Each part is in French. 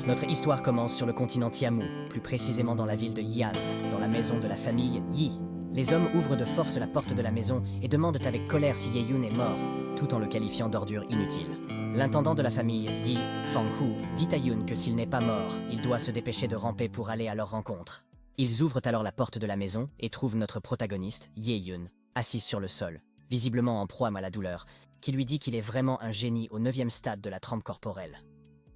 Notre histoire commence sur le continent Tiamu, plus précisément dans la ville de Yan, dans la maison de la famille Yi. Les hommes ouvrent de force la porte de la maison et demandent avec colère si Ye-Yun est mort, tout en le qualifiant d'ordure inutile. L'intendant de la famille, Yi Fang-Hu, dit à Yun que s'il n'est pas mort, il doit se dépêcher de ramper pour aller à leur rencontre. Ils ouvrent alors la porte de la maison et trouvent notre protagoniste, Ye-Yun, assise sur le sol, visiblement en proie à la douleur, qui lui dit qu'il est vraiment un génie au 9e stade de la trempe corporelle.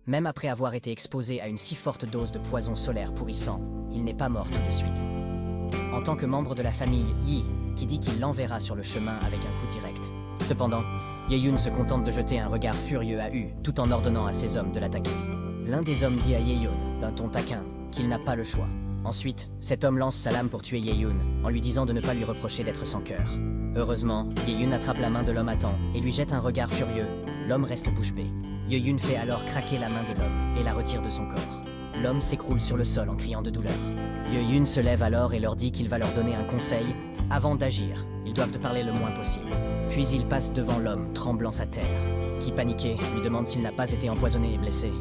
Même après avoir été exposé à une si forte dose de poison solaire pourrissant, il n'est pas mort tout de suite. En tant que membre de la famille Yi, qui dit qu'il l'enverra sur le chemin avec un coup direct. Cependant, Ye-Yun se contente de jeter un regard furieux à Yu, tout en ordonnant à ses hommes de l'attaquer. L'un des hommes dit à Ye-Yun, d'un ton taquin, qu'il n'a pas le choix. Ensuite, cet homme lance sa lame pour tuer Ye-Yun, en lui disant de ne pas lui reprocher d'être sans cœur. Heureusement, Ye-Yun attrape la main de l'homme à temps et lui jette un regard furieux. L'homme reste bouche bée. Ye-Yun fait alors craquer la main de l'homme et la retire de son corps. L'homme s'écroule sur le sol en criant de douleur. Ye-Yun se lève alors et leur dit qu'il va leur donner un conseil. Avant d'agir, ils doivent parler le moins possible. Puis il passe devant l'homme, tremblant sa terre, qui, paniqué, lui demande s'il n'a pas été empoisonné et blessé.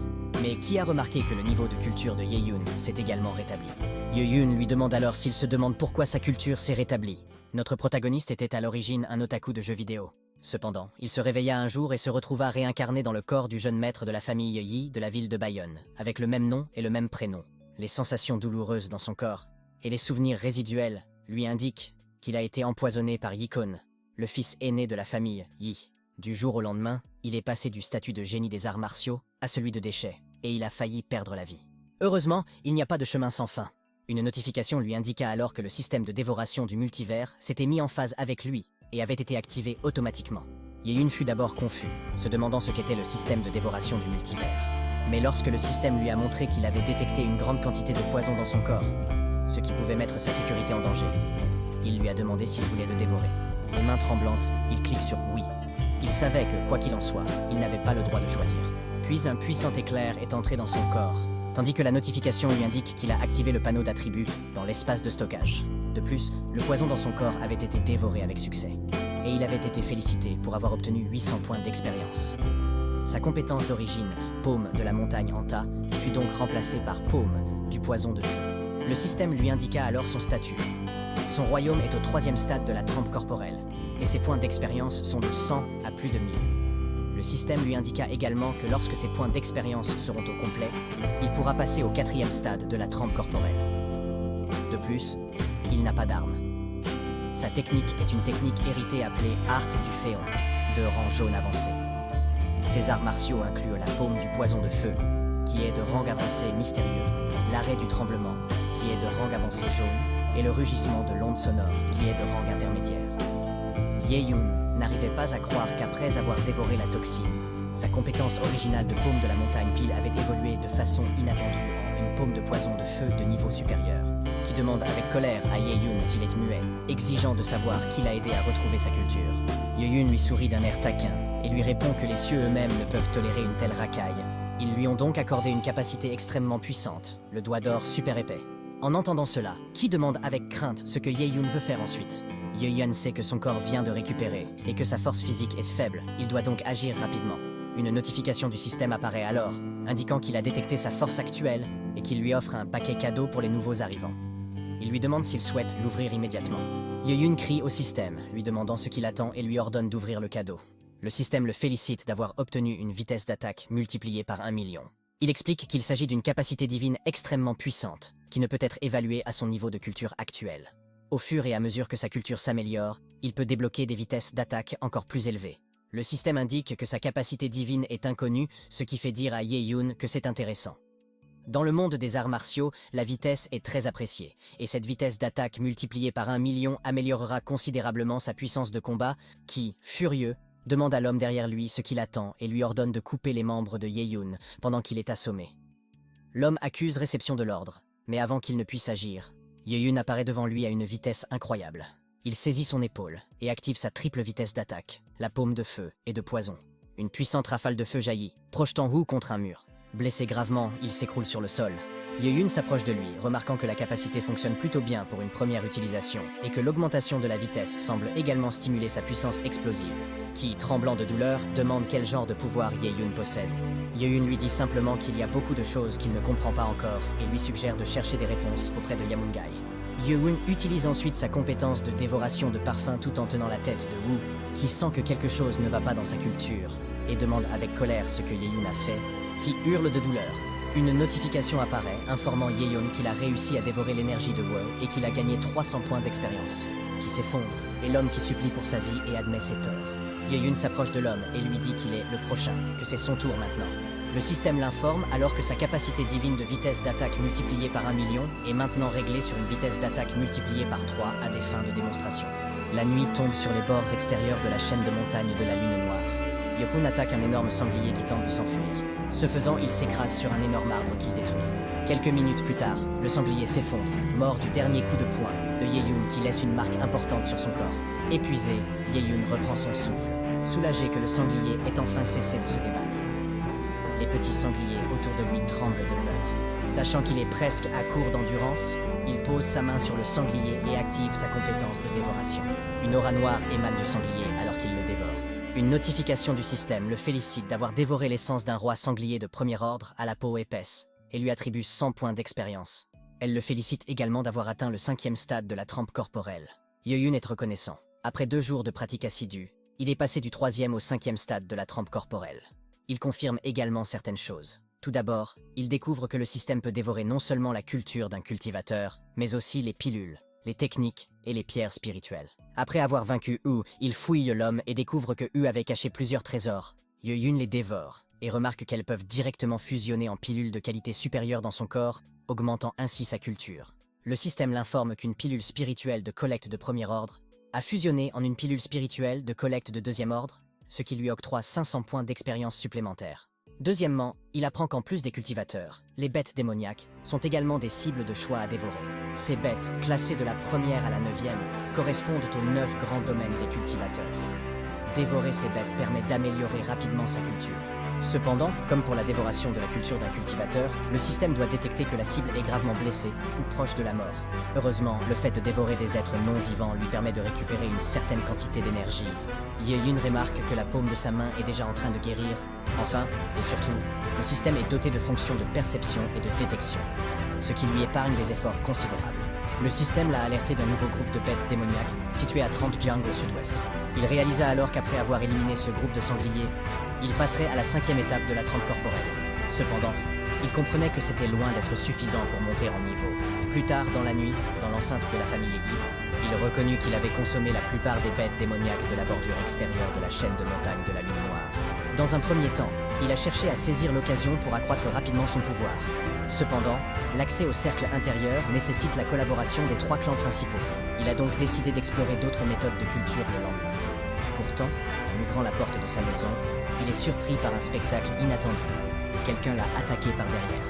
Mais qui a remarqué que le niveau de culture de Ye-Yun s'est également rétabli. Ye-Yun lui demande alors s'il se demande pourquoi sa culture s'est rétablie. Notre protagoniste était à l'origine un otaku de jeux vidéo. Cependant, il se réveilla un jour et se retrouva réincarné dans le corps du jeune maître de la famille Yi de la ville de Bayonne, avec le même nom et le même prénom. Les sensations douloureuses dans son corps et les souvenirs résiduels lui indiquent qu'il a été empoisonné par Yikon, le fils aîné de la famille Yi. Du jour au lendemain, il est passé du statut de génie des arts martiaux à celui de déchet, et il a failli perdre la vie. Heureusement, il n'y a pas de chemin sans fin. Une notification lui indiqua alors que le système de dévoration du multivers s'était mis en phase avec lui et avait été activé automatiquement. Ye-Yun fut d'abord confus, se demandant ce qu'était le système de dévoration du multivers. Mais lorsque le système lui a montré qu'il avait détecté une grande quantité de poison dans son corps, ce qui pouvait mettre sa sécurité en danger, il lui a demandé s'il voulait le dévorer. Les mains tremblantes, il clique sur « Oui ». Il savait que, quoi qu'il en soit, il n'avait pas le droit de choisir. Puis un puissant éclair est entré dans son corps, tandis que la notification lui indique qu'il a activé le panneau d'attributs dans l'espace de stockage. De plus, le poison dans son corps avait été dévoré avec succès, et il avait été félicité pour avoir obtenu 800 points d'expérience. Sa compétence d'origine, Paume de la montagne Anta, fut donc remplacée par Paume du poison de feu. Le système lui indiqua alors son statut. Son royaume est au 3e stade de la trempe corporelle, et ses points d'expérience sont de 100 à plus de 1000. Le système lui indiqua également que lorsque ses points d'expérience seront au complet, il pourra passer au 4e stade de la trempe corporelle. De plus, il n'a pas d'arme. Sa technique est une technique héritée appelée Art du Féon, de rang jaune avancé. Ses arts martiaux incluent la paume du poison de feu, qui est de rang avancé mystérieux, l'arrêt du tremblement, qui est de rang avancé jaune, et le rugissement de l'onde sonore, qui est de rang intermédiaire. Ye-Yun n'arrivait pas à croire qu'après avoir dévoré la toxine, sa compétence originale de paume de la montagne Pile avait évolué de façon inattendue en une paume de poison de feu de niveau supérieur, qui demande avec colère à Ye-Yun s'il est muet, exigeant de savoir qui l'a aidé à retrouver sa culture. Ye-Yun lui sourit d'un air taquin et lui répond que les cieux eux-mêmes ne peuvent tolérer une telle racaille. Ils lui ont donc accordé une capacité extrêmement puissante, le doigt d'or super épais. En entendant cela, Ki demande avec crainte ce que Ye-Yun veut faire ensuite. Ye-Yun sait que son corps vient de récupérer et que sa force physique est faible, il doit donc agir rapidement. Une notification du système apparaît alors, indiquant qu'il a détecté sa force actuelle et qu'il lui offre un paquet cadeau pour les nouveaux arrivants. Il lui demande s'il souhaite l'ouvrir immédiatement. Ye-Yun crie au système, lui demandant ce qu'il attend et lui ordonne d'ouvrir le cadeau. Le système le félicite d'avoir obtenu une vitesse d'attaque multipliée par 1 million. Il explique qu'il s'agit d'une capacité divine extrêmement puissante, qui ne peut être évaluée à son niveau de culture actuel. Au fur et à mesure que sa culture s'améliore, il peut débloquer des vitesses d'attaque encore plus élevées. Le système indique que sa capacité divine est inconnue, ce qui fait dire à Ye-Yun que c'est intéressant. Dans le monde des arts martiaux, la vitesse est très appréciée, et cette vitesse d'attaque multipliée par 1 million améliorera considérablement sa puissance de combat, qui, furieux, demande à l'homme derrière lui ce qu'il attend et lui ordonne de couper les membres de Ye-Yun pendant qu'il est assommé. L'homme accuse réception de l'ordre, mais avant qu'il ne puisse agir, Ye-Yun apparaît devant lui à une vitesse incroyable. Il saisit son épaule et active sa triple vitesse d'attaque, la paume de feu et de poison. Une puissante rafale de feu jaillit, projetant Wu contre un mur. Blessé gravement, il s'écroule sur le sol. Ye-Yun s'approche de lui, remarquant que la capacité fonctionne plutôt bien pour une première utilisation et que l'augmentation de la vitesse semble également stimuler sa puissance explosive. Qui, tremblant de douleur, demande quel genre de pouvoir Ye-Yun possède. Ye-Yun lui dit simplement qu'il y a beaucoup de choses qu'il ne comprend pas encore et lui suggère de chercher des réponses auprès de Yamungai. Ye-Yun utilise ensuite sa compétence de dévoration de parfum tout en tenant la tête de Wu, qui sent que quelque chose ne va pas dans sa culture, et demande avec colère ce que Ye-Yun a fait, qui hurle de douleur. Une notification apparaît, informant Ye-Yun qu'il a réussi à dévorer l'énergie de Wu et qu'il a gagné 300 points d'expérience, qui s'effondre, et l'homme qui supplie pour sa vie et admet ses torts. Ye-Yun s'approche de l'homme et lui dit qu'il est le prochain, que c'est son tour maintenant. Le système l'informe alors que sa capacité divine de vitesse d'attaque multipliée par 1 million est maintenant réglée sur une vitesse d'attaque multipliée par 3 à des fins de démonstration. La nuit tombe sur les bords extérieurs de la chaîne de montagnes de la lune noire. Ye-Kun attaque un énorme sanglier qui tente de s'enfuir. Ce faisant, il s'écrase sur un énorme arbre qu'il détruit. Quelques minutes plus tard, le sanglier s'effondre, mort du dernier coup de poing de Ye-Yun qui laisse une marque importante sur son corps. Épuisé, Ye-Yun reprend son souffle, soulagé que le sanglier ait enfin cessé de se débattre. Les petits sangliers autour de lui tremblent de peur. Sachant qu'il est presque à court d'endurance, il pose sa main sur le sanglier et active sa compétence de dévoration. Une aura noire émane du sanglier alors qu'il le dévore. Une notification du système le félicite d'avoir dévoré l'essence d'un roi sanglier de premier ordre à la peau épaisse et lui attribue 100 points d'expérience. Elle le félicite également d'avoir atteint le 5e stade de la trempe corporelle. Ye-Yun est reconnaissant. Après 2 jours de pratique assidue, il est passé du 3e au 5e stade de la trempe corporelle. Il confirme également certaines choses. Tout d'abord, il découvre que le système peut dévorer non seulement la culture d'un cultivateur, mais aussi les pilules, les techniques et les pierres spirituelles. Après avoir vaincu Wu, il fouille l'homme et découvre que Wu avait caché plusieurs trésors. Ye-Yun les dévore et remarque qu'elles peuvent directement fusionner en pilules de qualité supérieure dans son corps, augmentant ainsi sa culture. Le système l'informe qu'une pilule spirituelle de collecte de premier ordre a fusionné en une pilule spirituelle de collecte de 2e ordre, ce qui lui octroie 500 points d'expérience supplémentaires. Deuxièmement, il apprend qu'en plus des cultivateurs, les bêtes démoniaques sont également des cibles de choix à dévorer. Ces bêtes, classées de la 1re à la 9e, correspondent aux 9 grands domaines des cultivateurs. Dévorer ces bêtes permet d'améliorer rapidement sa culture. Cependant, comme pour la dévoration de la culture d'un cultivateur, le système doit détecter que la cible est gravement blessée ou proche de la mort. Heureusement, le fait de dévorer des êtres non vivants lui permet de récupérer une certaine quantité d'énergie. Ye-Yun remarque que la paume de sa main est déjà en train de guérir. Enfin, et surtout, le système est doté de fonctions de perception et de détection, ce qui lui épargne des efforts considérables. Le système l'a alerté d'un nouveau groupe de bêtes démoniaques situé à 30 Jiang au sud-ouest. Il réalisa alors qu'après avoir éliminé ce groupe de sangliers, il passerait à la 5e étape de la trempe corporelle. Cependant, il comprenait que c'était loin d'être suffisant pour monter en niveau. Plus tard dans la nuit, dans l'enceinte de la famille Yi, il reconnut qu'il avait consommé la plupart des bêtes démoniaques de la bordure extérieure de la chaîne de montagnes de la Lune Noire. Dans un premier temps, il a cherché à saisir l'occasion pour accroître rapidement son pouvoir. Cependant, l'accès au cercle intérieur nécessite la collaboration des 3 clans principaux. Il a donc décidé d'explorer d'autres méthodes de culture le lendemain. Pourtant, en ouvrant la porte de sa maison, il est surpris par un spectacle inattendu. Quelqu'un l'a attaqué par derrière.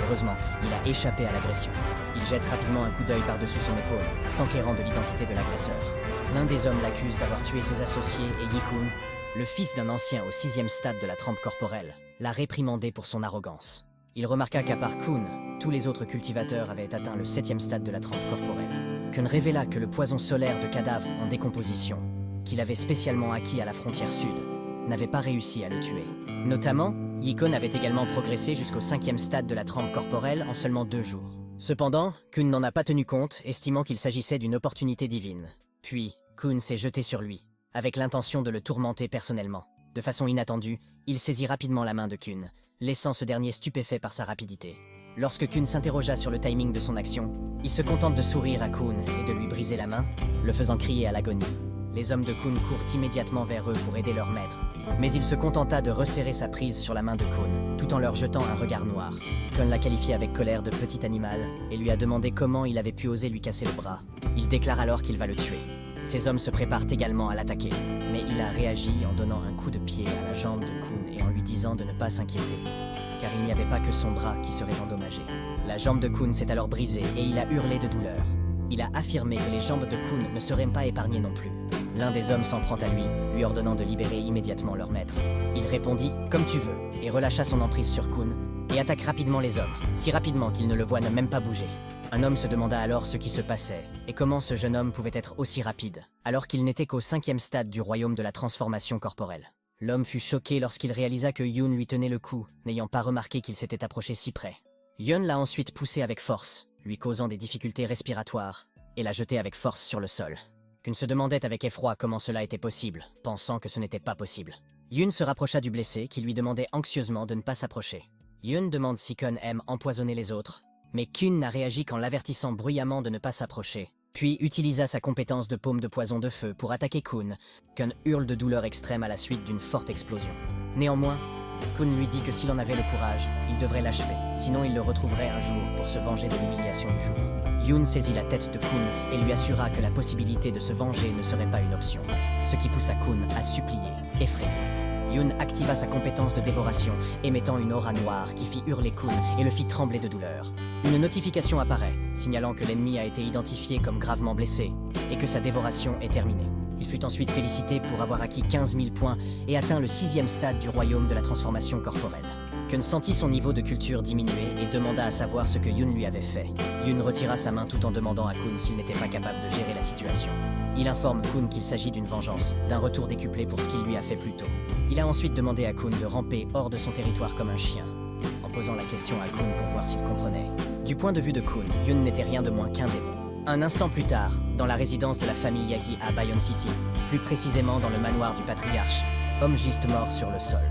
Heureusement, il a échappé à l'agression. Il jette rapidement un coup d'œil par-dessus son épaule, s'enquérant de l'identité de l'agresseur. L'un des hommes l'accuse d'avoir tué ses associés et Ye-Kun, le fils d'un ancien au 6e stade de la trempe corporelle, l'a réprimandé pour son arrogance. Il remarqua qu'à part Kun, tous les autres cultivateurs avaient atteint le 7e stade de la trempe corporelle. Kun révéla que le poison solaire de cadavres en décomposition, qu'il avait spécialement acquis à la frontière sud, n'avait pas réussi à le tuer. Notamment, Ye-Kun avait également progressé jusqu'au 5e stade de la trempe corporelle en seulement 2 jours. Cependant, Kun n'en a pas tenu compte, estimant qu'il s'agissait d'une opportunité divine. Puis, Kun s'est jeté sur lui, avec l'intention de le tourmenter personnellement. De façon inattendue, il saisit rapidement la main de Kun, laissant ce dernier stupéfait par sa rapidité. Lorsque Kun s'interrogea sur le timing de son action, il se contente de sourire à Kun et de lui briser la main, le faisant crier à l'agonie. Les hommes de Kun courent immédiatement vers eux pour aider leur maître, mais il se contenta de resserrer sa prise sur la main de Kun, tout en leur jetant un regard noir. Kun l'a qualifié avec colère de petit animal et lui a demandé comment il avait pu oser lui casser le bras. Il déclare alors qu'il va le tuer. Ses hommes se préparent également à l'attaquer, mais il a réagi en donnant un coup de pied à la jambe de Kun et en lui disant de ne pas s'inquiéter, car il n'y avait pas que son bras qui serait endommagé. La jambe de Kun s'est alors brisée et il a hurlé de douleur. Il a affirmé que les jambes de Kun ne seraient pas épargnées non plus. L'un des hommes s'en prend à lui ordonnant de libérer immédiatement leur maître. Il répondit « Comme tu veux » et relâcha son emprise sur Kun et attaque rapidement les hommes, si rapidement qu'ils ne le voient ne même pas bouger. Un homme se demanda alors ce qui se passait et comment ce jeune homme pouvait être aussi rapide, alors qu'il n'était qu'au 5e stade du royaume de la transformation corporelle. L'homme fut choqué lorsqu'il réalisa que Yoon lui tenait le cou, n'ayant pas remarqué qu'il s'était approché si près. Yoon l'a ensuite poussé avec force, lui causant des difficultés respiratoires, et l'a jeté avec force sur le sol. Kun se demandait avec effroi comment cela était possible, pensant que ce n'était pas possible. Yoon se rapprocha du blessé, qui lui demandait anxieusement de ne pas s'approcher. Yoon demande si Kun aime empoisonner les autres, mais Kun n'a réagi qu'en l'avertissant bruyamment de ne pas s'approcher, puis utilisa sa compétence de paume de poison de feu pour attaquer Kun. Kun hurle de douleur extrême à la suite d'une forte explosion. Néanmoins, Kun lui dit que s'il en avait le courage, il devrait l'achever, sinon il le retrouverait un jour pour se venger de l'humiliation du jour. Yoon saisit la tête de Kun et lui assura que la possibilité de se venger ne serait pas une option, ce qui poussa Kun à supplier, effrayé. Yoon activa sa compétence de dévoration, émettant une aura noire qui fit hurler Kun et le fit trembler de douleur. Une notification apparaît, signalant que l'ennemi a été identifié comme gravement blessé et que sa dévoration est terminée. Il fut ensuite félicité pour avoir acquis 15 000 points et atteint le 6e stade du royaume de la transformation corporelle. Kun sentit son niveau de culture diminuer et demanda à savoir ce que Yoon lui avait fait. Yoon retira sa main tout en demandant à Kun s'il n'était pas capable de gérer la situation. Il informe Kun qu'il s'agit d'une vengeance, d'un retour décuplé pour ce qu'il lui a fait plus tôt. Il a ensuite demandé à Kun de ramper hors de son territoire comme un chien, en posant la question à Kun pour voir s'il comprenait. Du point de vue de Kun, Yoon n'était rien de moins qu'un démon. Un instant plus tard, dans la résidence de la famille Yagi à Bayonne City, plus précisément dans le manoir du patriarche, homme giste mort sur le sol.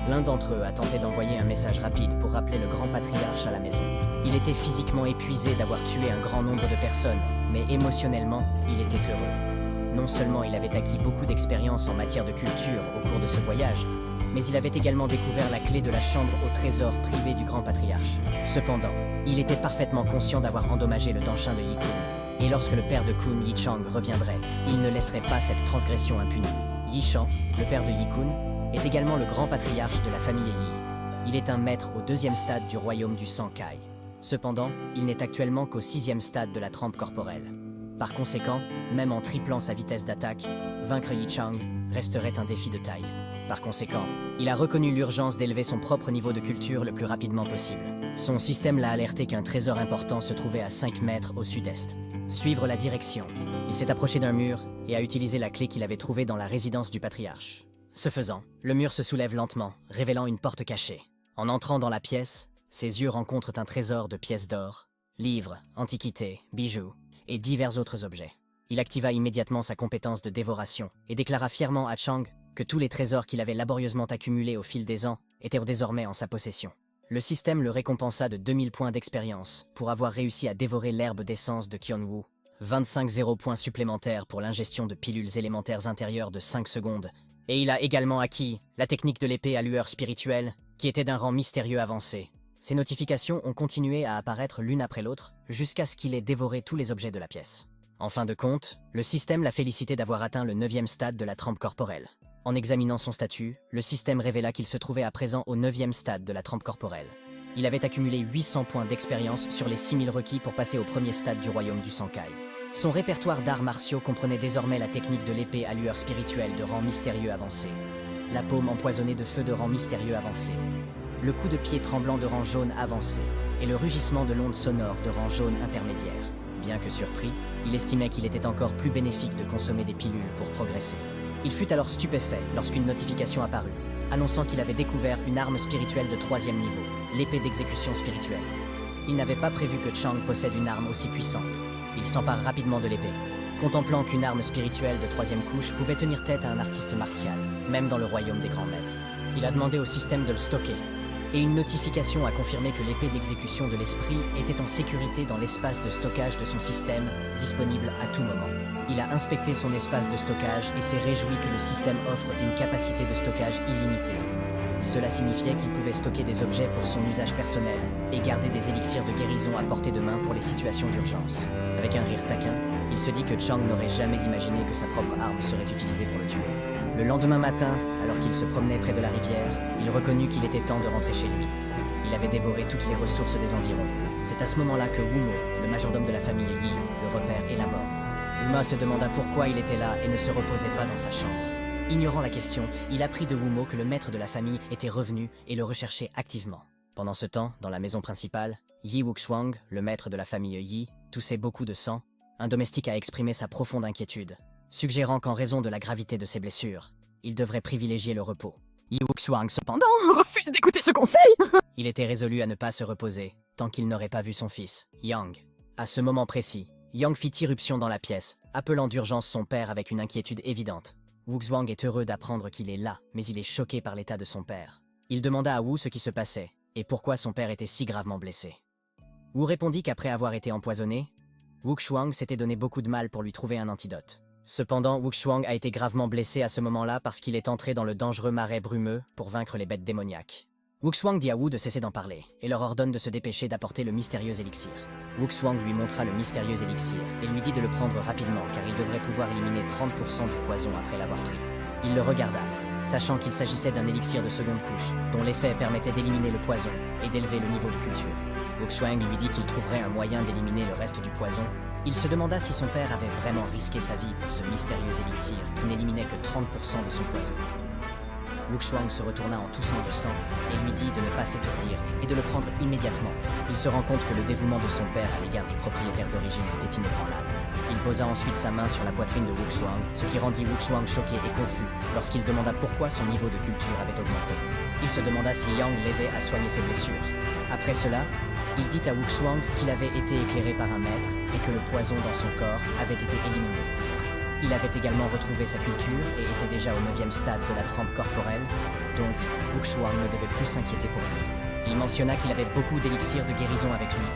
L'un d'entre eux a tenté d'envoyer un message rapide pour rappeler le grand patriarche à la maison. Il était physiquement épuisé d'avoir tué un grand nombre de personnes, mais émotionnellement, il était heureux. Non seulement il avait acquis beaucoup d'expérience en matière de culture au cours de ce voyage, mais il avait également découvert la clé de la chambre au trésor privé du grand patriarche. Cependant, il était parfaitement conscient d'avoir endommagé le danshin de Yi Kun, et lorsque le père de Kun, Yi Chang, reviendrait, il ne laisserait pas cette transgression impunie. Yi Chang, le père de Yi Kun, est également le grand patriarche de la famille Yi. Il est un maître au 2e stade du royaume du Sankai. Cependant, il n'est actuellement qu'au 6e stade de la trempe corporelle. Par conséquent, même en triplant sa vitesse d'attaque, vaincre Yi Chang resterait un défi de taille. Par conséquent, il a reconnu l'urgence d'élever son propre niveau de culture le plus rapidement possible. Son système l'a alerté qu'un trésor important se trouvait à 5 mètres au sud-est. Suivre la direction. Il s'est approché d'un mur et a utilisé la clé qu'il avait trouvée dans la résidence du patriarche. Ce faisant, le mur se soulève lentement, révélant une porte cachée. En entrant dans la pièce, ses yeux rencontrent un trésor de pièces d'or, livres, antiquités, bijoux et divers autres objets. Il activa immédiatement sa compétence de dévoration et déclara fièrement à Chang que tous les trésors qu'il avait laborieusement accumulés au fil des ans étaient désormais en sa possession. Le système le récompensa de 2000 points d'expérience pour avoir réussi à dévorer l'herbe d'essence de Kyonwoo, 25 0 points supplémentaires pour l'ingestion de pilules élémentaires intérieures de 5 secondes, et il a également acquis la technique de l'épée à lueur spirituelle, qui était d'un rang mystérieux avancé. Ces notifications ont continué à apparaître l'une après l'autre, jusqu'à ce qu'il ait dévoré tous les objets de la pièce. En fin de compte, le système l'a félicité d'avoir atteint le 9e stade de la trempe corporelle. En examinant son statut, le système révéla qu'il se trouvait à présent au 9e stade de la trempe corporelle. Il avait accumulé 800 points d'expérience sur les 6000 requis pour passer au premier stade du royaume du Sankai. Son répertoire d'arts martiaux comprenait désormais la technique de l'épée à lueur spirituelle de rang mystérieux avancé, la paume empoisonnée de feu de rang mystérieux avancé, le coup de pied tremblant de rang jaune avancé, et le rugissement de l'onde sonore de rang jaune intermédiaire. Bien que surpris, il estimait qu'il était encore plus bénéfique de consommer des pilules pour progresser. Il fut alors stupéfait lorsqu'une notification apparut, annonçant qu'il avait découvert une arme spirituelle de 3e niveau, l'épée d'exécution spirituelle. Il n'avait pas prévu que Chang possède une arme aussi puissante. Il s'empare rapidement de l'épée, contemplant qu'une arme spirituelle de 3e couche pouvait tenir tête à un artiste martial, même dans le royaume des grands maîtres. Il a demandé au système de le stocker, et une notification a confirmé que l'épée d'exécution de l'esprit était en sécurité dans l'espace de stockage de son système, disponible à tout moment. Il a inspecté son espace de stockage et s'est réjoui que le système offre une capacité de stockage illimitée. Cela signifiait qu'il pouvait stocker des objets pour son usage personnel et garder des élixirs de guérison à portée de main pour les situations d'urgence. Avec un rire taquin, il se dit que Chang n'aurait jamais imaginé que sa propre arme serait utilisée pour le tuer. Le lendemain matin, alors qu'il se promenait près de la rivière, il reconnut qu'il était temps de rentrer chez lui. Il avait dévoré toutes les ressources des environs. C'est à ce moment-là que Wumo, le majordome de la famille Yi, le repère et l'aborde. Uma se demanda pourquoi il était là et ne se reposait pas dans sa chambre. Ignorant la question, il apprit de Wumo que le maître de la famille était revenu et le recherchait activement. Pendant ce temps, dans la maison principale, Yi Wuxuang, le maître de la famille Yi, toussait beaucoup de sang. Un domestique a exprimé sa profonde inquiétude, suggérant qu'en raison de la gravité de ses blessures, il devrait privilégier le repos. Yi Wuxiang, cependant, refuse d'écouter ce conseil. Il était résolu à ne pas se reposer, tant qu'il n'aurait pas vu son fils, Yang. À ce moment précis, Yang fit irruption dans la pièce, appelant d'urgence son père avec une inquiétude évidente. Wuxiang est heureux d'apprendre qu'il est là, mais il est choqué par l'état de son père. Il demanda à Wu ce qui se passait, et pourquoi son père était si gravement blessé. Wu répondit qu'après avoir été empoisonné, Wuxiang s'était donné beaucoup de mal pour lui trouver un antidote. Cependant, Wuxiang a été gravement blessé à ce moment-là parce qu'il est entré dans le dangereux marais brumeux pour vaincre les bêtes démoniaques. Wuxiang dit à Wu de cesser d'en parler et leur ordonne de se dépêcher d'apporter le mystérieux élixir. Wuxiang lui montra le mystérieux élixir et lui dit de le prendre rapidement car il devrait pouvoir éliminer 30% du poison après l'avoir pris. Il le regarda, sachant qu'il s'agissait d'un élixir de seconde couche, dont l'effet permettait d'éliminer le poison et d'élever le niveau de culture. Wuxiang lui dit qu'il trouverait un moyen d'éliminer le reste du poison. Il se demanda si son père avait vraiment risqué sa vie pour ce mystérieux élixir qui n'éliminait que 30% de son poison. Wuxiang se retourna en toussant du sang et lui dit de ne pas s'étourdir et de le prendre immédiatement. Il se rend compte que le dévouement de son père à l'égard du propriétaire d'origine était inébranlable. Il posa ensuite sa main sur la poitrine de Wuxiang, ce qui rendit Wuxiang choqué et confus lorsqu'il demanda pourquoi son niveau de culture avait augmenté. Il se demanda si Yang l'aidait à soigner ses blessures. Après cela, il dit à Wuxiang qu'il avait été éclairé par un maître et que le poison dans son corps avait été éliminé. Il avait également retrouvé sa culture et était déjà au 9e stade de la trempe corporelle, donc Wuxiang ne devait plus s'inquiéter pour lui. Il mentionna qu'il avait beaucoup d'élixirs de guérison avec lui,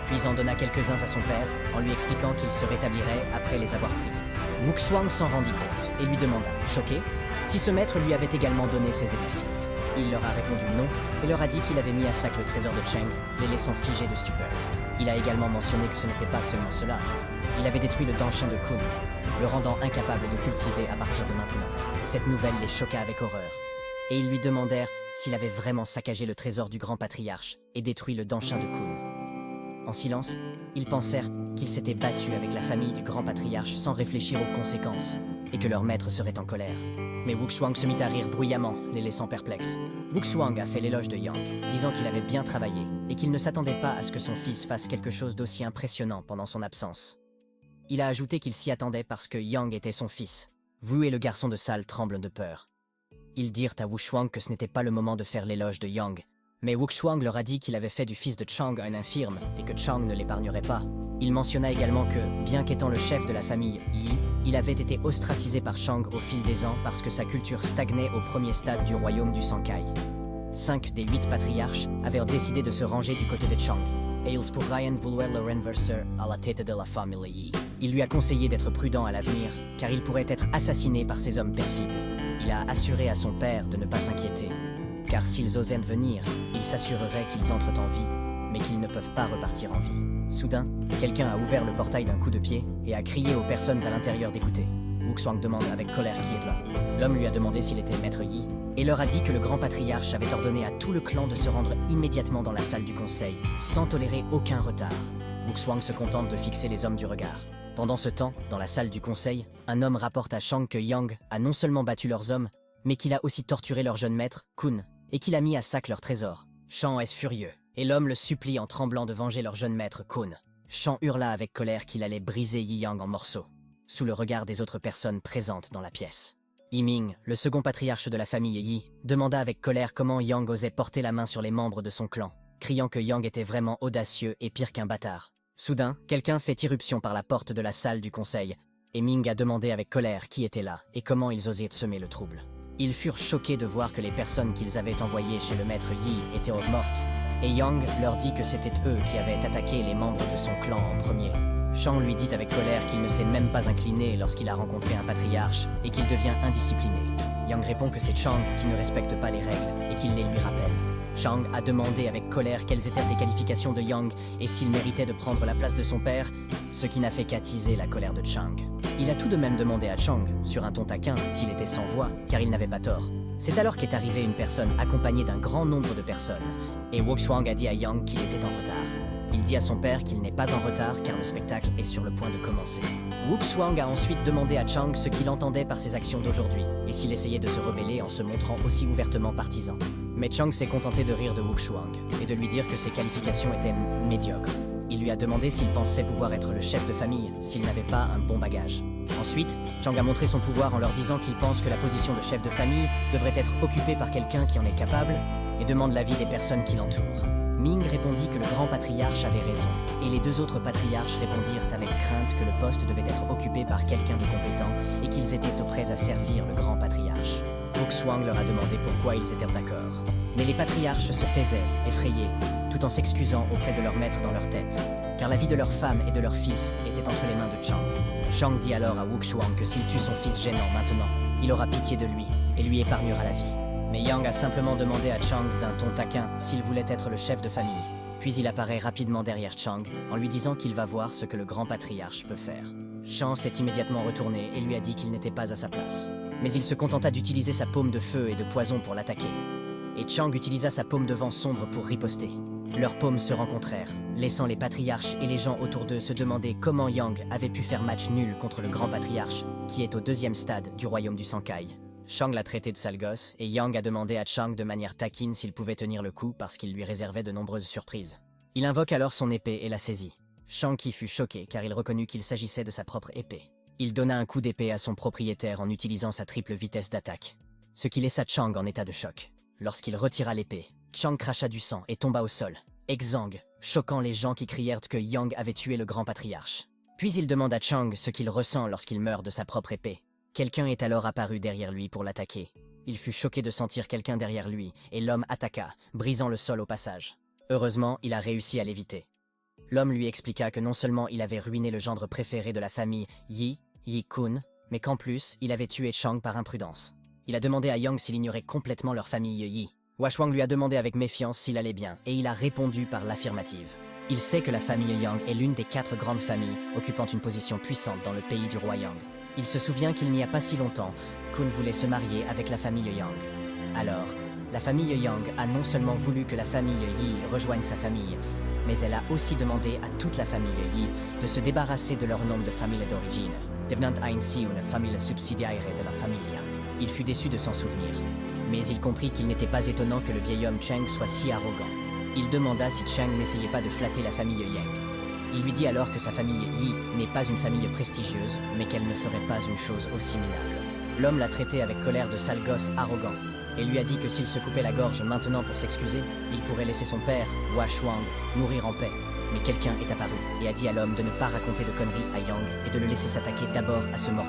puis en donna quelques-uns à son père en lui expliquant qu'il se rétablirait après les avoir pris. Wuxiang s'en rendit compte et lui demanda, choqué, si ce maître lui avait également donné ses élixirs. Il leur a répondu non et leur a dit qu'il avait mis à sac le trésor de Cheng, les laissant figés de stupeur. Il a également mentionné que ce n'était pas seulement cela. Il avait détruit le danshin de Kun, le rendant incapable de cultiver à partir de maintenant. Cette nouvelle les choqua avec horreur. Et ils lui demandèrent s'il avait vraiment saccagé le trésor du grand patriarche et détruit le danshin de Kun. En silence, ils pensèrent qu'ils s'étaient battus avec la famille du grand patriarche sans réfléchir aux conséquences, et que leur maître serait en colère. Mais Wuxiang se mit à rire bruyamment, les laissant perplexes. Wuxiang a fait l'éloge de Yang, disant qu'il avait bien travaillé et qu'il ne s'attendait pas à ce que son fils fasse quelque chose d'aussi impressionnant pendant son absence. Il a ajouté qu'il s'y attendait parce que Yang était son fils. Wu et le garçon de salle tremblent de peur. Ils dirent à Wuxiang que ce n'était pas le moment de faire l'éloge de Yang, mais Wuxiang leur a dit qu'il avait fait du fils de Chang un infirme et que Chang ne l'épargnerait pas. Il mentionna également que, bien qu'étant le chef de la famille Yi, il avait été ostracisé par Chang au fil des ans parce que sa culture stagnait au premier stade du royaume du Sankai. 5 des 8 patriarches avaient décidé de se ranger du côté de Chang. Et ils pourraient vouloir le renverser à la tête de la famille Yi. Il lui a conseillé d'être prudent à l'avenir, car il pourrait être assassiné par ces hommes perfides. Il a assuré à son père de ne pas s'inquiéter, car s'ils osaient venir, il s'assurerait qu'ils entrent en vie, mais qu'ils ne peuvent pas repartir en vie. Soudain, quelqu'un a ouvert le portail d'un coup de pied et a crié aux personnes à l'intérieur d'écouter. Wuxiang demande avec colère qui est là. L'homme lui a demandé s'il était maître Yi, et leur a dit que le grand patriarche avait ordonné à tout le clan de se rendre immédiatement dans la salle du conseil, sans tolérer aucun retard. Wuxiang se contente de fixer les hommes du regard. Pendant ce temps, dans la salle du conseil, un homme rapporte à Chang que Yang a non seulement battu leurs hommes, mais qu'il a aussi torturé leur jeune maître, Kun, et qu'il a mis à sac leur trésor. Chang est furieux, et l'homme le supplie en tremblant de venger leur jeune maître, Kun. Chang hurla avec colère qu'il allait briser Yi Yang en morceaux, sous le regard des autres personnes présentes dans la pièce. Yiming, le second patriarche de la famille Yi, demanda avec colère comment Yang osait porter la main sur les membres de son clan, criant que Yang était vraiment audacieux et pire qu'un bâtard. Soudain, quelqu'un fait irruption par la porte de la salle du conseil, et Ming a demandé avec colère qui était là et comment ils osaient semer le trouble. Ils furent choqués de voir que les personnes qu'ils avaient envoyées chez le maître Yi étaient mortes, et Yang leur dit que c'était eux qui avaient attaqué les membres de son clan en premier. Chang lui dit avec colère qu'il ne s'est même pas incliné lorsqu'il a rencontré un patriarche et qu'il devient indiscipliné. Yang répond que c'est Chang qui ne respecte pas les règles et qu'il les lui rappelle. Chang a demandé avec colère quelles étaient les qualifications de Yang et s'il méritait de prendre la place de son père, ce qui n'a fait qu'attiser la colère de Chang. Il a tout de même demandé à Chang, sur un ton taquin, s'il était sans voix, car il n'avait pas tort. C'est alors qu'est arrivée une personne accompagnée d'un grand nombre de personnes, et Wuxiang a dit à Yang qu'il était en retard. Il dit à son père qu'il n'est pas en retard car le spectacle est sur le point de commencer. Wuxiang a ensuite demandé à Chang ce qu'il entendait par ses actions d'aujourd'hui et s'il essayait de se rebeller en se montrant aussi ouvertement partisan. Mais Chang s'est contenté de rire de Wuxiang et de lui dire que ses qualifications étaient médiocres. Il lui a demandé s'il pensait pouvoir être le chef de famille s'il n'avait pas un bon bagage. Ensuite, Chang a montré son pouvoir en leur disant qu'il pense que la position de chef de famille devrait être occupée par quelqu'un qui en est capable et demande l'avis des personnes qui l'entourent. Ming répondit que le grand patriarche avait raison, et les deux autres patriarches répondirent avec crainte que le poste devait être occupé par quelqu'un de compétent et qu'ils étaient prêts à servir le grand patriarche. Wuxuang leur a demandé pourquoi ils étaient d'accord. Mais les patriarches se taisaient, effrayés, tout en s'excusant auprès de leur maître dans leur tête, car la vie de leur femme et de leur fils était entre les mains de Chang. Chang dit alors à Wuxuang que s'il tue son fils gênant maintenant, il aura pitié de lui et lui épargnera la vie. Mais Yang a simplement demandé à Chang d'un ton taquin s'il voulait être le chef de famille. Puis il apparaît rapidement derrière Chang en lui disant qu'il va voir ce que le grand patriarche peut faire. Chang s'est immédiatement retourné et lui a dit qu'il n'était pas à sa place. Mais il se contenta d'utiliser sa paume de feu et de poison pour l'attaquer. Et Chang utilisa sa paume de vent sombre pour riposter. Leurs paumes se rencontrèrent, laissant les patriarches et les gens autour d'eux se demander comment Yang avait pu faire match nul contre le grand patriarche, qui est au 2e stade du royaume du Sankai. Chang l'a traité de sale gosse, et Yang a demandé à Chang de manière taquine s'il pouvait tenir le coup parce qu'il lui réservait de nombreuses surprises. Il invoque alors son épée et la saisit. Chang qui fut choqué car il reconnut qu'il s'agissait de sa propre épée. Il donna un coup d'épée à son propriétaire en utilisant sa triple vitesse d'attaque, ce qui laissa Chang en état de choc. Lorsqu'il retira l'épée, Chang cracha du sang et tomba au sol, exsangue, choquant les gens qui crièrent que Yang avait tué le grand patriarche. Puis il demande à Chang ce qu'il ressent lorsqu'il meurt de sa propre épée. Quelqu'un est alors apparu derrière lui pour l'attaquer. Il fut choqué de sentir quelqu'un derrière lui, et l'homme attaqua, brisant le sol au passage. Heureusement, il a réussi à l'éviter. L'homme lui expliqua que non seulement il avait ruiné le gendre préféré de la famille Yi-Kun, mais qu'en plus, il avait tué Chang par imprudence. Il a demandé à Yang s'il ignorait complètement leur famille Yi. Wuxuang lui a demandé avec méfiance s'il allait bien, et il a répondu par l'affirmative. Il sait que la famille Yang est l'une des 4 grandes familles occupant une position puissante dans le pays du roi Yang. Il se souvient qu'il n'y a pas si longtemps, Kun voulait se marier avec la famille Yang. Alors, la famille Yang a non seulement voulu que la famille Yi rejoigne sa famille, mais elle a aussi demandé à toute la famille Yi de se débarrasser de leur nom de famille d'origine, devenant ainsi une famille subsidiaire de la famille Yang. Il fut déçu de s'en souvenir, mais il comprit qu'il n'était pas étonnant que le vieil homme Cheng soit si arrogant. Il demanda si Cheng n'essayait pas de flatter la famille Yang. Il lui dit alors que sa famille Yi n'est pas une famille prestigieuse, mais qu'elle ne ferait pas une chose aussi minable. L'homme l'a traité avec colère de sale gosse arrogant, et lui a dit que s'il se coupait la gorge maintenant pour s'excuser, il pourrait laisser son père, Wuxuang, mourir en paix. Mais quelqu'un est apparu et a dit à l'homme de ne pas raconter de conneries à Yang et de le laisser s'attaquer d'abord à ce morveux.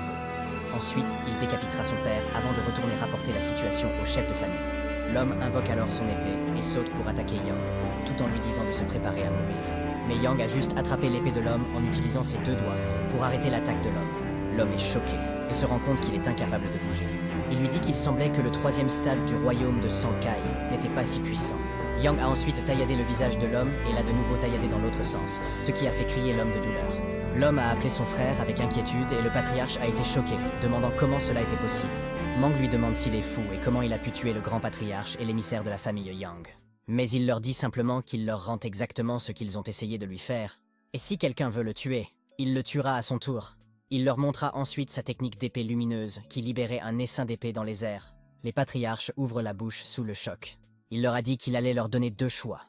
Ensuite, il décapitera son père avant de retourner rapporter la situation au chef de famille. L'homme invoque alors son épée et saute pour attaquer Yang, tout en lui disant de se préparer à mourir. Mais Yang a juste attrapé l'épée de l'homme en utilisant ses 2 doigts pour arrêter l'attaque de l'homme. L'homme est choqué et se rend compte qu'il est incapable de bouger. Il lui dit qu'il semblait que le 3e stade du royaume de Sankai n'était pas si puissant. Yang a ensuite tailladé le visage de l'homme et l'a de nouveau tailladé dans l'autre sens, ce qui a fait crier l'homme de douleur. L'homme a appelé son frère avec inquiétude et le patriarche a été choqué, demandant comment cela était possible. Mang lui demande s'il est fou et comment il a pu tuer le grand patriarche et l'émissaire de la famille Yang. Mais il leur dit simplement qu'il leur rend exactement ce qu'ils ont essayé de lui faire. Et si quelqu'un veut le tuer, il le tuera à son tour. Il leur montra ensuite sa technique d'épée lumineuse qui libérait un essaim d'épée dans les airs. Les patriarches ouvrent la bouche sous le choc. Il leur a dit qu'il allait leur donner 2 choix.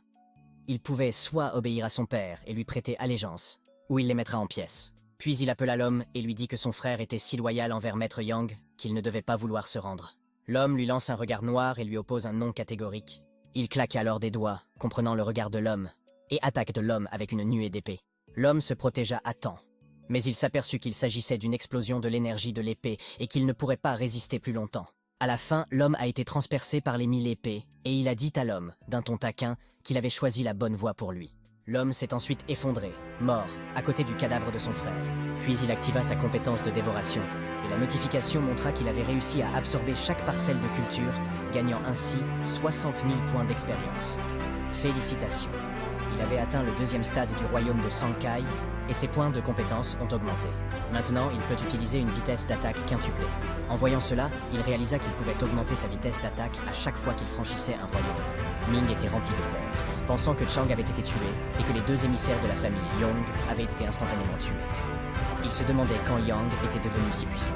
Il pouvait soit obéir à son père et lui prêter allégeance, ou il les mettra en pièces. Puis il appela l'homme et lui dit que son frère était si loyal envers Maître Yang qu'il ne devait pas vouloir se rendre. L'homme lui lance un regard noir et lui oppose un non catégorique. Il claque alors des doigts, comprenant le regard de l'homme, et attaque de l'homme avec une nuée d'épée. L'homme se protégea à temps, mais il s'aperçut qu'il s'agissait d'une explosion de l'énergie de l'épée et qu'il ne pourrait pas résister plus longtemps. À la fin, l'homme a été transpercé par les 1000 épées, et il a dit à l'homme, d'un ton taquin, qu'il avait choisi la bonne voie pour lui. L'homme s'est ensuite effondré, mort, à côté du cadavre de son frère. Puis il activa sa compétence de dévoration, et la notification montra qu'il avait réussi à absorber chaque parcelle de culture, gagnant ainsi 60 000 points d'expérience. Félicitations. Il avait atteint le 2e stade du royaume de Sankai, et ses points de compétence ont augmenté. Maintenant, il peut utiliser une vitesse d'attaque quintuplée. En voyant cela, il réalisa qu'il pouvait augmenter sa vitesse d'attaque à chaque fois qu'il franchissait un royaume. Ming était rempli de peur, pensant que Chang avait été tué et que les 2 émissaires de la famille Yong avaient été instantanément tués. Il se demandait quand Yang était devenu si puissant.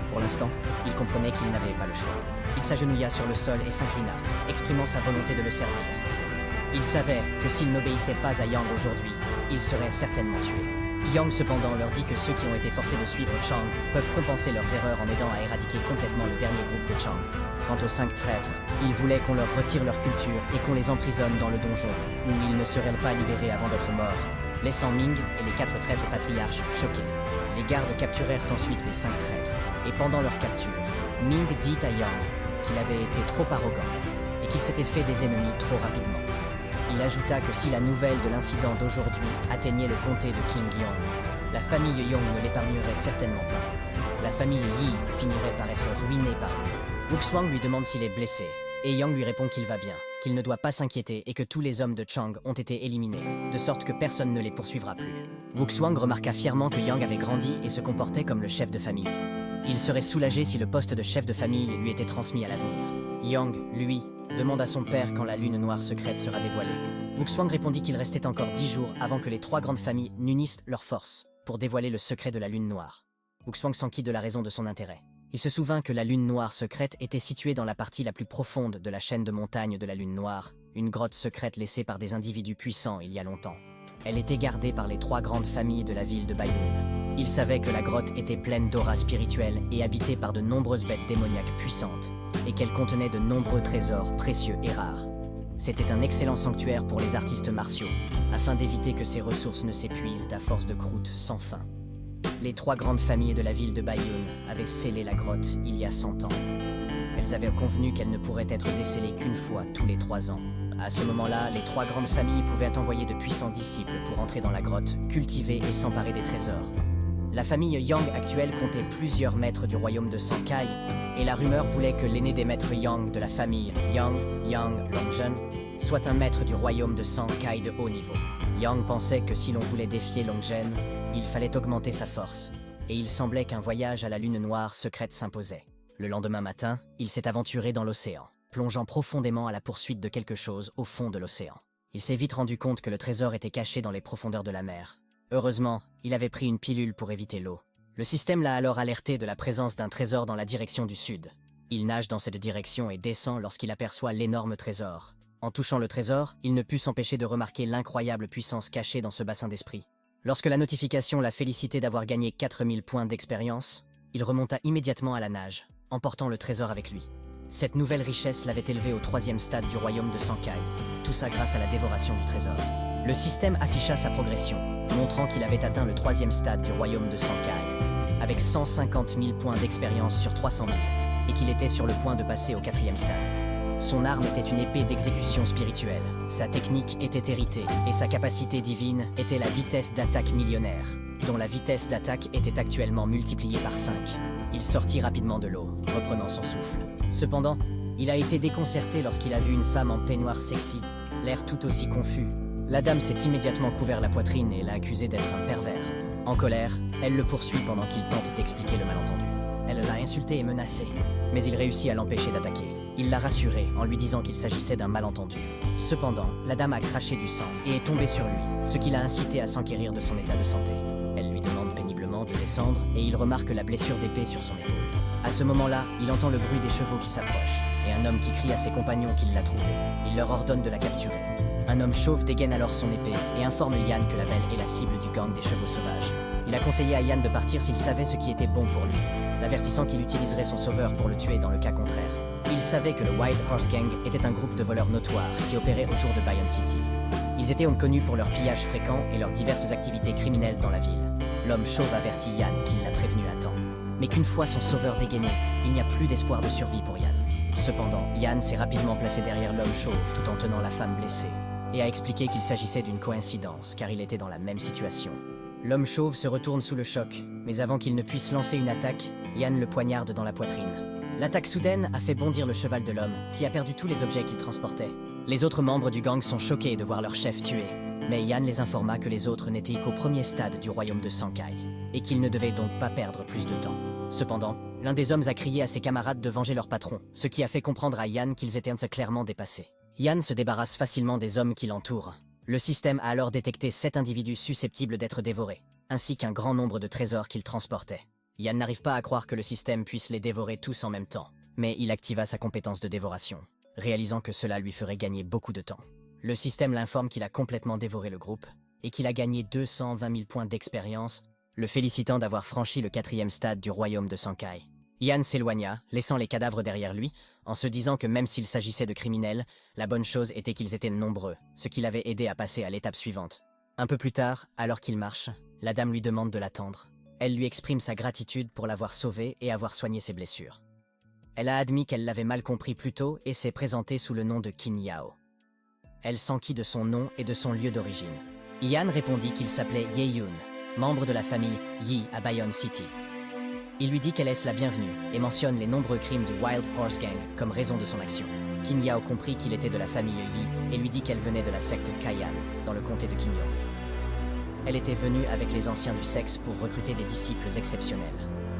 Pour l'instant, il comprenait qu'il n'avait pas le choix. Il s'agenouilla sur le sol et s'inclina, exprimant sa volonté de le servir. Il savait que s'il n'obéissait pas à Yang aujourd'hui, il serait certainement tué. Yang cependant leur dit que ceux qui ont été forcés de suivre Chang peuvent compenser leurs erreurs en aidant à éradiquer complètement le dernier groupe de Chang. Quant aux 5 traîtres, ils voulaient qu'on leur retire leur culture et qu'on les emprisonne dans le donjon, où ils ne seraient pas libérés avant d'être morts, laissant Ming et les 4 traîtres patriarches choqués. Les gardes capturèrent ensuite les 5 traîtres, et pendant leur capture, Ming dit à Yang qu'il avait été trop arrogant et qu'il s'était fait des ennemis trop rapidement. Il ajouta que si la nouvelle de l'incident d'aujourd'hui atteignait le comté de Qingyang, la famille Yong ne l'épargnerait certainement pas. La famille Yi finirait par être ruinée par lui. Wuxuang lui demande s'il est blessé, et Yang lui répond qu'il va bien, qu'il ne doit pas s'inquiéter et que tous les hommes de Chang ont été éliminés, de sorte que personne ne les poursuivra plus. Wuxuang remarqua fièrement que Yang avait grandi et se comportait comme le chef de famille. Il serait soulagé si le poste de chef de famille lui était transmis à l'avenir. Yang, lui, demande à son père quand la lune noire secrète sera dévoilée. Wuxuang répondit qu'il restait encore 10 jours avant que les 3 grandes familles n'unissent leurs forces pour dévoiler le secret de la lune noire. Wuxuang s'enquit de la raison de son intérêt. Il se souvint que la lune noire secrète était située dans la partie la plus profonde de la chaîne de montagnes de la lune noire, une grotte secrète laissée par des individus puissants il y a longtemps. Elle était gardée par les 3 grandes familles de la ville de Baiyun. Il savait que la grotte était pleine d'aura spirituelle et habitée par de nombreuses bêtes démoniaques puissantes, et qu'elle contenait de nombreux trésors précieux et rares. C'était un excellent sanctuaire pour les artistes martiaux, afin d'éviter que ces ressources ne s'épuisent à force de croûtes sans fin. Les 3 grandes familles de la ville de Baiyun avaient scellé la grotte il y a 100 ans. Elles avaient convenu qu'elle ne pourrait être décellée qu'une fois tous les 3 ans. À ce moment-là, les 3 grandes familles pouvaient envoyer de puissants disciples pour entrer dans la grotte, cultiver et s'emparer des trésors. La famille Yang actuelle comptait plusieurs maîtres du royaume de Sankai, et la rumeur voulait que l'aîné des maîtres Yang de la famille, Yang Longzhen, soit un maître du royaume de Sankai de haut niveau. Yang pensait que si l'on voulait défier Longzhen, il fallait augmenter sa force, et il semblait qu'un voyage à la lune noire secrète s'imposait. Le lendemain matin, il s'est aventuré dans l'océan, plongeant profondément à la poursuite de quelque chose au fond de l'océan. Il s'est vite rendu compte que le trésor était caché dans les profondeurs de la mer. Heureusement, il avait pris une pilule pour éviter l'eau. Le système l'a alors alerté de la présence d'un trésor dans la direction du sud. Il nage dans cette direction et descend lorsqu'il aperçoit l'énorme trésor. En touchant le trésor, il ne put s'empêcher de remarquer l'incroyable puissance cachée dans ce bassin d'esprit. Lorsque la notification l'a félicité d'avoir gagné 4000 points d'expérience, il remonta immédiatement à la nage, emportant le trésor avec lui. Cette nouvelle richesse l'avait élevé au 3e stade du royaume de Sankai, tout ça grâce à la dévoration du trésor. Le système afficha sa progression, montrant qu'il avait atteint le 3e stade du royaume de Sankai, avec 150 000 points d'expérience sur 300 000, et qu'il était sur le point de passer au 4e stade. Son arme était une épée d'exécution spirituelle, sa technique était héritée, et sa capacité divine était la vitesse d'attaque millionnaire, dont la vitesse d'attaque était actuellement multipliée par 5. Il sortit rapidement de l'eau, reprenant son souffle. Cependant, il a été déconcerté lorsqu'il a vu une femme en peignoir sexy, l'air tout aussi confus. La dame s'est immédiatement couvert la poitrine et l'a accusé d'être un pervers. En colère, elle le poursuit pendant qu'il tente d'expliquer le malentendu. Elle l'a insulté et menacé, mais il réussit à l'empêcher d'attaquer. Il l'a rassuré en lui disant qu'il s'agissait d'un malentendu. Cependant, la dame a craché du sang et est tombée sur lui, ce qui l'a incité à s'enquérir de son état de santé. Elle lui demande péniblement de descendre et il remarque la blessure d'épée sur son épaule. À ce moment-là, il entend le bruit des chevaux qui s'approchent et un homme qui crie à ses compagnons qu'il l'a trouvé. Il leur ordonne de la capturer. Un homme chauve dégaine alors son épée et informe Yan que la belle est la cible du gang des chevaux sauvages. Il a conseillé à Yan de partir s'il savait ce qui était bon pour lui, l'avertissant qu'il utiliserait son sauveur pour le tuer dans le cas contraire. Il savait que le Wild Horse Gang était un groupe de voleurs notoires qui opérait autour de Baiyun City. Ils étaient connus pour leurs pillages fréquents et leurs diverses activités criminelles dans la ville. L'homme chauve avertit Yan qu'il l'a prévenu à temps, mais qu'une fois son sauveur dégainé, il n'y a plus d'espoir de survie pour Yan. Cependant, Yan s'est rapidement placé derrière l'homme chauve tout en tenant la femme blessée, et a expliqué qu'il s'agissait d'une coïncidence car il était dans la même situation. L'homme chauve se retourne sous le choc, mais avant qu'il ne puisse lancer une attaque, Yan le poignarde dans la poitrine. L'attaque soudaine a fait bondir le cheval de l'homme, qui a perdu tous les objets qu'il transportait. Les autres membres du gang sont choqués de voir leur chef tué, mais Yan les informa que les autres n'étaient qu'au premier stade du royaume de Sankai, et qu'ils ne devaient donc pas perdre plus de temps. Cependant, l'un des hommes a crié à ses camarades de venger leur patron, ce qui a fait comprendre à Yan qu'ils étaient clairement dépassés. Yan se débarrasse facilement des hommes qui l'entourent. Le système a alors détecté 7 individus susceptibles d'être dévorés, ainsi qu'un grand nombre de trésors qu'ils transportaient. Yan n'arrive pas à croire que le système puisse les dévorer tous en même temps, mais il activa sa compétence de dévoration, réalisant que cela lui ferait gagner beaucoup de temps. Le système l'informe qu'il a complètement dévoré le groupe, et qu'il a gagné 220 000 points d'expérience, le félicitant d'avoir franchi le 4e stade du royaume de Sankai. Yan s'éloigna, laissant les cadavres derrière lui, en se disant que même s'il s'agissait de criminels, la bonne chose était qu'ils étaient nombreux, ce qui l'avait aidé à passer à l'étape suivante. Un peu plus tard, alors qu'il marche, la dame lui demande de l'attendre. Elle lui exprime sa gratitude pour l'avoir sauvé et avoir soigné ses blessures. Elle a admis qu'elle l'avait mal compris plus tôt et s'est présentée sous le nom de Qin Yao. Elle s'enquit de son nom et de son lieu d'origine. Yan répondit qu'il s'appelait Ye-Yun, membre de la famille Yi à Bayonne City. Il lui dit qu'elle est la bienvenue et mentionne les nombreux crimes du Wild Horse Gang comme raison de son action. Qin Yao comprit qu'il était de la famille Yi et lui dit qu'elle venait de la secte Kaiyan, dans le comté de Qingyong. Elle était venue avec les anciens du sexe pour recruter des disciples exceptionnels.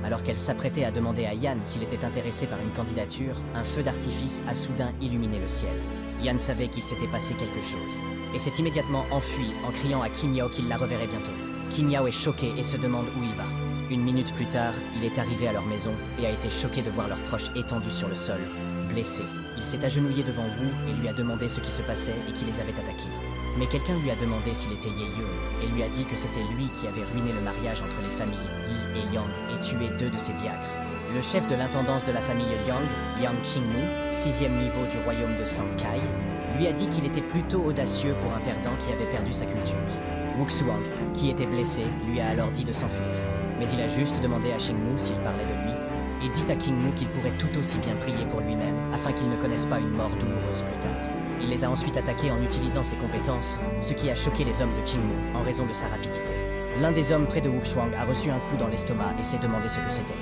Alors qu'elle s'apprêtait à demander à Yan s'il était intéressé par une candidature, un feu d'artifice a soudain illuminé le ciel. Yan savait qu'il s'était passé quelque chose, et s'est immédiatement enfui en criant à Qin Yao qu'il la reverrait bientôt. Qin Yao est choqué et se demande où il va. Une minute plus tard, il est arrivé à leur maison et a été choqué de voir leurs proches étendus sur le sol, blessés. Il s'est agenouillé devant Wu et lui a demandé ce qui se passait et qui les avait attaqués. Mais quelqu'un lui a demandé s'il était Ye-Yun et lui a dit que c'était lui qui avait ruiné le mariage entre les familles Yi et Yang et tué 2 de ses diacres. Le chef de l'intendance de la famille Yang, Yang Qingmu, 6e niveau du royaume de Sankai, lui a dit qu'il était plutôt audacieux pour un perdant qui avait perdu sa culture. Wuxuang, qui était blessé, lui a alors dit de s'enfuir. Mais il a juste demandé à Qingmu s'il parlait de lui, et dit à Qingmu qu'il pourrait tout aussi bien prier pour lui-même, afin qu'il ne connaisse pas une mort douloureuse plus tard. Il les a ensuite attaqués en utilisant ses compétences, ce qui a choqué les hommes de Qingmu en raison de sa rapidité. L'un des hommes près de Wuxuang a reçu un coup dans l'estomac et s'est demandé ce que c'était.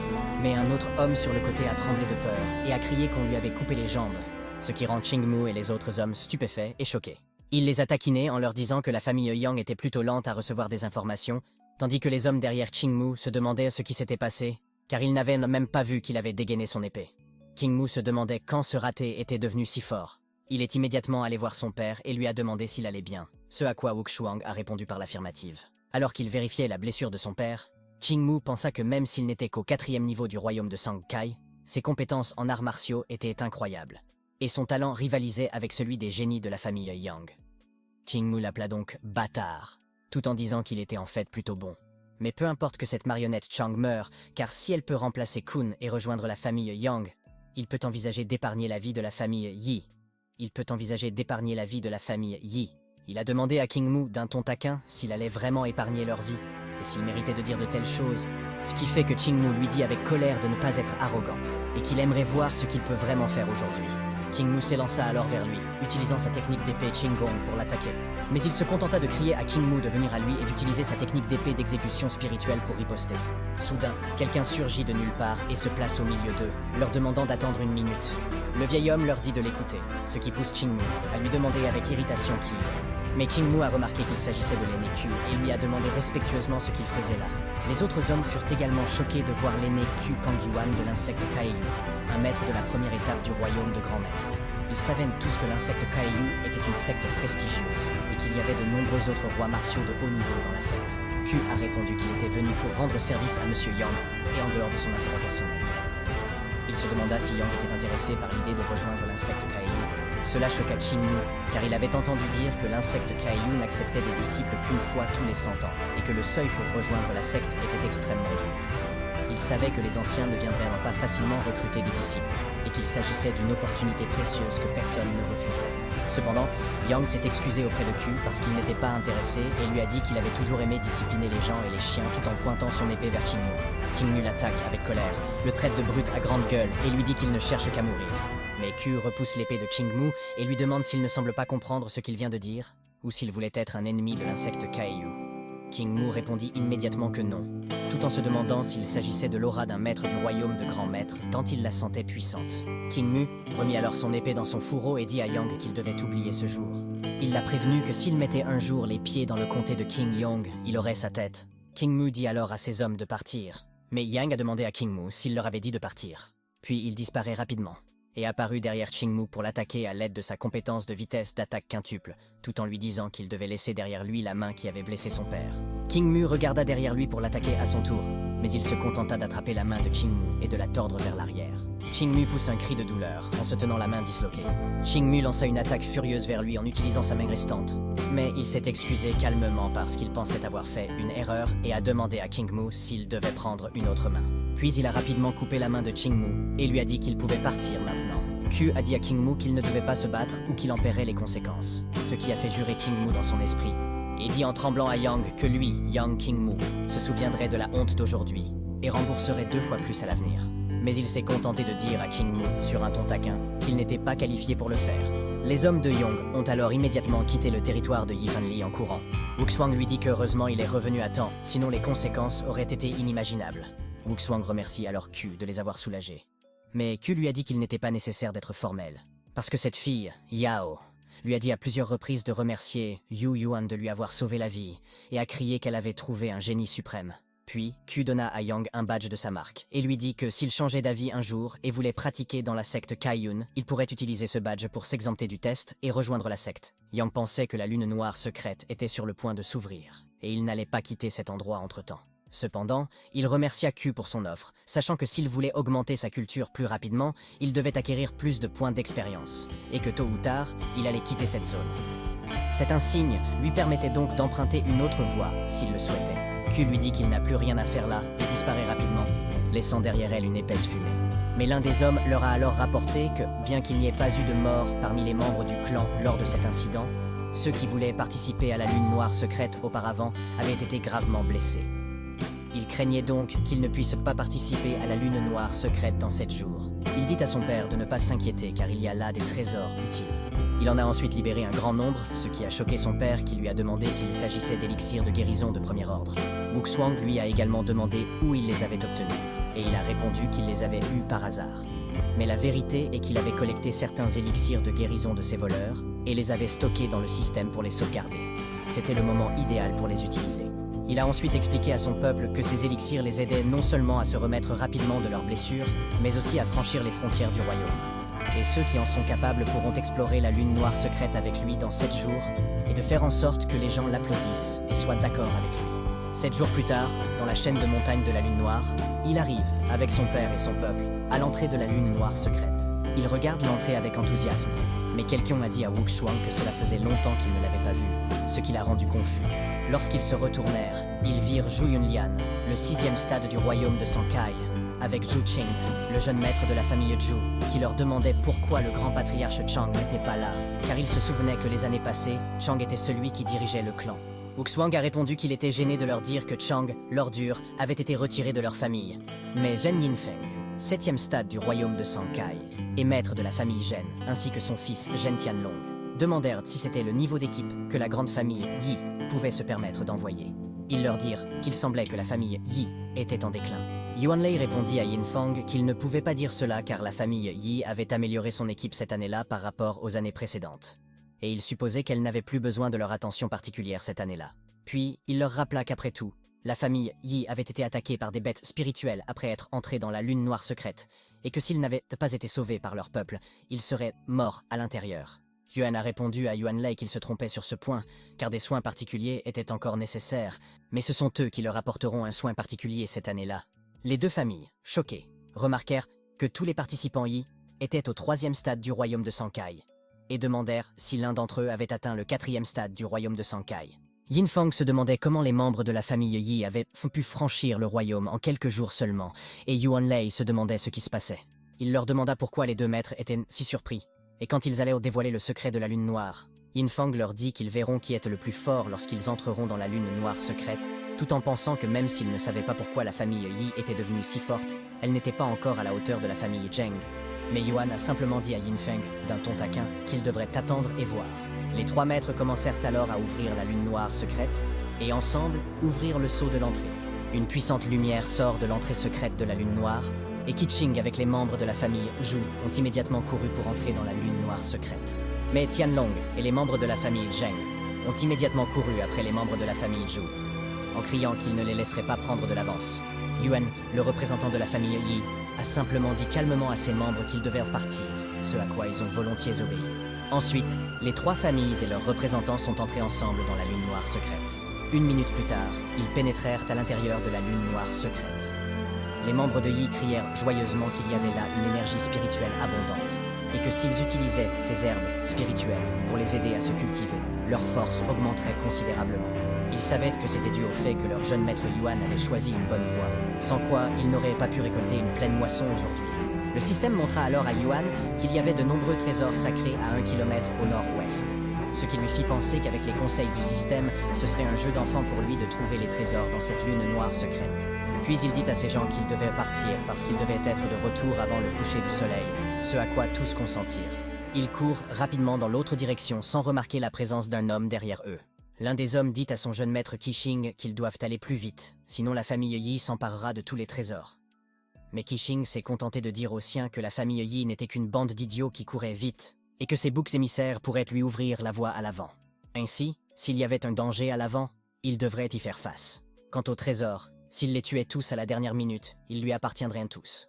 Mais un autre homme sur le côté a tremblé de peur et a crié qu'on lui avait coupé les jambes, ce qui rend Qingmu et les autres hommes stupéfaits et choqués. Il les a taquinés en leur disant que la famille Yang était plutôt lente à recevoir des informations, tandis que les hommes derrière Qingmu se demandaient ce qui s'était passé, car ils n'avaient même pas vu qu'il avait dégainé son épée. Qingmu se demandait quand ce raté était devenu si fort. Il est immédiatement allé voir son père et lui a demandé s'il allait bien, ce à quoi Wuxuang a répondu par l'affirmative. Alors qu'il vérifiait la blessure de son père, Qingmu pensa que même s'il n'était qu'au 4e niveau du royaume de Sankai, ses compétences en arts martiaux étaient incroyables, et son talent rivalisait avec celui des génies de la famille Yang. Qingmu l'appela donc « bâtard », tout en disant qu'il était en fait plutôt bon. Mais peu importe que cette marionnette Chang meure, car si elle peut remplacer Kun et rejoindre la famille Yang, il peut envisager d'épargner la vie de la famille Yi. Il a demandé à Qingmu d'un ton taquin s'il allait vraiment épargner leur vie, et s'il méritait de dire de telles choses, ce qui fait que Qingmu lui dit avec colère de ne pas être arrogant, et qu'il aimerait voir ce qu'il peut vraiment faire aujourd'hui. Qingmu s'élança alors vers lui, utilisant sa technique d'épée Qinggong pour l'attaquer. Mais il se contenta de crier à Qingmu de venir à lui et d'utiliser sa technique d'épée d'exécution spirituelle pour riposter. Soudain, quelqu'un surgit de nulle part et se place au milieu d'eux, leur demandant d'attendre une minute. Le vieil homme leur dit de l'écouter, ce qui pousse Qingmu à lui demander avec irritation qui il est. Mais Qingmu a remarqué qu'il s'agissait de l'aîné Q et lui a demandé respectueusement ce qu'il faisait là. Les autres hommes furent également choqués de voir l'aîné Q Kangyuan de l'insecte Kaeyu, un maître de la première étape du royaume de Grand Maître. Ils savaient tous que l'insecte Kaeyu était une secte prestigieuse et qu'il y avait de nombreux autres rois martiaux de haut niveau dans la secte. Q a répondu qu'il était venu pour rendre service à Monsieur Yang et en dehors de son intérêt personnel. Il se demanda si Yang était intéressé par l'idée de rejoindre l'insecte Kaeyu. Cela choqua Qingmu, car il avait entendu dire que l'insecte Kaeyu n'acceptait des disciples qu'une fois tous les 100 ans, et que le seuil pour rejoindre la secte était extrêmement dur. Il savait que les anciens ne viendraient pas facilement recruter des disciples, et qu'il s'agissait d'une opportunité précieuse que personne ne refuserait. Cependant, Yang s'est excusé auprès de Q parce qu'il n'était pas intéressé et lui a dit qu'il avait toujours aimé discipliner les gens et les chiens tout en pointant son épée vers Qingmu. Qingmu l'attaque avec colère, le traite de brute à grande gueule et lui dit qu'il ne cherche qu'à mourir. Mais Q repousse l'épée de Qingmu et lui demande s'il ne semble pas comprendre ce qu'il vient de dire, ou s'il voulait être un ennemi de l'insecte Kaeyu. Qingmu répondit immédiatement que non, tout en se demandant s'il s'agissait de l'aura d'un maître du royaume de grand maître, tant il la sentait puissante. Qingmu remit alors son épée dans son fourreau et dit à Yang qu'il devait oublier ce jour. Il l'a prévenu que s'il mettait un jour les pieds dans le comté de Qingyong, il aurait sa tête. Qingmu dit alors à ses hommes de partir, mais Yang a demandé à Qingmu s'il leur avait dit de partir. Puis il disparaît rapidement, et apparut derrière Qingmu pour l'attaquer à l'aide de sa compétence de vitesse d'attaque quintuple, tout en lui disant qu'il devait laisser derrière lui la main qui avait blessé son père. Qingmu regarda derrière lui pour l'attaquer à son tour, mais il se contenta d'attraper la main de Qingmu et de la tordre vers l'arrière. Qingmu pousse un cri de douleur en se tenant la main disloquée. Qingmu lança une attaque furieuse vers lui en utilisant sa main restante. Mais il s'est excusé calmement parce qu'il pensait avoir fait une erreur et a demandé à Qingmu s'il devait prendre une autre main. Puis il a rapidement coupé la main de Qingmu et lui a dit qu'il pouvait partir maintenant. Q a dit à Qingmu qu'il ne devait pas se battre ou qu'il en paierait les conséquences, ce qui a fait jurer Qingmu dans son esprit, et dit en tremblant à Yang que lui, Yang Qingmu, se souviendrait de la honte d'aujourd'hui et rembourserait 2 fois plus à l'avenir. Mais il s'est contenté de dire à Qingmu, sur un ton taquin, qu'il n'était pas qualifié pour le faire. Les hommes de Yong ont alors immédiatement quitté le territoire de Yi Fanli en courant. Wuxuang lui dit qu'heureusement il est revenu à temps, sinon les conséquences auraient été inimaginables. Wuxuang remercie alors Q de les avoir soulagés. Mais Q lui a dit qu'il n'était pas nécessaire d'être formel, parce que cette fille, Yao, lui a dit à plusieurs reprises de remercier Yu Yuan de lui avoir sauvé la vie, et a crié qu'elle avait trouvé un génie suprême. Puis, Q donna à Yang un badge de sa marque, et lui dit que s'il changeait d'avis un jour et voulait pratiquer dans la secte Kaiyun, il pourrait utiliser ce badge pour s'exempter du test et rejoindre la secte. Yang pensait que la lune noire secrète était sur le point de s'ouvrir, et il n'allait pas quitter cet endroit entre-temps. Cependant, il remercia Q pour son offre, sachant que s'il voulait augmenter sa culture plus rapidement, il devait acquérir plus de points d'expérience, et que tôt ou tard, il allait quitter cette zone. Cet insigne lui permettait donc d'emprunter une autre voie, s'il le souhaitait. Q lui dit qu'il n'a plus rien à faire là et disparaît rapidement, laissant derrière elle une épaisse fumée. Mais l'un des hommes leur a alors rapporté que, bien qu'il n'y ait pas eu de mort parmi les membres du clan lors de cet incident, ceux qui voulaient participer à la lune noire secrète auparavant avaient été gravement blessés. Il craignait donc qu'il ne puisse pas participer à la lune noire secrète dans 7 jours. Il dit à son père de ne pas s'inquiéter car il y a là des trésors utiles. Il en a ensuite libéré un grand nombre, ce qui a choqué son père qui lui a demandé s'il s'agissait d'élixirs de guérison de premier ordre. Wuxuang lui a également demandé où il les avait obtenus, et il a répondu qu'il les avait eus par hasard. Mais la vérité est qu'il avait collecté certains élixirs de guérison de ses voleurs et les avait stockés dans le système pour les sauvegarder. C'était le moment idéal pour les utiliser. Il a ensuite expliqué à son peuple que ces élixirs les aidaient non seulement à se remettre rapidement de leurs blessures, mais aussi à franchir les frontières du royaume. Et ceux qui en sont capables pourront explorer la lune noire secrète avec lui dans 7 jours et de faire en sorte que les gens l'applaudissent et soient d'accord avec lui. 7 jours plus tard, dans la chaîne de montagnes de la lune noire, il arrive, avec son père et son peuple, à l'entrée de la lune noire secrète. Il regarde l'entrée avec enthousiasme, mais quelqu'un a dit à Wuxuang que cela faisait longtemps qu'il ne l'avait pas vu, ce qui l'a rendu confus. Lorsqu'ils se retournèrent, ils virent Zhu Yunlian, le 6e stade du royaume de Sankai, avec Zhu Qing, le jeune maître de la famille Zhu, qui leur demandait pourquoi le grand patriarche Chang n'était pas là, car il se souvenait que les années passées, Chang était celui qui dirigeait le clan. Wuxuang a répondu qu'il était gêné de leur dire que Chang, l'ordure, avait été retiré de leur famille. Mais Zhen Yinfeng, 7e stade du royaume de Sankai, et maître de la famille Zhen, ainsi que son fils Zhen Tianlong, demandèrent si c'était le niveau d'équipe que la grande famille Yi pouvait se permettre d'envoyer. Ils leur dirent qu'il semblait que la famille Yi était en déclin. Yuanlei répondit à Yinfeng qu'il ne pouvait pas dire cela car la famille Yi avait amélioré son équipe cette année-là par rapport aux années précédentes. Et il supposait qu'elle n'avait plus besoin de leur attention particulière cette année-là. Puis, il leur rappela qu'après tout, la famille Yi avait été attaquée par des bêtes spirituelles après être entrée dans la lune noire secrète, et que s'ils n'avaient pas été sauvés par leur peuple, ils seraient morts à l'intérieur. Yuan a répondu à Yuanlei qu'il se trompait sur ce point, car des soins particuliers étaient encore nécessaires, mais ce sont eux qui leur apporteront un soin particulier cette année-là. Les deux familles, choquées, remarquèrent que tous les participants Yi étaient au 3e stade du royaume de Sankai, et demandèrent si l'un d'entre eux avait atteint le 4e stade du royaume de Sankai. Yinfeng se demandait comment les membres de la famille Yi avaient pu franchir le royaume en quelques jours seulement, et Yuanlei se demandait ce qui se passait. Il leur demanda pourquoi les deux maîtres étaient si surpris, et quand ils allaient dévoiler le secret de la lune noire, Yinfeng leur dit qu'ils verront qui est le plus fort lorsqu'ils entreront dans la lune noire secrète, tout en pensant que même s'ils ne savaient pas pourquoi la famille Yi était devenue si forte, elle n'était pas encore à la hauteur de la famille Zheng. Mais Yuan a simplement dit à Yinfeng, d'un ton taquin, qu'il devrait attendre et voir. Les 3 maîtres commencèrent alors à ouvrir la lune noire secrète, et ensemble, ouvrir le sceau de l'entrée. Une puissante lumière sort de l'entrée secrète de la lune noire, et Qixing avec les membres de la famille Zhu ont immédiatement couru pour entrer dans la lune noire secrète. Mais Tianlong et les membres de la famille Zheng ont immédiatement couru après les membres de la famille Zhu, en criant qu'ils ne les laisseraient pas prendre de l'avance. Yuan, le représentant de la famille Yi, a simplement dit calmement à ses membres qu'ils devaient partir, ce à quoi ils ont volontiers obéi. Ensuite, les 3 familles et leurs représentants sont entrés ensemble dans la lune noire secrète. 1 minute plus tard, ils pénétrèrent à l'intérieur de la lune noire secrète. Les membres de Yi crièrent joyeusement qu'il y avait là une énergie spirituelle abondante, et que s'ils utilisaient ces herbes spirituelles pour les aider à se cultiver, leur force augmenterait considérablement. Ils savaient que c'était dû au fait que leur jeune maître Yuan avait choisi une bonne voie, sans quoi ils n'auraient pas pu récolter une pleine moisson aujourd'hui. Le système montra alors à Yuan qu'il y avait de nombreux trésors sacrés à 1 kilomètre au nord-ouest, ce qui lui fit penser qu'avec les conseils du système, ce serait un jeu d'enfant pour lui de trouver les trésors dans cette lune noire secrète. Puis il dit à ses gens qu'ils devaient partir parce qu'ils devaient être de retour avant le coucher du soleil, ce à quoi tous consentirent. Ils courent rapidement dans l'autre direction sans remarquer la présence d'un homme derrière eux. L'un des hommes dit à son jeune maître Qixing qu'ils doivent aller plus vite, sinon la famille Yi s'emparera de tous les trésors. Mais Qixing s'est contenté de dire aux siens que la famille Yi n'était qu'une bande d'idiots qui couraient vite, et que ses boucs émissaires pourraient lui ouvrir la voie à l'avant. Ainsi, s'il y avait un danger à l'avant, il devrait y faire face. Quant aux trésors, s'il les tuait tous à la dernière minute, ils lui appartiendraient tous.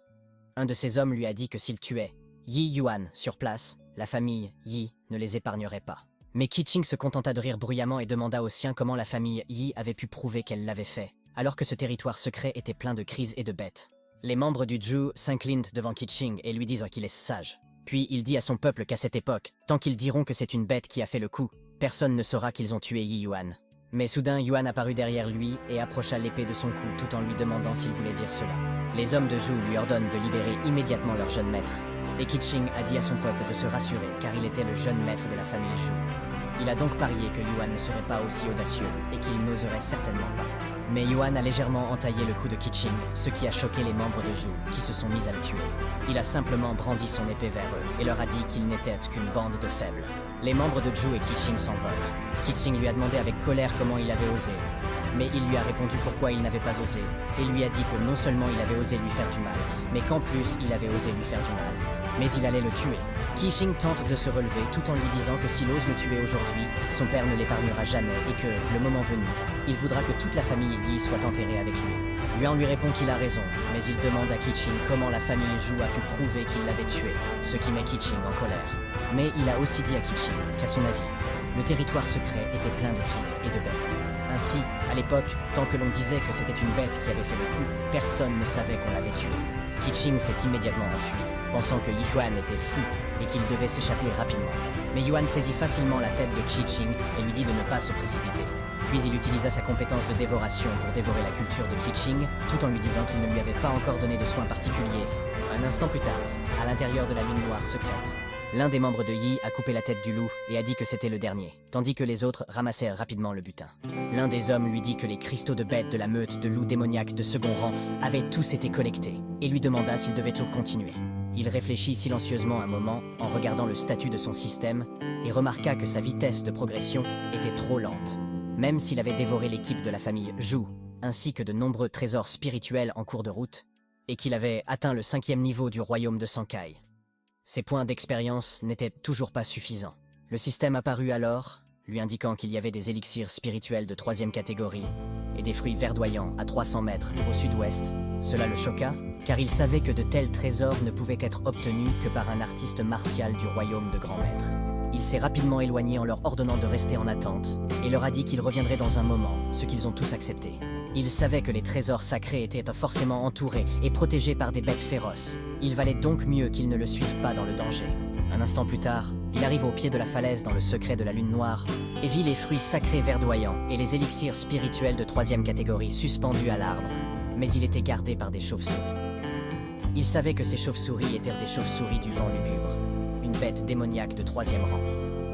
Un de ces hommes lui a dit que s'il tuait Yi Yuan sur place, la famille Yi ne les épargnerait pas. Mais Qixing se contenta de rire bruyamment et demanda aux siens comment la famille Yi avait pu prouver qu'elle l'avait fait, alors que ce territoire secret était plein de crises et de bêtes. Les membres du Zhu s'inclinent devant Qixing et lui disent qu'il est sage. Puis il dit à son peuple qu'à cette époque, tant qu'ils diront que c'est une bête qui a fait le coup, personne ne saura qu'ils ont tué Yi Yuan. Mais soudain, Yuan apparut derrière lui et approcha l'épée de son cou tout en lui demandant s'il voulait dire cela. Les hommes de Zhu lui ordonnent de libérer immédiatement leur jeune maître. Et Qixing a dit à son peuple de se rassurer car il était le jeune maître de la famille Zhu. Il a donc parié que Yuan ne serait pas aussi audacieux et qu'il n'oserait certainement pas. Mais Yuan a légèrement entaillé le cou de Qixing, ce qui a choqué les membres de Zhu, qui se sont mis à le tuer. Il a simplement brandi son épée vers eux et leur a dit qu'ils n'étaient qu'une bande de faibles. Les membres de Zhu et Qixing s'envolent. Qixing lui a demandé avec colère comment il avait osé. Mais il lui a répondu pourquoi il n'avait pas osé, et lui a dit que non seulement il avait osé lui faire du mal, mais qu'en plus il avait osé lui faire du mal. Mais il allait le tuer. Qixing tente de se relever tout en lui disant que s'il ose le tuer aujourd'hui, son père ne l'épargnera jamais et que, le moment venu, il voudra que toute la famille Yi soit enterrée avec lui. Yuan lui répond qu'il a raison, mais il demande à Qixing comment la famille Zhu a pu prouver qu'il l'avait tué, ce qui met Qixing en colère. Mais il a aussi dit à Qixing qu'à son avis, le territoire secret était plein de crises et de bêtes. Ainsi, à l'époque, tant que l'on disait que c'était une bête qui avait fait le coup, personne ne savait qu'on l'avait tué. Qixing s'est immédiatement enfui, pensant que Yuan était fou et qu'il devait s'échapper rapidement. Mais Yuan saisit facilement la tête de Qixing et lui dit de ne pas se précipiter. Puis il utilisa sa compétence de dévoration pour dévorer la culture de Qixing, tout en lui disant qu'il ne lui avait pas encore donné de soins particuliers. Un instant plus tard, à l'intérieur de la lune noire secrète, l'un des membres de Yi a coupé la tête du loup et a dit que c'était le dernier, tandis que les autres ramassèrent rapidement le butin. L'un des hommes lui dit que les cristaux de bêtes de la meute de loups démoniaques de second rang avaient tous été collectés, et lui demanda s'il devait tout continuer. Il réfléchit silencieusement un moment en regardant le statut de son système et remarqua que sa vitesse de progression était trop lente, même s'il avait dévoré l'équipe de la famille Zhu, ainsi que de nombreux trésors spirituels en cours de route, et qu'il avait atteint le 5e niveau du royaume de Sankai. Ses points d'expérience n'étaient toujours pas suffisants. Le système apparut alors, lui indiquant qu'il y avait des élixirs spirituels de 3e catégorie et des fruits verdoyants à 300 mètres au sud-ouest. Cela le choqua, car il savait que de tels trésors ne pouvaient être obtenus que par un artiste martial du royaume de Grand Maître. Il s'est rapidement éloigné en leur ordonnant de rester en attente, et leur a dit qu'il reviendrait dans un moment, ce qu'ils ont tous accepté. Il savait que les trésors sacrés étaient forcément entourés et protégés par des bêtes féroces. Il valait donc mieux qu'ils ne le suivent pas dans le danger. Un instant plus tard, il arrive au pied de la falaise dans le secret de la lune noire et vit les fruits sacrés verdoyants et les élixirs spirituels de 3e catégorie suspendus à l'arbre, mais il était gardé par des chauves-souris. Il savait que ces chauves-souris étaient des chauves-souris du vent lugubre, une bête démoniaque de 3e rang.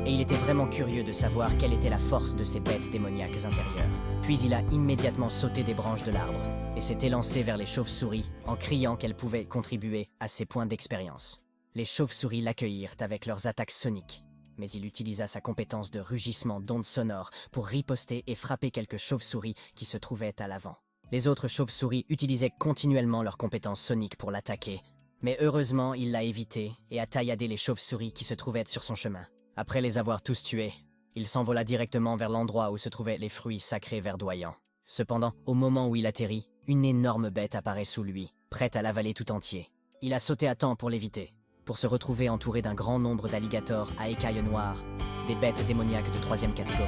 Et il était vraiment curieux de savoir quelle était la force de ces bêtes démoniaques intérieures. Puis il a immédiatement sauté des branches de l'arbre et s'est élancé vers les chauves-souris en criant qu'elles pouvaient contribuer à ses points d'expérience. Les chauves-souris l'accueillirent avec leurs attaques soniques, mais il utilisa sa compétence de rugissement d'ondes sonores pour riposter et frapper quelques chauves-souris qui se trouvaient à l'avant. Les autres chauves-souris utilisaient continuellement leurs compétences soniques pour l'attaquer, mais heureusement il l'a évité et a tailladé les chauves-souris qui se trouvaient sur son chemin. Après les avoir tous tués, il s'envola directement vers l'endroit où se trouvaient les fruits sacrés verdoyants. Cependant, au moment où il atterrit, une énorme bête apparaît sous lui, prête à l'avaler tout entier. Il a sauté à temps pour l'éviter, pour se retrouver entouré d'un grand nombre d'alligators à écailles noires, des bêtes démoniaques de 3e catégorie.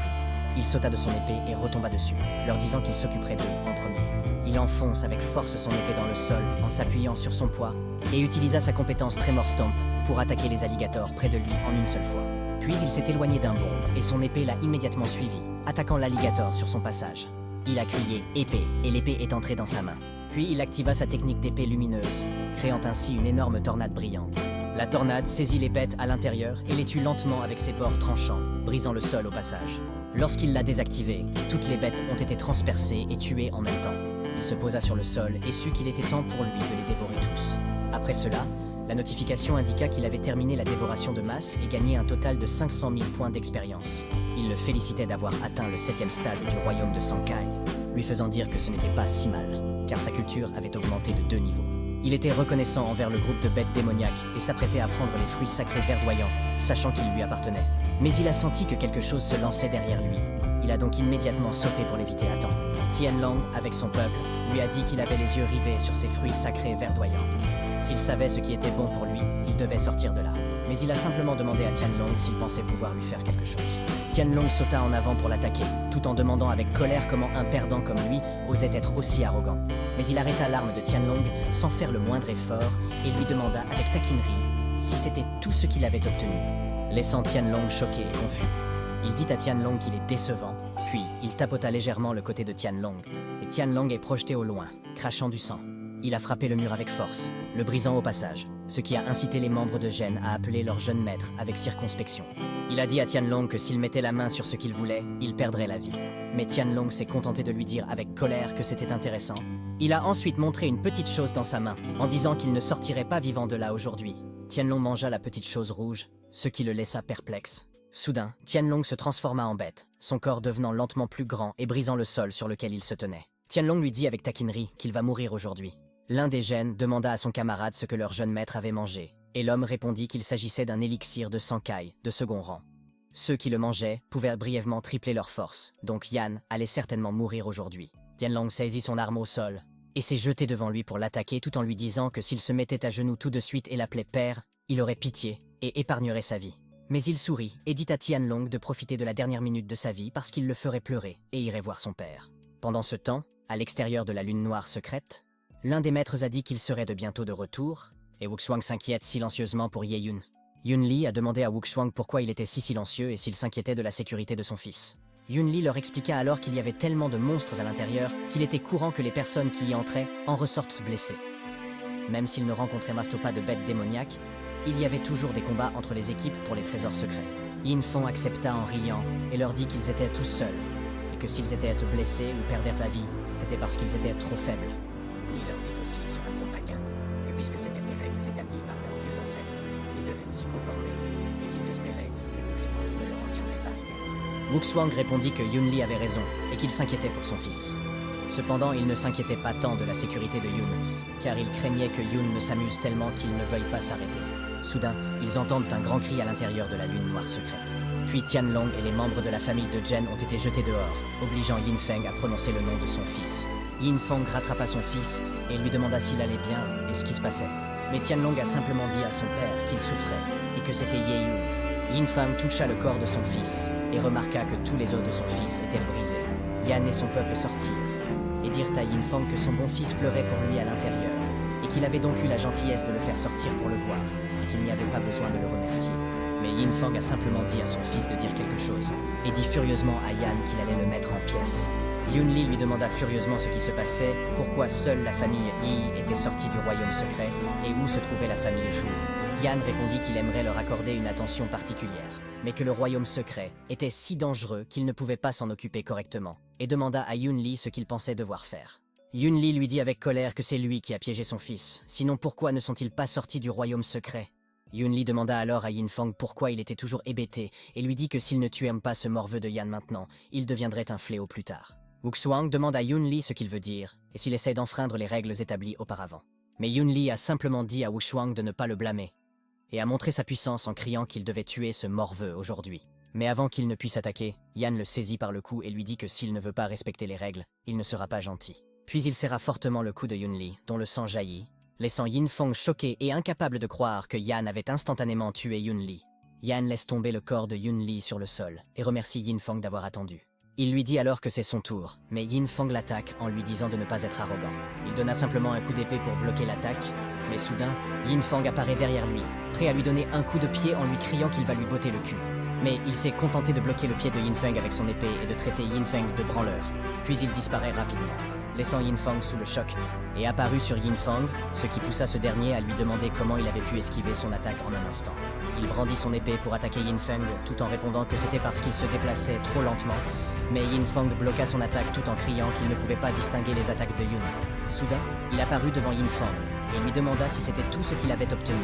Il sauta de son épée et retomba dessus, leur disant qu'il s'occuperait d'eux en premier. Il enfonce avec force son épée dans le sol en s'appuyant sur son poids et utilisa sa compétence Tremor Stomp pour attaquer les alligators près de lui en une seule fois. Puis il s'est éloigné d'un bond et son épée l'a immédiatement suivi, attaquant l'alligator sur son passage. Il a crié « épée » et l'épée est entrée dans sa main. Puis il activa sa technique d'épée lumineuse, créant ainsi une énorme tornade brillante. La tornade saisit les bêtes à l'intérieur et les tue lentement avec ses bords tranchants, brisant le sol au passage. Lorsqu'il l'a désactivée, toutes les bêtes ont été transpercées et tuées en même temps. Il se posa sur le sol et sut qu'il était temps pour lui de les dévorer tous. Après cela, la notification indiqua qu'il avait terminé la dévoration de masse et gagné un total de 500 000 points d'expérience. Il le félicitait d'avoir atteint le 7e stade du royaume de Sankai, lui faisant dire que ce n'était pas si mal, car sa culture avait augmenté de 2 niveaux. Il était reconnaissant envers le groupe de bêtes démoniaques et s'apprêtait à prendre les fruits sacrés verdoyants, sachant qu'ils lui appartenaient. Mais il a senti que quelque chose se lançait derrière lui. Il a donc immédiatement sauté pour l'éviter à temps. Tianlong, avec son peuple, lui a dit qu'il avait les yeux rivés sur ces fruits sacrés verdoyants. S'il savait ce qui était bon pour lui, il devait sortir de là. Mais il a simplement demandé à Tianlong s'il pensait pouvoir lui faire quelque chose. Tianlong sauta en avant pour l'attaquer, tout en demandant avec colère comment un perdant comme lui osait être aussi arrogant. Mais il arrêta l'arme de Tianlong sans faire le moindre effort et lui demanda avec taquinerie si c'était tout ce qu'il avait obtenu, laissant Tianlong choqué et confus. Il dit à Tianlong qu'il est décevant, puis il tapota légèrement le côté de Tianlong, et Tianlong est projeté au loin, crachant du sang. Il a frappé le mur avec force, le brisant au passage, ce qui a incité les membres de Gen à appeler leur jeune maître avec circonspection. Il a dit à Tianlong que s'il mettait la main sur ce qu'il voulait, il perdrait la vie. Mais Tianlong s'est contenté de lui dire avec colère que c'était intéressant. Il a ensuite montré une petite chose dans sa main, en disant qu'il ne sortirait pas vivant de là aujourd'hui. Tianlong mangea la petite chose rouge, ce qui le laissa perplexe. Soudain, Tianlong se transforma en bête, son corps devenant lentement plus grand et brisant le sol sur lequel il se tenait. Tianlong lui dit avec taquinerie qu'il va mourir aujourd'hui. L'un des Gen demanda à son camarade ce que leur jeune maître avait mangé, et l'homme répondit qu'il s'agissait d'un élixir de Sankai, de second rang. Ceux qui le mangeaient pouvaient brièvement tripler leur force, donc Yan allait certainement mourir aujourd'hui. Tianlong saisit son arme au sol, et s'est jeté devant lui pour l'attaquer tout en lui disant que s'il se mettait à genoux tout de suite et l'appelait père, il aurait pitié et épargnerait sa vie. Mais il sourit et dit à Tianlong de profiter de la dernière minute de sa vie parce qu'il le ferait pleurer et irait voir son père. Pendant ce temps, à l'extérieur de la lune noire secrète, l'un des maîtres a dit qu'il serait de bientôt de retour, et Wuxuang s'inquiète silencieusement pour Ye Yun. Yun Li a demandé à Wuxuang pourquoi il était si silencieux et s'il s'inquiétait de la sécurité de son fils. Yun Li leur expliqua alors qu'il y avait tellement de monstres à l'intérieur qu'il était courant que les personnes qui y entraient en ressortent blessées. Même s'ils ne rencontraient masto pas de bêtes démoniaques, il y avait toujours des combats entre les équipes pour les trésors secrets. Yin Feng accepta en riant et leur dit qu'ils étaient tous seuls, et que s'ils étaient blessés ou perdèrent la vie, c'était parce qu'ils étaient trop faibles. Il leur dit aussi sur un ton taquin que puisque c'était les règles établies par leurs vieux ancêtres, ils devaient s'y conformer et qu'ils espéraient que Wuxuang ne leur en tiendrait pas. Wuxuang répondit que Yun Li avait raison et qu'il s'inquiétait pour son fils. Cependant, il ne s'inquiétait pas tant de la sécurité de Yun, car il craignait que Yun ne s'amuse tellement qu'il ne veuille pas s'arrêter. Soudain, ils entendent un grand cri à l'intérieur de la lune noire secrète. Puis Tianlong et les membres de la famille de Gen ont été jetés dehors, obligeant Yin Feng à prononcer le nom de son fils. Yin Feng rattrapa son fils et lui demanda s'il allait bien et ce qui se passait. Mais Tianlong a simplement dit à son père qu'il souffrait et que c'était Ye Yun. Yin Feng toucha le corps de son fils et remarqua que tous les os de son fils étaient brisés. Yan et son peuple sortirent et dirent à Yin Feng que son bon fils pleurait pour lui à l'intérieur et qu'il avait donc eu la gentillesse de le faire sortir pour le voir et qu'il n'y avait pas besoin de le remercier. Mais Yin Feng a simplement dit à son fils de dire quelque chose et dit furieusement à Yan qu'il allait le mettre en pièces. Yun Li lui demanda furieusement ce qui se passait, pourquoi seule la famille Yi était sortie du royaume secret et où se trouvait la famille Zhu. Yan répondit qu'il aimerait leur accorder une attention particulière, mais que le royaume secret était si dangereux qu'il ne pouvait pas s'en occuper correctement, et demanda à Yun Li ce qu'il pensait devoir faire. Yun Li lui dit avec colère que c'est lui qui a piégé son fils, sinon pourquoi ne sont-ils pas sortis du royaume secret? Yun Li demanda alors à Yin Feng pourquoi il était toujours hébété et lui dit que s'il ne tuait pas ce morveux de Yan maintenant, il deviendrait un fléau plus tard. Wuxuang demande à Yun Li ce qu'il veut dire et s'il essaie d'enfreindre les règles établies auparavant. Mais Yun Li a simplement dit à Wuxuang de ne pas le blâmer et a montré sa puissance en criant qu'il devait tuer ce morveux aujourd'hui. Mais avant qu'il ne puisse attaquer, Yan le saisit par le cou et lui dit que s'il ne veut pas respecter les règles, il ne sera pas gentil. Puis il serra fortement le cou de Yun Li, dont le sang jaillit, laissant Yin Feng choqué et incapable de croire que Yan avait instantanément tué Yun Li. Yan laisse tomber le corps de Yun Li sur le sol et remercie Yin Feng d'avoir attendu. Il lui dit alors que c'est son tour, mais Yin Fang l'attaque en lui disant de ne pas être arrogant. Il donna simplement un coup d'épée pour bloquer l'attaque, mais soudain, Yin Fang apparaît derrière lui, prêt à lui donner un coup de pied en lui criant qu'il va lui botter le cul. Mais il s'est contenté de bloquer le pied de Yin Fang avec son épée et de traiter Yin Fang de branleur, puis il disparaît rapidement, laissant Yin Fang sous le choc, et apparut sur Yin Fang, ce qui poussa ce dernier à lui demander comment il avait pu esquiver son attaque en un instant. Il brandit son épée pour attaquer Yin Fang, tout en répondant que c'était parce qu'il se déplaçait trop lentement, mais Yin Fang bloqua son attaque tout en criant qu'il ne pouvait pas distinguer les attaques de Yun. Soudain, il apparut devant Yin Fang et lui demanda si c'était tout ce qu'il avait obtenu.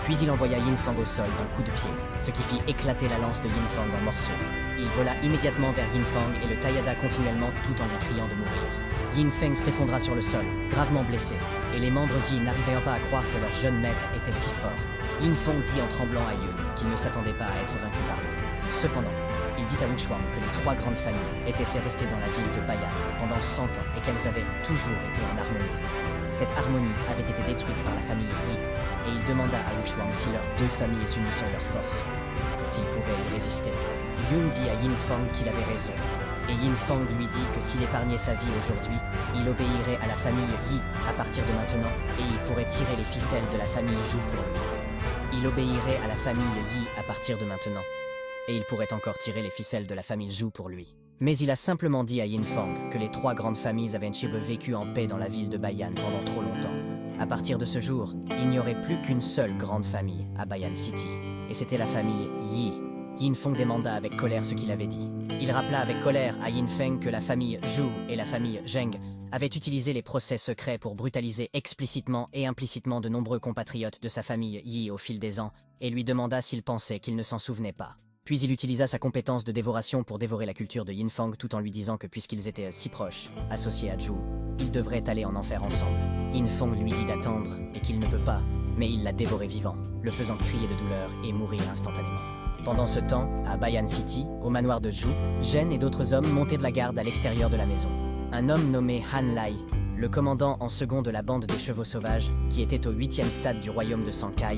Puis il envoya Yin Fang au sol d'un coup de pied, ce qui fit éclater la lance de Yin Fang en morceaux. Il vola immédiatement vers Yin Fang et le taillada continuellement tout en lui criant de mourir. Yin Fang s'effondra sur le sol, gravement blessé, et les membres Yi n'arrivaient pas à croire que leur jeune maître était si fort. Yin Fang dit en tremblant à Yun qu'il ne s'attendait pas à être vaincu par lui. Cependant, il dit à Wuchuang que les 3 grandes familles étaient restées dans la ville de Bayan pendant 100 ans et qu'elles avaient toujours été en harmonie. Cette harmonie avait été détruite par la famille Yi, et il demanda à Wuchuang si leurs 2 familles unissaient leurs forces, s'ils pouvaient y résister. Yun dit à Yin Fang qu'il avait raison, et Yin Fang lui dit que s'il épargnait sa vie aujourd'hui, il obéirait à la famille Yi à partir de maintenant, et il pourrait tirer les ficelles de la famille Zhou pour lui. Il obéirait à la famille Yi à partir de maintenant, et il pourrait encore tirer les ficelles de la famille Zhou pour lui. Mais il a simplement dit à Yin Fang que les 3 grandes familles avaient vécu en paix dans la ville de Bayan pendant trop longtemps. À partir de ce jour, il n'y aurait plus qu'une seule grande famille à Bayan City, et c'était la famille Yi. Yin Fang demanda avec colère ce qu'il avait dit. Il rappela avec colère à Yin Fang que la famille Zhou et la famille Zheng avaient utilisé les procès secrets pour brutaliser explicitement et implicitement de nombreux compatriotes de sa famille Yi au fil des ans, et lui demanda s'il pensait qu'il ne s'en souvenait pas. Puis il utilisa sa compétence de dévoration pour dévorer la culture de Yin Fang tout en lui disant que puisqu'ils étaient si proches, associés à Zhou, ils devraient aller en enfer ensemble. Yin Fang lui dit d'attendre et qu'il ne peut pas, mais il l'a dévoré vivant, le faisant crier de douleur et mourir instantanément. Pendant ce temps, à Bayan City, au manoir de Zhou, Zhen et d'autres hommes montaient de la garde à l'extérieur de la maison. Un homme nommé Han Lai, le commandant en second de la bande des chevaux sauvages, qui était au 8e stade du royaume de Sankai,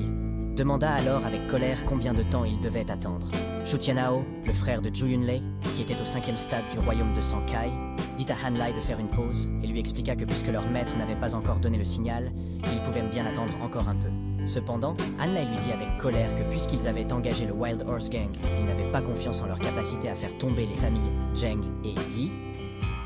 demanda alors avec colère combien de temps il devait attendre. Shu Tianhao, le frère de Zhu Yunlei, qui était au 5e stade du royaume de Sankai, dit à Han Lai de faire une pause et lui expliqua que puisque leur maître n'avait pas encore donné le signal, ils pouvaient bien attendre encore un peu. Cependant, Han Lai lui dit avec colère que puisqu'ils avaient engagé le Wild Horse Gang, ils n'avaient pas confiance en leur capacité à faire tomber les familles Zheng et Yi.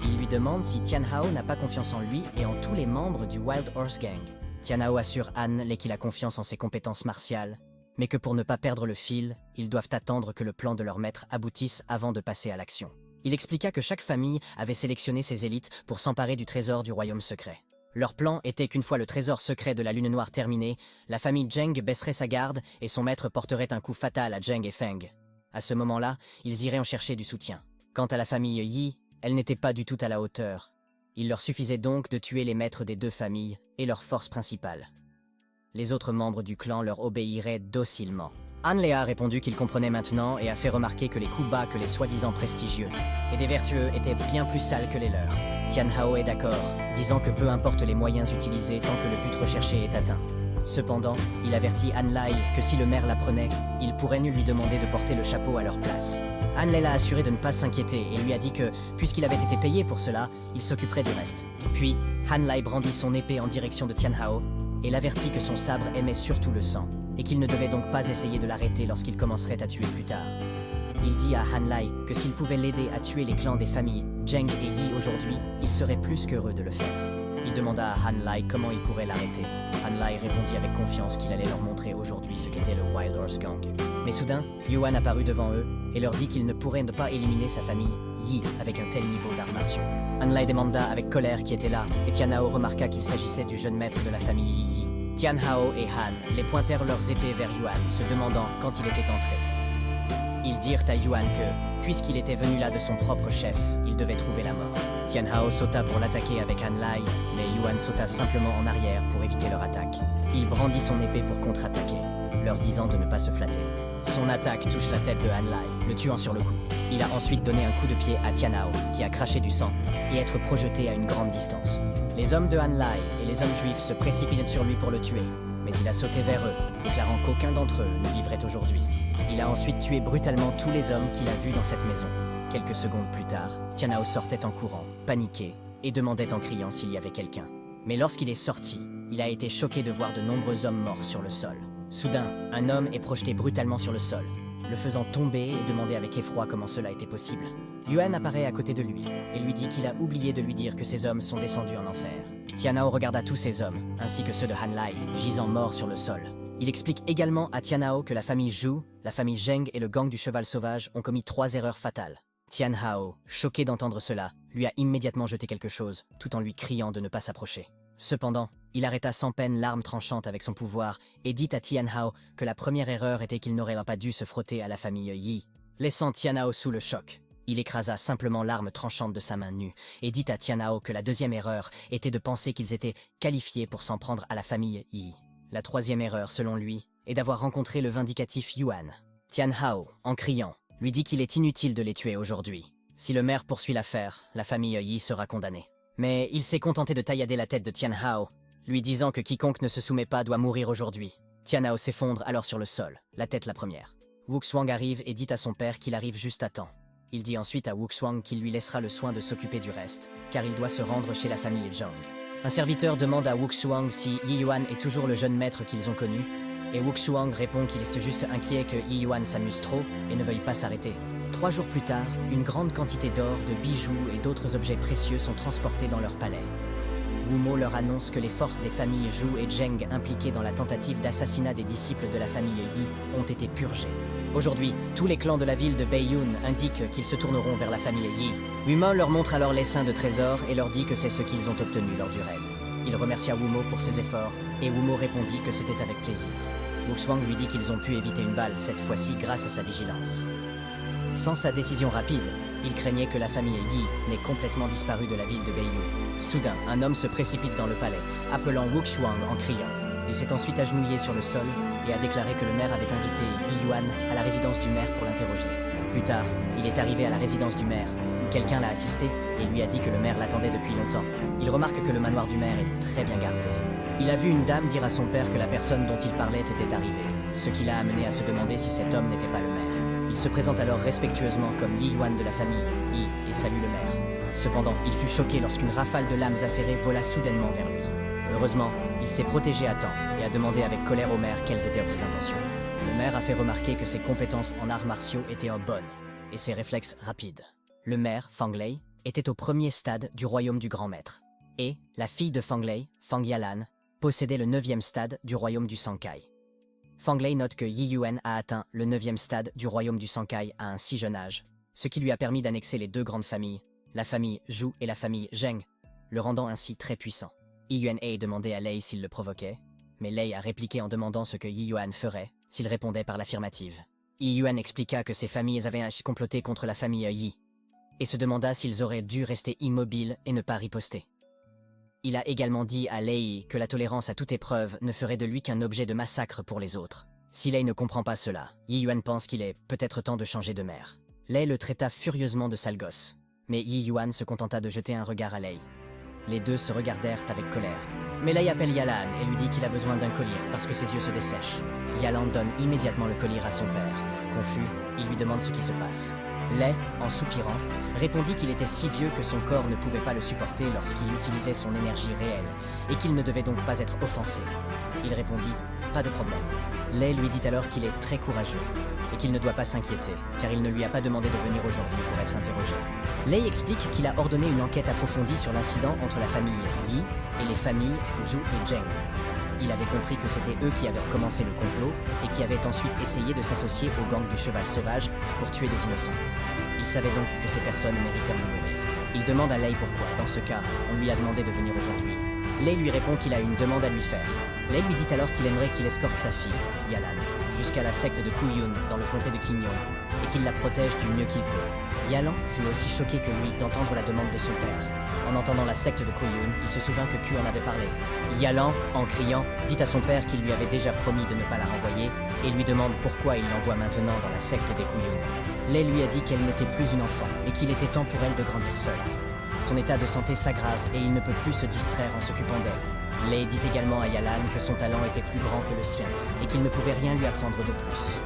Il lui demande si Tianhao n'a pas confiance en lui et en tous les membres du Wild Horse Gang. Tianhao assure Han Lai qu'il a confiance en ses compétences martiales, mais que pour ne pas perdre le fil, ils doivent attendre que le plan de leur maître aboutisse avant de passer à l'action. Il expliqua que chaque famille avait sélectionné ses élites pour s'emparer du trésor du royaume secret. Leur plan était qu'une fois le trésor secret de la Lune Noire terminé, la famille Zheng baisserait sa garde et son maître porterait un coup fatal à Zheng et Feng. À ce moment-là, ils iraient en chercher du soutien. Quant à la famille Yi, elle n'était pas du tout à la hauteur. Il leur suffisait donc de tuer les maîtres des 2 familles et leur force principale. Les autres membres du clan leur obéiraient docilement. Han Lai a répondu qu'il comprenait maintenant et a fait remarquer que les coups bas que les soi-disant prestigieux et des vertueux étaient bien plus sales que les leurs. Tianhao est d'accord, disant que peu importe les moyens utilisés tant que le but recherché est atteint. Cependant, il avertit Han Lai que si le maire l'apprenait, il pourrait lui demander de porter le chapeau à leur place. Han Lai l'a assuré de ne pas s'inquiéter et lui a dit que, puisqu'il avait été payé pour cela, il s'occuperait du reste. Puis, Han Lai brandit son épée en direction de Tianhao et l'avertit que son sabre aimait surtout le sang, et qu'il ne devait donc pas essayer de l'arrêter lorsqu'il commencerait à tuer plus tard. Il dit à Han Lai que s'il pouvait l'aider à tuer les clans des familles Zheng et Yi aujourd'hui, il serait plus qu'heureux de le faire. Il demanda à Han Lai comment il pourrait l'arrêter. Han Lai répondit avec confiance qu'il allait leur montrer aujourd'hui ce qu'était le Wild Horse Gang. Mais soudain, Yuan apparut devant eux et leur dit qu'il ne pourrait pas éliminer sa famille Yi avec un tel niveau d'armation. Han Lai demanda avec colère qui était là, et Tianhao remarqua qu'il s'agissait du jeune maître de la famille Yi. Tianhao et Han les pointèrent leurs épées vers Yuan, se demandant quand il était entré. Ils dirent à Yuan que, puisqu'il était venu là de son propre chef, il devait trouver la mort. Tianhao sauta pour l'attaquer avec Han Lai, mais Yuan sauta simplement en arrière pour éviter leur attaque. Il brandit son épée pour contre-attaquer, leur disant de ne pas se flatter. Son attaque touche la tête de Han Lai, le tuant sur le coup. Il a ensuite donné un coup de pied à Tianhao, qui a craché du sang, et être projeté à une grande distance. Les hommes de Han Lai et les hommes juifs se précipitent sur lui pour le tuer, mais il a sauté vers eux, déclarant qu'aucun d'entre eux ne vivrait aujourd'hui. Il a ensuite tué brutalement tous les hommes qu'il a vus dans cette maison. Quelques secondes plus tard, Tianhao sortait en courant, paniqué, et demandait en criant s'il y avait quelqu'un. Mais lorsqu'il est sorti, il a été choqué de voir de nombreux hommes morts sur le sol. Soudain, un homme est projeté brutalement sur le sol, le faisant tomber et demander avec effroi comment cela était possible. Yuan apparaît à côté de lui et lui dit qu'il a oublié de lui dire que ces hommes sont descendus en enfer. Tianhao regarda tous ces hommes, ainsi que ceux de Han Lai, gisant morts sur le sol. Il explique également à Tianhao que la famille Zhu, la famille Zheng et le gang du cheval sauvage ont commis 3 erreurs fatales. Tianhao, choqué d'entendre cela, lui a immédiatement jeté quelque chose, tout en lui criant de ne pas s'approcher. Cependant, il arrêta sans peine l'arme tranchante avec son pouvoir et dit à Tianhao que la première erreur était qu'il n'aurait pas dû se frotter à la famille Yi. Laissant Tianhao sous le choc, il écrasa simplement l'arme tranchante de sa main nue et dit à Tianhao que la deuxième erreur était de penser qu'ils étaient qualifiés pour s'en prendre à la famille Yi. La troisième erreur, selon lui, est d'avoir rencontré le vindicatif Yuan. Tianhao, en criant, lui dit qu'il est inutile de les tuer aujourd'hui. Si le maire poursuit l'affaire, la famille Yi sera condamnée. Mais il s'est contenté de taillader la tête de Tianhao, lui disant que quiconque ne se soumet pas doit mourir aujourd'hui. Tianhao s'effondre alors sur le sol, la tête la première. Wuxuang arrive et dit à son père qu'il arrive juste à temps. Il dit ensuite à Wuxuang qu'il lui laissera le soin de s'occuper du reste, car il doit se rendre chez la famille Zhang. Un serviteur demande à Wuxuang si Yi Yuan est toujours le jeune maître qu'ils ont connu, et Wuxuang répond qu'il est juste inquiet que Yi Yuan s'amuse trop et ne veuille pas s'arrêter. 3 jours plus tard, une grande quantité d'or, de bijoux et d'autres objets précieux sont transportés dans leur palais. Wumo leur annonce que les forces des familles Zhu et Zheng impliquées dans la tentative d'assassinat des disciples de la famille Yi ont été purgés. Aujourd'hui, tous les clans de la ville de Beiyun indiquent qu'ils se tourneront vers la famille Yi. Wumo leur montre alors l'essaim de trésors et leur dit que c'est ce qu'ils ont obtenu lors du raid. Il remercia Wumo pour ses efforts, et Wumo répondit que c'était avec plaisir. Wuxuang lui dit qu'ils ont pu éviter une balle, cette fois-ci grâce à sa vigilance. Sans sa décision rapide, il craignait que la famille Yi n'ait complètement disparu de la ville de Beiyun. Soudain, un homme se précipite dans le palais, appelant Wuxuang en criant. Il s'est ensuite agenouillé sur le sol et a déclaré que le maire avait invité Yi Yuan à la résidence du maire pour l'interroger. Plus tard, il est arrivé à la résidence du maire, où quelqu'un l'a assisté et lui a dit que le maire l'attendait depuis longtemps. Il remarque que le manoir du maire est très bien gardé. Il a vu une dame dire à son père que la personne dont il parlait était arrivée, ce qui l'a amené à se demander si cet homme n'était pas le maire. Il se présente alors respectueusement comme Yi Yuan de la famille Yi et salue le maire. Cependant, il fut choqué lorsqu'une rafale de lames acérées vola soudainement vers lui. Heureusement, il s'est protégé à temps et a demandé avec colère au maire quelles étaient ses intentions. Le maire a fait remarquer que ses compétences en arts martiaux étaient bonnes et ses réflexes rapides. Le maire, Fang Lei, était au premier stade du royaume du grand maître. Et la fille de Fang Lei, Fang Yalan, possédait le 9e stade du royaume du Sankai. Fang Lei note que Yi Yuan a atteint le 9e stade du royaume du Sankai à un si jeune âge, ce qui lui a permis d'annexer les 2 grandes familles, la famille Zhu et la famille Zheng, le rendant ainsi très puissant. Yi Yuan a demandé à Lei s'il le provoquait, mais Lei a répliqué en demandant ce que Yi Yuan ferait s'il répondait par l'affirmative. Yi Yuan expliqua que ses familles avaient comploté contre la famille Yi, et se demanda s'ils auraient dû rester immobiles et ne pas riposter. Il a également dit à Lei que la tolérance à toute épreuve ne ferait de lui qu'un objet de massacre pour les autres. Si Lei ne comprend pas cela, Yi Yuan pense qu'il est peut-être temps de changer de mère. Lei le traita furieusement de sale gosse, mais Yi Yuan se contenta de jeter un regard à Lei. Les deux se regardèrent avec colère. Mais Lei appelle Yalan et lui dit qu'il a besoin d'un collier parce que ses yeux se dessèchent. Yalan donne immédiatement le collier à son père. Confus, il lui demande ce qui se passe. Lei, en soupirant, répondit qu'il était si vieux que son corps ne pouvait pas le supporter lorsqu'il utilisait son énergie réelle et qu'il ne devait donc pas être offensé. Il répondit « Pas de problème ». Lei lui dit alors qu'il est très courageux et qu'il ne doit pas s'inquiéter car il ne lui a pas demandé de venir aujourd'hui pour être interrogé. Lei explique qu'il a ordonné une enquête approfondie sur l'incident entre la famille Yi et les familles Zhu et Zheng. Il avait compris que c'était eux qui avaient commencé le complot et qui avaient ensuite essayé de s'associer au gang du cheval sauvage pour tuer des innocents. Il savait donc que ces personnes méritaient de mourir. Il demande à Lei pourquoi, dans ce cas, on lui a demandé de venir aujourd'hui. Lei lui répond qu'il a une demande à lui faire. Lei lui dit alors qu'il aimerait qu'il escorte sa fille, Yalan, jusqu'à la secte de Kuyun dans le comté de Qingyong et qu'il la protège du mieux qu'il peut. Yalan fut aussi choqué que lui d'entendre la demande de son père. En entendant la secte de Kuyun, il se souvint que Q en avait parlé. Yalan, en criant, dit à son père qu'il lui avait déjà promis de ne pas la renvoyer et lui demande pourquoi il l'envoie maintenant dans la secte des Kuyun. Lei lui a dit qu'elle n'était plus une enfant et qu'il était temps pour elle de grandir seule. Son état de santé s'aggrave et il ne peut plus se distraire en s'occupant d'elle. Lei dit également à Yalan que son talent était plus grand que le sien et qu'il ne pouvait rien lui apprendre de plus.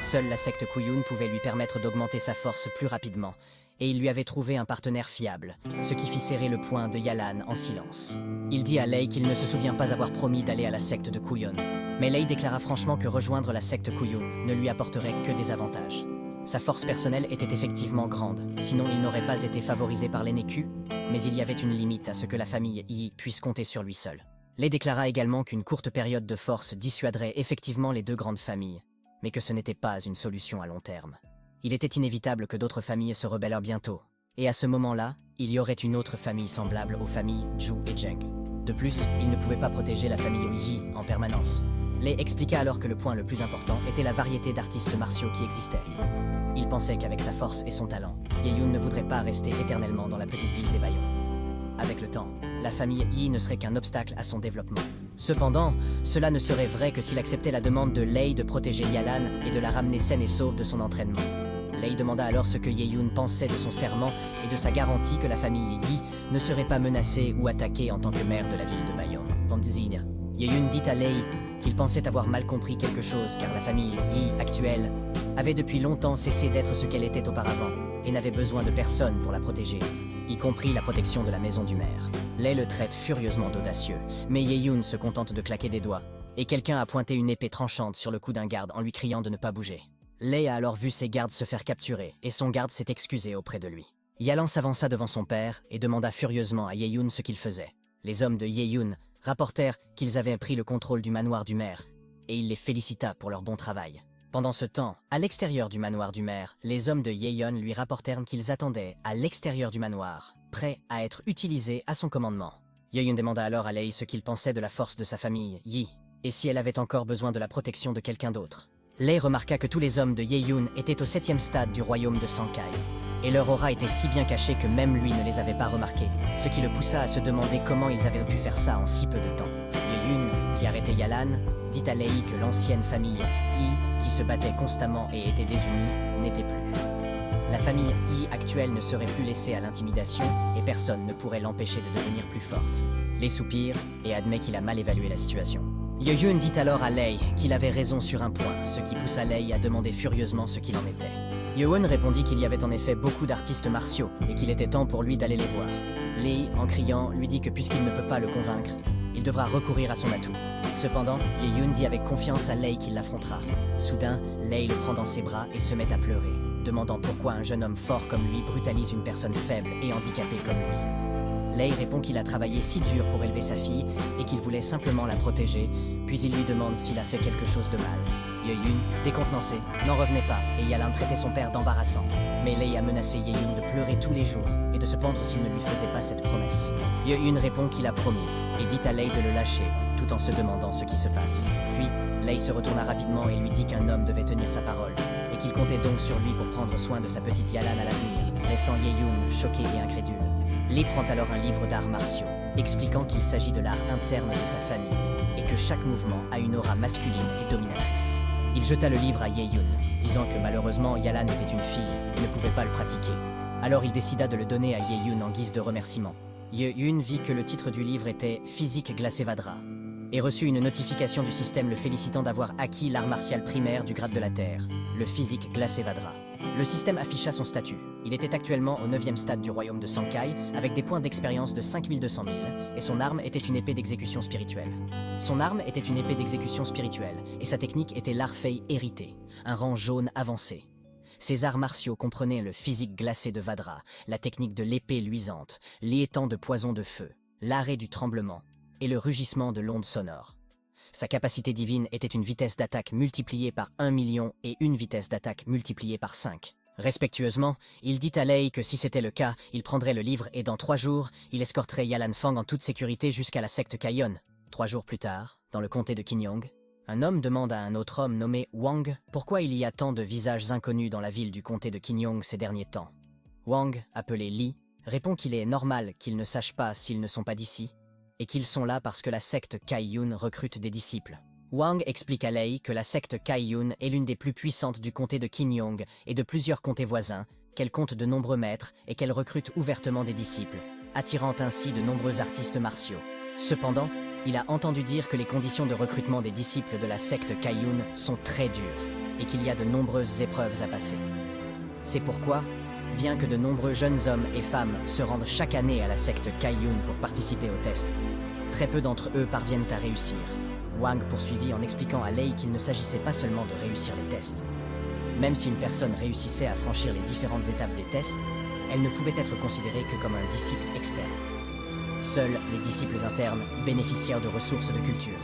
Seule la secte Kuyun pouvait lui permettre d'augmenter sa force plus rapidement, et il lui avait trouvé un partenaire fiable, ce qui fit serrer le poing de Yalan en silence. Il dit à Lei qu'il ne se souvient pas avoir promis d'aller à la secte de Kuyun, mais Lei déclara franchement que rejoindre la secte Kuyun ne lui apporterait que des avantages. Sa force personnelle était effectivement grande, sinon il n'aurait pas été favorisé par les Neku, mais il y avait une limite à ce que la famille Yi puisse compter sur lui seul. Lei déclara également qu'une courte période de force dissuaderait effectivement les deux grandes familles, mais que ce n'était pas une solution à long terme. Il était inévitable que d'autres familles se rebellèrent bientôt, et à ce moment-là, il y aurait une autre famille semblable aux familles Zhu et Zheng. De plus, il ne pouvait pas protéger la famille Yi en permanence. Lei expliqua alors que le point le plus important était la variété d'artistes martiaux qui existaient. Il pensait qu'avec sa force et son talent, Ye-Yun ne voudrait pas rester éternellement dans la petite ville des Bayon. Avec le temps, la famille Yi ne serait qu'un obstacle à son développement. Cependant, cela ne serait vrai que s'il acceptait la demande de Lei de protéger Yalan et de la ramener saine et sauve de son entraînement. Lei demanda alors ce que Ye-Yun pensait de son serment et de sa garantie que la famille Yi ne serait pas menacée ou attaquée en tant que maire de la ville de Bayon. Ye-Yun dit à Lei qu'il pensait avoir mal compris quelque chose car la famille Yi actuelle avait depuis longtemps cessé d'être ce qu'elle était auparavant et n'avait besoin de personne pour la protéger, y compris la protection de la maison du maire. Lei le traite furieusement d'audacieux, mais Ye-Yun se contente de claquer des doigts, et quelqu'un a pointé une épée tranchante sur le cou d'un garde en lui criant de ne pas bouger. Lei a alors vu ses gardes se faire capturer, et son garde s'est excusé auprès de lui. Yalan s'avança devant son père et demanda furieusement à Ye-Yun ce qu'il faisait. Les hommes de Ye-Yun rapportèrent qu'ils avaient pris le contrôle du manoir du maire, et il les félicita pour leur bon travail. Pendant ce temps, à l'extérieur du manoir du maire, les hommes de Ye-Yun lui rapportèrent qu'ils attendaient à l'extérieur du manoir, prêts à être utilisés à son commandement. Ye-Yun demanda alors à Lei ce qu'il pensait de la force de sa famille, Yi, et si elle avait encore besoin de la protection de quelqu'un d'autre. Lei remarqua que tous les hommes de Ye-Yun étaient au 7e stade du royaume de Sankai, et leur aura était si bien cachée que même lui ne les avait pas remarqués, ce qui le poussa à se demander comment ils avaient pu faire ça en si peu de temps. Ye-Yun, qui arrêtait Yalan, dit à Lei que l'ancienne famille Yi, qui se battait constamment et était désunie, n'était plus. La famille Yi actuelle ne serait plus laissée à l'intimidation et personne ne pourrait l'empêcher de devenir plus forte. Lei soupire et admet qu'il a mal évalué la situation. Ye-Yun dit alors à Lei qu'il avait raison sur un point, ce qui poussa Lei à demander furieusement ce qu'il en était. Ye-Yun répondit qu'il y avait en effet beaucoup d'artistes martiaux et qu'il était temps pour lui d'aller les voir. Lei, en criant, lui dit que puisqu'il ne peut pas le convaincre, il devra recourir à son atout. Cependant, Ye-Yun dit avec confiance à Lei qu'il l'affrontera. Soudain, Lei le prend dans ses bras et se met à pleurer, demandant pourquoi un jeune homme fort comme lui brutalise une personne faible et handicapée comme lui. Lei répond qu'il a travaillé si dur pour élever sa fille et qu'il voulait simplement la protéger, puis il lui demande s'il a fait quelque chose de mal. Ye-Yun, décontenancé, n'en revenait pas et Yalan traitait son père d'embarrassant. Mais Lei a menacé Ye-Yun de pleurer tous les jours et de se pendre s'il ne lui faisait pas cette promesse. Ye-Yun répond qu'il a promis et dit à Lei de le lâcher, tout en se demandant ce qui se passe. Puis, Lei se retourna rapidement et lui dit qu'un homme devait tenir sa parole et qu'il comptait donc sur lui pour prendre soin de sa petite Yalan à l'avenir, laissant Ye-Yun choqué et incrédule. Lei prend alors un livre d'arts martiaux, expliquant qu'il s'agit de l'art interne de sa famille et que chaque mouvement a une aura masculine et dominatrice. Il jeta le livre à Ye-Yun, disant que malheureusement Yalan était une fille et ne pouvait pas le pratiquer. Alors il décida de le donner à Ye-Yun en guise de remerciement. Ye-Yun vit que le titre du livre était « Physique glacé Vadra » et reçut une notification du système le félicitant d'avoir acquis l'art martial primaire du grade de la Terre, le Physique glacé Vadra. Le système afficha son statut. Il était actuellement au 9e stade du royaume de Sankai, avec des points d'expérience de 5200 000, et son arme était une épée d'exécution spirituelle. Et sa technique était l'art fei hérité, un rang jaune avancé. Ses arts martiaux comprenaient le physique glacé de Vadra, la technique de l'épée luisante, l'étang de poison de feu, l'arrêt du tremblement, et le rugissement de l'onde sonore. Sa capacité divine était une vitesse d'attaque multipliée par 1 million et une vitesse d'attaque multipliée par 5. Respectueusement, il dit à Lei que si c'était le cas, il prendrait le livre et dans 3 jours, il escorterait Yalan Fang en toute sécurité jusqu'à la secte Kaion. 3 jours plus tard, dans le comté de Qingyong, un homme demande à un autre homme nommé Wang pourquoi il y a tant de visages inconnus dans la ville du comté de Qingyong ces derniers temps. Wang, appelé Li, répond qu'il est normal qu'ils ne sachent pas s'ils ne sont pas d'ici, et qu'ils sont là parce que la secte Kaiyun recrute des disciples. Wang explique à Lei que la secte Kaiyun est l'une des plus puissantes du comté de Qingyong et de plusieurs comtés voisins, qu'elle compte de nombreux maîtres et qu'elle recrute ouvertement des disciples, attirant ainsi de nombreux artistes martiaux. Cependant, il a entendu dire que les conditions de recrutement des disciples de la secte Kaiyun sont très dures. et qu'il y a de nombreuses épreuves à passer. C'est pourquoi, bien que de nombreux jeunes hommes et femmes se rendent chaque année à la secte Kaiyun pour participer aux tests, très peu d'entre eux parviennent à réussir. Wang poursuivit en expliquant à Lei qu'il ne s'agissait pas seulement de réussir les tests. Même si une personne réussissait à franchir les différentes étapes des tests, elle ne pouvait être considérée que comme un disciple externe. Seuls les disciples internes bénéficièrent de ressources de culture.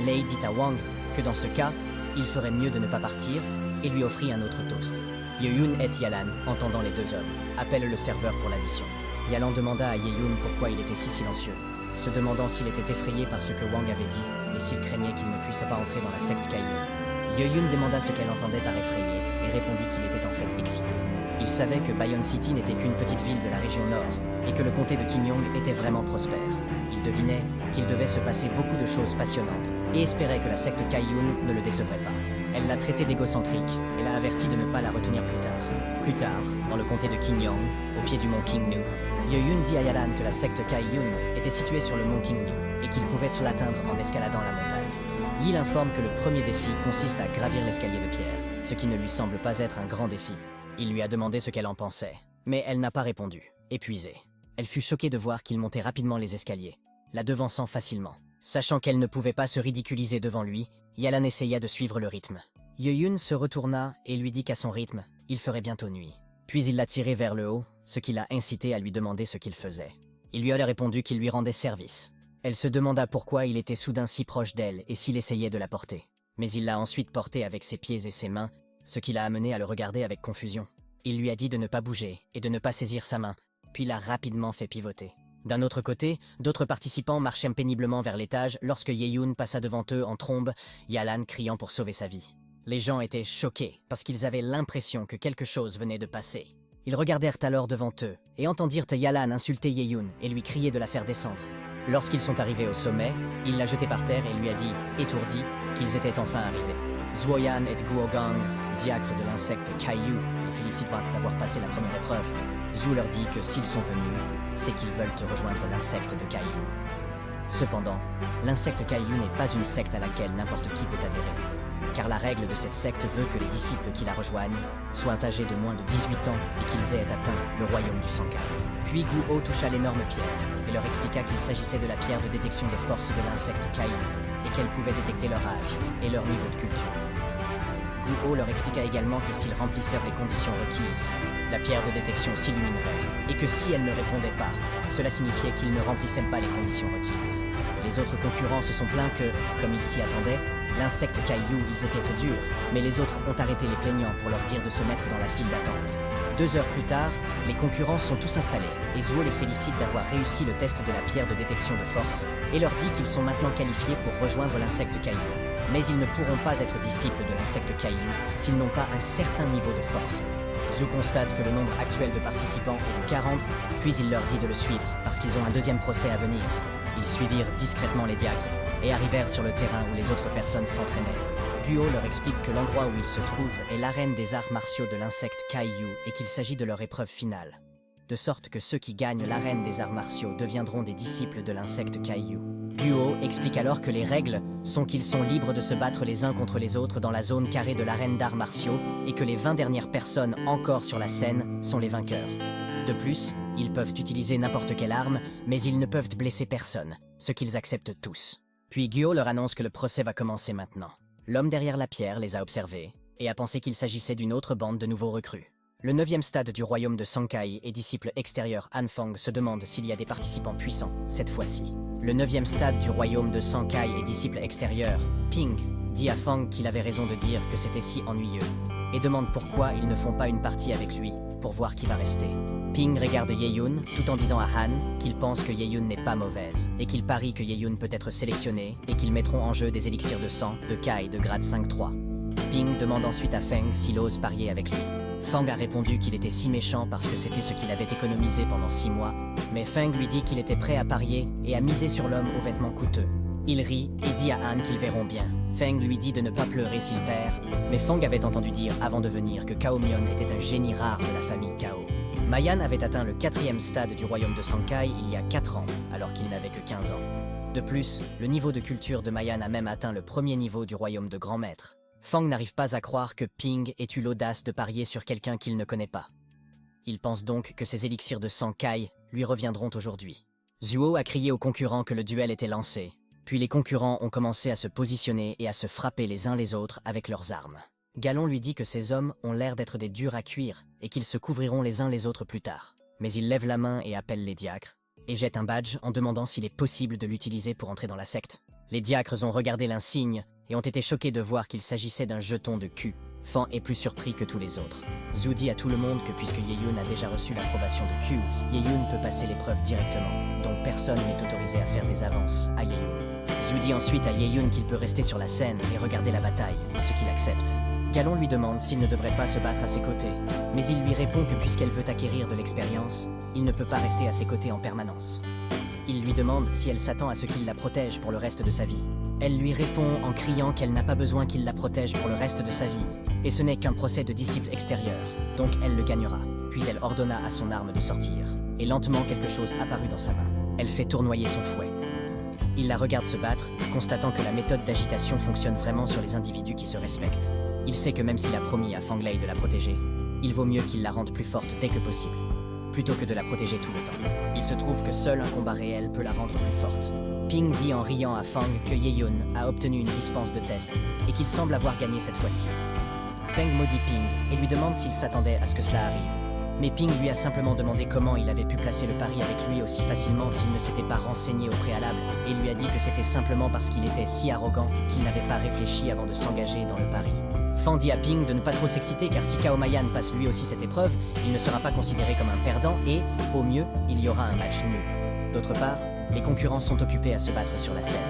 Lei dit à Wang que dans ce cas, il ferait mieux de ne pas partir et lui offrit un autre toast. Ye-Yun et Yalan, entendant les deux hommes, appellent le serveur pour l'addition. Yalan demanda à Ye-Yun pourquoi il était si silencieux, se demandant s'il était effrayé par ce que Wang avait dit et s'il craignait qu'il ne puisse pas entrer dans la secte Kaiyun. Ye-Yun demanda ce qu'elle entendait par effrayé et répondit qu'il était en fait excité. Il savait que Bayon City n'était qu'une petite ville de la région nord et que le comté de Qingyong était vraiment prospère. Il devinait qu'il devait se passer beaucoup de choses passionnantes et espérait que la secte Kaiyun ne le décevrait pas. Elle l'a traité d'égocentrique et l'a averti de ne pas la retenir plus tard. Plus tard, dans le comté de Qingyong, au pied du mont Qingnu, Ye-Yun dit à Yalan que la secte Kaiyun était située sur le mont Qingnu et qu'il pouvait l'atteindre en escaladant la montagne. Yi l'informe que le premier défi consiste à gravir l'escalier de pierre, ce qui ne lui semble pas être un grand défi. Il lui a demandé ce qu'elle en pensait, mais elle n'a pas répondu, épuisée. Elle fut choquée de voir qu'il montait rapidement les escaliers, la devançant facilement. Sachant qu'elle ne pouvait pas se ridiculiser devant lui, Yalan essaya de suivre le rythme. Ye-Yun se retourna et lui dit qu'à son rythme, il ferait bientôt nuit. Puis il l'a tiré vers le haut, ce qui l'a incité à lui demander ce qu'il faisait. Il lui a répondu qu'il lui rendait service. Elle se demanda pourquoi il était soudain si proche d'elle et s'il essayait de la porter. Mais il l'a ensuite portée avec ses pieds et ses mains, ce qui l'a amené à le regarder avec confusion. Il lui a dit de ne pas bouger et de ne pas saisir sa main, puis l'a rapidement fait pivoter. D'un autre côté, d'autres participants marchaient péniblement vers l'étage lorsque Ye-Yun passa devant eux en trombe, Yalan criant pour sauver sa vie. Les gens étaient choqués parce qu'ils avaient l'impression que quelque chose venait de passer. Ils regardèrent alors devant eux et entendirent Yalan insulter Ye-Yun et lui crier de la faire descendre. Lorsqu'ils sont arrivés au sommet, il l'a jeté par terre et lui a dit, étourdi, qu'ils étaient enfin arrivés. Zuoyan et Guogang, diacres de l'insecte Kaiyu, les félicitent d'avoir passé la première épreuve. Zhu leur dit que s'ils sont venus, c'est qu'ils veulent rejoindre l'insecte de Kaiyu. Cependant, l'insecte Kaiyu n'est pas une secte à laquelle n'importe qui peut adhérer, car la règle de cette secte veut que les disciples qui la rejoignent soient âgés de moins de 18 ans et qu'ils aient atteint le royaume du Sankai. Puis Guo toucha l'énorme pierre et leur expliqua qu'il s'agissait de la pierre de détection de force de l'insecte Kaiyu et qu'elle pouvait détecter leur âge et leur niveau de culture. Guo leur expliqua également que s'ils remplissèrent les conditions requises, la pierre de détection s'illuminerait et que si elle ne répondait pas, cela signifiait qu'ils ne remplissaient pas les conditions requises. Les autres concurrents se sont plaints que, comme ils s'y attendaient, l'insecte Kaiyu, ils étaient durs, mais les autres ont arrêté les plaignants pour leur dire de se mettre dans la file d'attente. 2 heures plus tard, les concurrents sont tous installés et Zuo les félicite d'avoir réussi le test de la pierre de détection de force et leur dit qu'ils sont maintenant qualifiés pour rejoindre l'insecte Kaiyu. Mais ils ne pourront pas être disciples de l'insecte Kaiyu s'ils n'ont pas un certain niveau de force. Zhu constate que le nombre actuel de participants est de 40, puis il leur dit de le suivre parce qu'ils ont un deuxième procès à venir. Ils suivirent discrètement les diacres et arrivèrent sur le terrain où les autres personnes s'entraînaient. Guo leur explique que l'endroit où ils se trouvent est l'arène des arts martiaux de l'insecte Kaiyu et qu'il s'agit de leur épreuve finale. De sorte que ceux qui gagnent l'arène des arts martiaux deviendront des disciples de l'insecte Kaiyu. Guo explique alors que les règles sont qu'ils sont libres de se battre les uns contre les autres dans la zone carrée de l'arène d'arts martiaux et que les 20 dernières personnes encore sur la scène sont les vainqueurs. De plus, ils peuvent utiliser n'importe quelle arme, mais ils ne peuvent blesser personne, ce qu'ils acceptent tous. Puis Guo leur annonce que le procès va commencer maintenant. L'homme derrière la pierre les a observés et a pensé qu'il s'agissait d'une autre bande de nouveaux recrues. Le 9e stade du royaume de Sankai et disciple extérieur Hanfang se demande s'il y a des participants puissants, cette fois-ci. Le 9e stade du royaume de Sankai et disciple extérieur, Ping, dit à Fang qu'il avait raison de dire que c'était si ennuyeux, et demande pourquoi ils ne font pas une partie avec lui, pour voir qui va rester. Ping regarde Ye-Yun, tout en disant à Han qu'il pense que Ye-Yun n'est pas mauvaise, et qu'il parie que Ye-Yun peut être sélectionné, et qu'ils mettront en jeu des élixirs de sang, de Kai de grade 5-3. Ping demande ensuite à Feng s'il ose parier avec lui. Feng a répondu qu'il était si méchant parce que c'était ce qu'il avait économisé pendant 6 mois, mais Feng lui dit qu'il était prêt à parier et à miser sur l'homme aux vêtements coûteux. Il rit et dit à Han qu'ils verront bien. Feng lui dit de ne pas pleurer s'il perd, mais Feng avait entendu dire avant de venir que Cao Mion était un génie rare de la famille Cao. Mayan avait atteint le 4e stade du royaume de Sankai il y a 4 ans, alors qu'il n'avait que 15 ans. De plus, le niveau de culture de Mayan a même atteint le 1er niveau du royaume de Grand Maître. Fang n'arrive pas à croire que Ping ait eu l'audace de parier sur quelqu'un qu'il ne connaît pas. Il pense donc que ses élixirs de sang Kai lui reviendront aujourd'hui. Zuo a crié aux concurrents que le duel était lancé, puis les concurrents ont commencé à se positionner et à se frapper les uns les autres avec leurs armes. Galon lui dit que ces hommes ont l'air d'être des durs à cuire et qu'ils se couvriront les uns les autres plus tard. Mais il lève la main et appelle les diacres, et jette un badge en demandant s'il est possible de l'utiliser pour entrer dans la secte. Les diacres ont regardé l'insigne et ont été choqués de voir qu'il s'agissait d'un jeton de cul. Fang est plus surpris que tous les autres. Zhu dit à tout le monde que puisque Ye-Yun a déjà reçu l'approbation de Q, Ye-Yun peut passer l'épreuve directement, donc personne n'est autorisé à faire des avances à Ye-Yun. Zhu dit ensuite à Ye-Yun qu'il peut rester sur la scène et regarder la bataille, ce qu'il accepte. Galon lui demande s'il ne devrait pas se battre à ses côtés, mais il lui répond que puisqu'elle veut acquérir de l'expérience, il ne peut pas rester à ses côtés en permanence. Il lui demande si elle s'attend à ce qu'il la protège pour le reste de sa vie. Elle lui répond en criant qu'elle n'a pas besoin qu'il la protège pour le reste de sa vie, et ce n'est qu'un procès de disciple extérieur, donc elle le gagnera. Puis elle ordonna à son arme de sortir, et lentement quelque chose apparut dans sa main. Elle fait tournoyer son fouet. Il la regarde se battre, constatant que la méthode d'agitation fonctionne vraiment sur les individus qui se respectent. Il sait que même s'il a promis à Fang Lei de la protéger, il vaut mieux qu'il la rende plus forte dès que possible, plutôt que de la protéger tout le temps. Il se trouve que seul un combat réel peut la rendre plus forte. Ping dit en riant à Fang que Ye-Yun a obtenu une dispense de test et qu'il semble avoir gagné cette fois-ci. Feng maudit Ping et lui demande s'il s'attendait à ce que cela arrive. Mais Ping lui a simplement demandé comment il avait pu placer le pari avec lui aussi facilement s'il ne s'était pas renseigné au préalable, et lui a dit que c'était simplement parce qu'il était si arrogant qu'il n'avait pas réfléchi avant de s'engager dans le pari. Fang dit à Ping de ne pas trop s'exciter car si Cao Mayan passe lui aussi cette épreuve, il ne sera pas considéré comme un perdant et, au mieux, il y aura un match nul. D'autre part, les concurrents sont occupés à se battre sur la scène.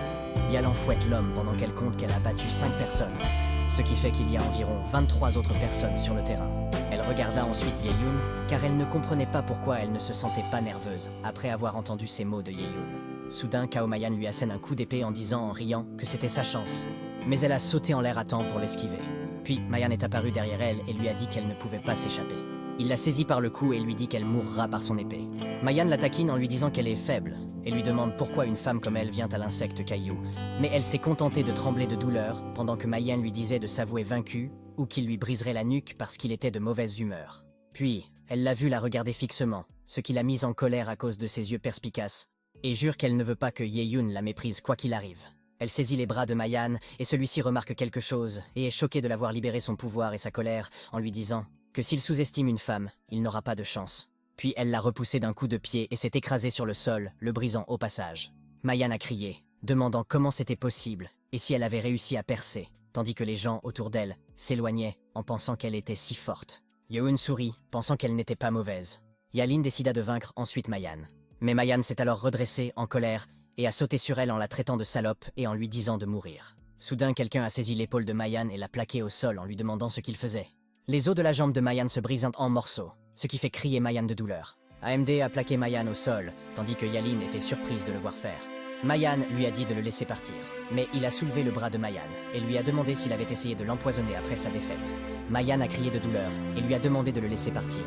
Yalan fouette l'homme pendant qu'elle compte qu'elle a battu 5 personnes, ce qui fait qu'il y a environ 23 autres personnes sur le terrain. Elle regarda ensuite Ye-Yun, car elle ne comprenait pas pourquoi elle ne se sentait pas nerveuse après avoir entendu ces mots de Ye-Yun. Soudain, Cao Mayan lui assène un coup d'épée en disant en riant que c'était sa chance, mais elle a sauté en l'air à temps pour l'esquiver. Puis Mayan est apparue derrière elle et lui a dit qu'elle ne pouvait pas s'échapper. Il la saisit par le cou et lui dit qu'elle mourra par son épée. Mayan la taquine en lui disant qu'elle est faible et lui demande pourquoi une femme comme elle vient à l'insecte caillou. Mais elle s'est contentée de trembler de douleur pendant que Mayan lui disait de s'avouer vaincu ou qu'il lui briserait la nuque parce qu'il était de mauvaise humeur. Puis, elle l'a vu la regarder fixement, ce qui l'a mise en colère à cause de ses yeux perspicaces, et jure qu'elle ne veut pas que Ye-Yun la méprise quoi qu'il arrive. Elle saisit les bras de Mayan et celui-ci remarque quelque chose et est choqué de l'avoir libéré son pouvoir et sa colère en lui disant que s'il sous-estime une femme, il n'aura pas de chance. Puis elle l'a repoussé d'un coup de pied et s'est écrasée sur le sol, le brisant au passage. Mayan a crié, demandant comment c'était possible et si elle avait réussi à percer, tandis que les gens autour d'elle s'éloignaient en pensant qu'elle était si forte. Yeun sourit, pensant qu'elle n'était pas mauvaise. Yalin décida de vaincre ensuite Mayan. Mais Mayan s'est alors redressée en colère et a sauté sur elle en la traitant de salope et en lui disant de mourir. Soudain, quelqu'un a saisi l'épaule de Mayan et l'a plaqué au sol en lui demandant ce qu'il faisait. Les os de la jambe de Mayan se brisent en morceaux, ce qui fait crier Mayan de douleur. AMD a plaqué Mayan au sol, tandis que Yalin était surprise de le voir faire. Mayan lui a dit de le laisser partir, mais il a soulevé le bras de Mayan et lui a demandé s'il avait essayé de l'empoisonner après sa défaite. Mayan a crié de douleur et lui a demandé de le laisser partir.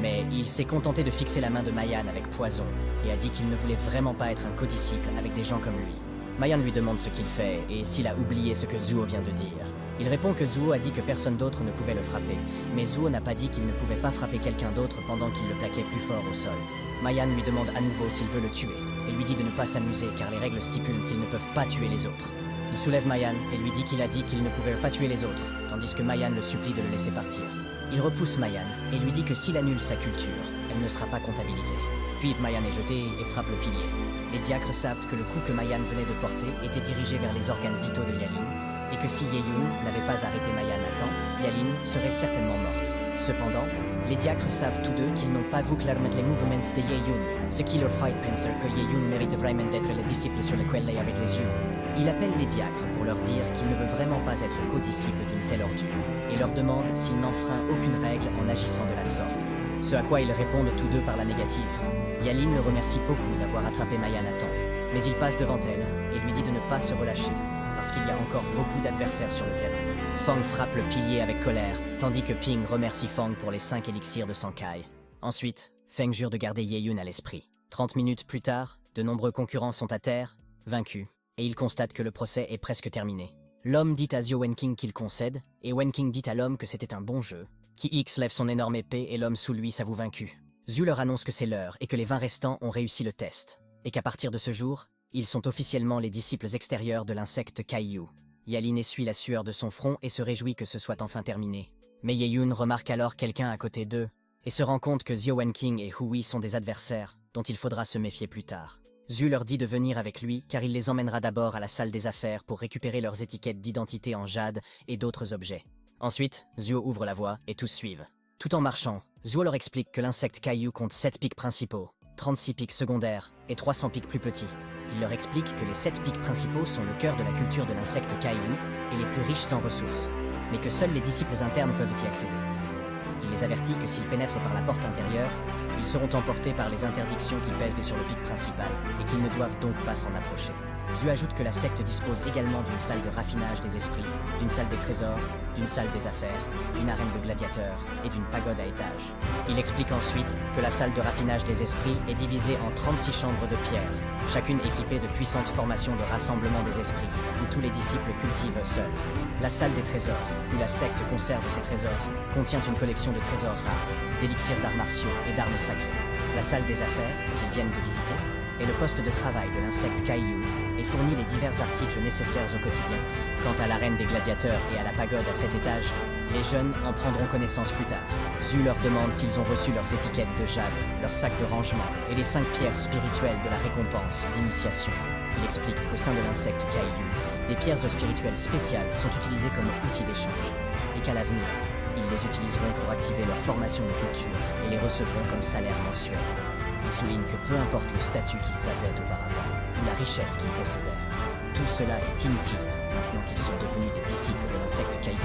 Mais il s'est contenté de fixer la main de Mayan avec poison et a dit qu'il ne voulait vraiment pas être un codisciple avec des gens comme lui. Mayan lui demande ce qu'il fait et s'il a oublié ce que Zuo vient de dire. Il répond que Zuo a dit que personne d'autre ne pouvait le frapper, mais Zuo n'a pas dit qu'il ne pouvait pas frapper quelqu'un d'autre pendant qu'il le plaquait plus fort au sol. Mayan lui demande à nouveau s'il veut le tuer et lui dit de ne pas s'amuser car les règles stipulent qu'ils ne peuvent pas tuer les autres. Il soulève Mayan et lui dit qu'il a dit qu'il ne pouvait pas tuer les autres, tandis que Mayan le supplie de le laisser partir. Il repousse Mayan et lui dit que s'il annule sa culture, elle ne sera pas comptabilisée. Puis Mayan est jeté et frappe le pilier. Les diacres savent que le coup que Mayan venait de porter était dirigé vers les organes vitaux de Yalin, et que si Ye-Yun n'avait pas arrêté Mayan à temps, Yalin serait certainement morte. Cependant, les diacres savent tous deux qu'ils n'ont pas vu clairement les mouvements de Ye-Yun, ce qui leur fait penser que Ye-Yun mérite vraiment d'être le disciple sur lequel il avec les yeux. Il appelle les diacres pour leur dire qu'il ne veut vraiment pas être codisciple d'une telle ordure, et leur demande s'il n'enfreint aucune règle en agissant de la sorte. Ce à quoi ils répondent tous deux par la négative. Yalin le remercie beaucoup d'avoir attrapé Mayan à temps, mais il passe devant elle et lui dit de ne pas se relâcher, parce qu'il y a encore beaucoup d'adversaires sur le terrain. Fang frappe le pilier avec colère, tandis que Ping remercie Fang pour les 5 élixirs de Sankai. Ensuite, Feng jure de garder Ye-Yun à l'esprit. 30 minutes plus tard, de nombreux concurrents sont à terre, vaincus, et il constate que le procès est presque terminé. L'homme dit à Zio Wenking qu'il concède, et Wenking dit à l'homme que c'était un bon jeu. Ki X lève son énorme épée et l'homme sous lui s'avoue vaincu. Zio leur annonce que c'est l'heure et que les 20 restants ont réussi le test, et qu'à partir de ce jour, ils sont officiellement les disciples extérieurs de l'insecte Kaiyu. Yaline essuie la sueur de son front et se réjouit que ce soit enfin terminé. Mais Yeyun remarque alors quelqu'un à côté d'eux, et se rend compte que Zio Wenking et Hui sont des adversaires, dont il faudra se méfier plus tard. Zhu leur dit de venir avec lui car il les emmènera d'abord à la salle des affaires pour récupérer leurs étiquettes d'identité en jade et d'autres objets. Ensuite, Zhu ouvre la voie et tous suivent. Tout en marchant, Zhu leur explique que l'insecte Kaiyu compte 7 pics principaux, 36 pics secondaires et 300 pics plus petits. Il leur explique que les 7 pics principaux sont le cœur de la culture de l'insecte Kaiyu et les plus riches en ressources, mais que seuls les disciples internes peuvent y accéder. Il les avertit que s'ils pénètrent par la porte intérieure, ils seront emportés par les interdictions qui pèsent sur le pic principal et qu'ils ne doivent donc pas s'en approcher. Zhu ajoute que la secte dispose également d'une salle de raffinage des esprits, d'une salle des trésors, d'une salle des affaires, d'une arène de gladiateurs et d'une pagode à étages. Il explique ensuite que la salle de raffinage des esprits est divisée en 36 chambres de pierre, chacune équipée de puissantes formations de rassemblement des esprits, où tous les disciples cultivent seuls. La salle des trésors, où la secte conserve ses trésors, contient une collection de trésors rares, d'élixirs d'arts martiaux et d'armes sacrées. La salle des affaires, qu'ils viennent de visiter, est le poste de travail de l'insecte Kaiyu et fournit les divers articles nécessaires au quotidien. Quant à l'arène des gladiateurs et à la pagode à 7 étages, les jeunes en prendront connaissance plus tard. Zhu leur demande s'ils ont reçu leurs étiquettes de jade, leurs sacs de rangement et les 5 pierres spirituelles de la récompense d'initiation. Il explique qu'au sein de l'insecte Kaiyu, des pierres spirituelles spéciales sont utilisées comme outils d'échange et qu'à l'avenir, ils les utiliseront pour activer leur formation de culture et les recevront comme salaire mensuel. Il souligne que peu importe le statut qu'ils avaient auparavant, ou la richesse qu'ils possédèrent, tout cela est inutile maintenant qu'ils sont devenus des disciples de l'insecte Kaiyu.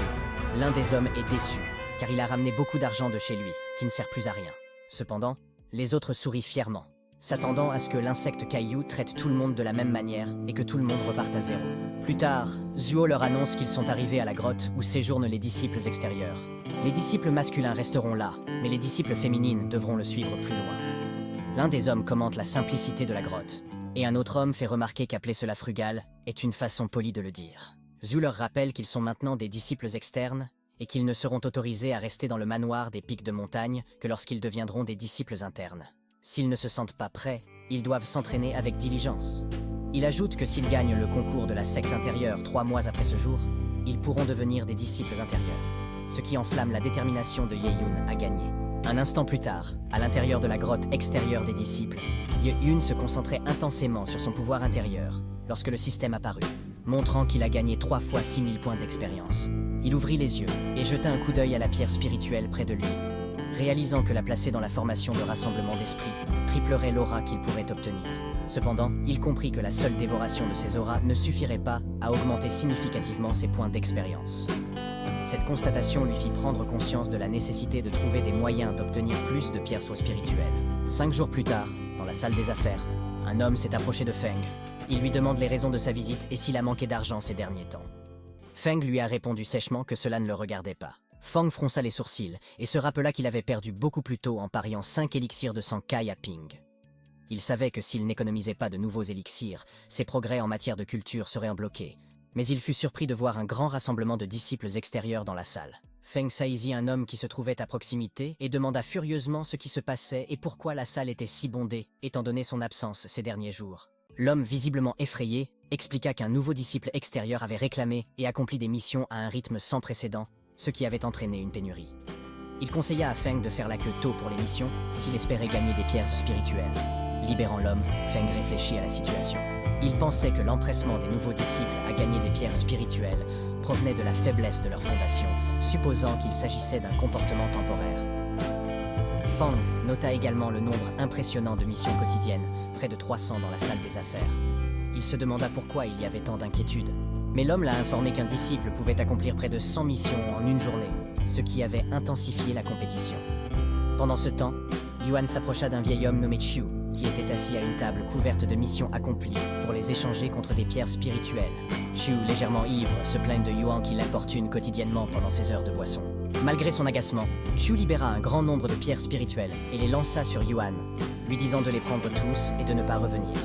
L'un des hommes est déçu, car il a ramené beaucoup d'argent de chez lui, qui ne sert plus à rien. Cependant, les autres sourient fièrement, s'attendant à ce que l'insecte Kaiyu traite tout le monde de la même manière et que tout le monde reparte à zéro. Plus tard, Zuo leur annonce qu'ils sont arrivés à la grotte où séjournent les disciples extérieurs. Les disciples masculins resteront là, mais les disciples féminines devront le suivre plus loin. L'un des hommes commente la simplicité de la grotte, et un autre homme fait remarquer qu'appeler cela frugal est une façon polie de le dire. Zhu leur rappelle qu'ils sont maintenant des disciples externes et qu'ils ne seront autorisés à rester dans le manoir des pics de montagne que lorsqu'ils deviendront des disciples internes. S'ils ne se sentent pas prêts, ils doivent s'entraîner avec diligence. Il ajoute que s'ils gagnent le concours de la secte intérieure 3 mois après ce jour, ils pourront devenir des disciples intérieurs, ce qui enflamme la détermination de Yeyun à gagner. Un instant plus tard, à l'intérieur de la grotte extérieure des disciples, Yeyun se concentrait intensément sur son pouvoir intérieur lorsque le système apparut, montrant qu'il a gagné 3 fois 6000 points d'expérience. Il ouvrit les yeux et jeta un coup d'œil à la pierre spirituelle près de lui, réalisant que la placer dans la formation de rassemblement d'esprit triplerait l'aura qu'il pourrait obtenir. Cependant, il comprit que la seule dévoration de ses auras ne suffirait pas à augmenter significativement ses points d'expérience. Cette constatation lui fit prendre conscience de la nécessité de trouver des moyens d'obtenir plus de pierres spirituelles. 5 jours plus tard, dans la salle des affaires, un homme s'est approché de Feng. Il lui demande les raisons de sa visite et s'il a manqué d'argent ces derniers temps. Feng lui a répondu sèchement que cela ne le regardait pas. Feng fronça les sourcils et se rappela qu'il avait perdu beaucoup plus tôt en pariant 5 élixirs de sang Kai à Ping. Il savait que s'il n'économisait pas de nouveaux élixirs, ses progrès en matière de culture seraient bloqués. Mais il fut surpris de voir un grand rassemblement de disciples extérieurs dans la salle. Feng saisit un homme qui se trouvait à proximité et demanda furieusement ce qui se passait et pourquoi la salle était si bondée, étant donné son absence ces derniers jours. L'homme, visiblement effrayé, expliqua qu'un nouveau disciple extérieur avait réclamé et accompli des missions à un rythme sans précédent, ce qui avait entraîné une pénurie. Il conseilla à Feng de faire la queue tôt pour les missions s'il espérait gagner des pierres spirituelles. Libérant l'homme, Feng réfléchit à la situation. Il pensait que l'empressement des nouveaux disciples à gagner des pierres spirituelles provenait de la faiblesse de leur fondation, supposant qu'il s'agissait d'un comportement temporaire. Feng nota également le nombre impressionnant de missions quotidiennes, près de 300 dans la salle des affaires. Il se demanda pourquoi il y avait tant d'inquiétude. Mais l'homme l'a informé qu'un disciple pouvait accomplir près de 100 missions en une journée, ce qui avait intensifié la compétition. Pendant ce temps, Yuan s'approcha d'un vieil homme nommé Chiu, qui était assis à une table couverte de missions accomplies pour les échanger contre des pierres spirituelles. Chiu, légèrement ivre, se plaint de Yuan qui l'importune quotidiennement pendant ses heures de boisson. Malgré son agacement, Chiu libéra un grand nombre de pierres spirituelles et les lança sur Yuan, lui disant de les prendre tous et de ne pas revenir.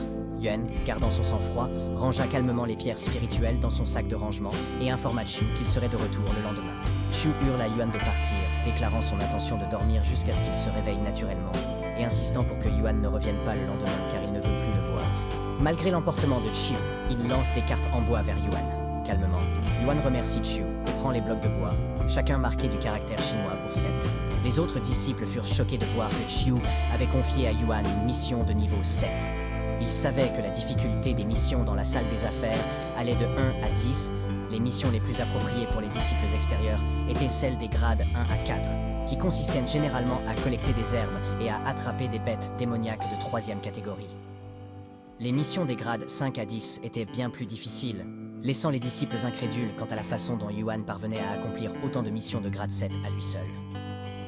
Yuan, gardant son sang-froid, rangea calmement les pierres spirituelles dans son sac de rangement et informa Chu qu'il serait de retour le lendemain. Chu hurle à Yuan de partir, déclarant son intention de dormir jusqu'à ce qu'il se réveille naturellement, et insistant pour que Yuan ne revienne pas le lendemain car il ne veut plus le voir. Malgré l'emportement de Chu, il lance des cartes en bois vers Yuan. Calmement, Yuan remercie Chu et prend les blocs de bois, chacun marqué du caractère chinois pour 7. Les autres disciples furent choqués de voir que Chu avait confié à Yuan une mission de niveau 7. Ils savaient que la difficulté des missions dans la salle des affaires allait de 1 à 10. Les missions les plus appropriées pour les disciples extérieurs étaient celles des grades 1 à 4, qui consistaient généralement à collecter des herbes et à attraper des bêtes démoniaques de 3e catégorie. Les missions des grades 5 à 10 étaient bien plus difficiles, laissant les disciples incrédules quant à la façon dont Yuan parvenait à accomplir autant de missions de grade 7 à lui seul.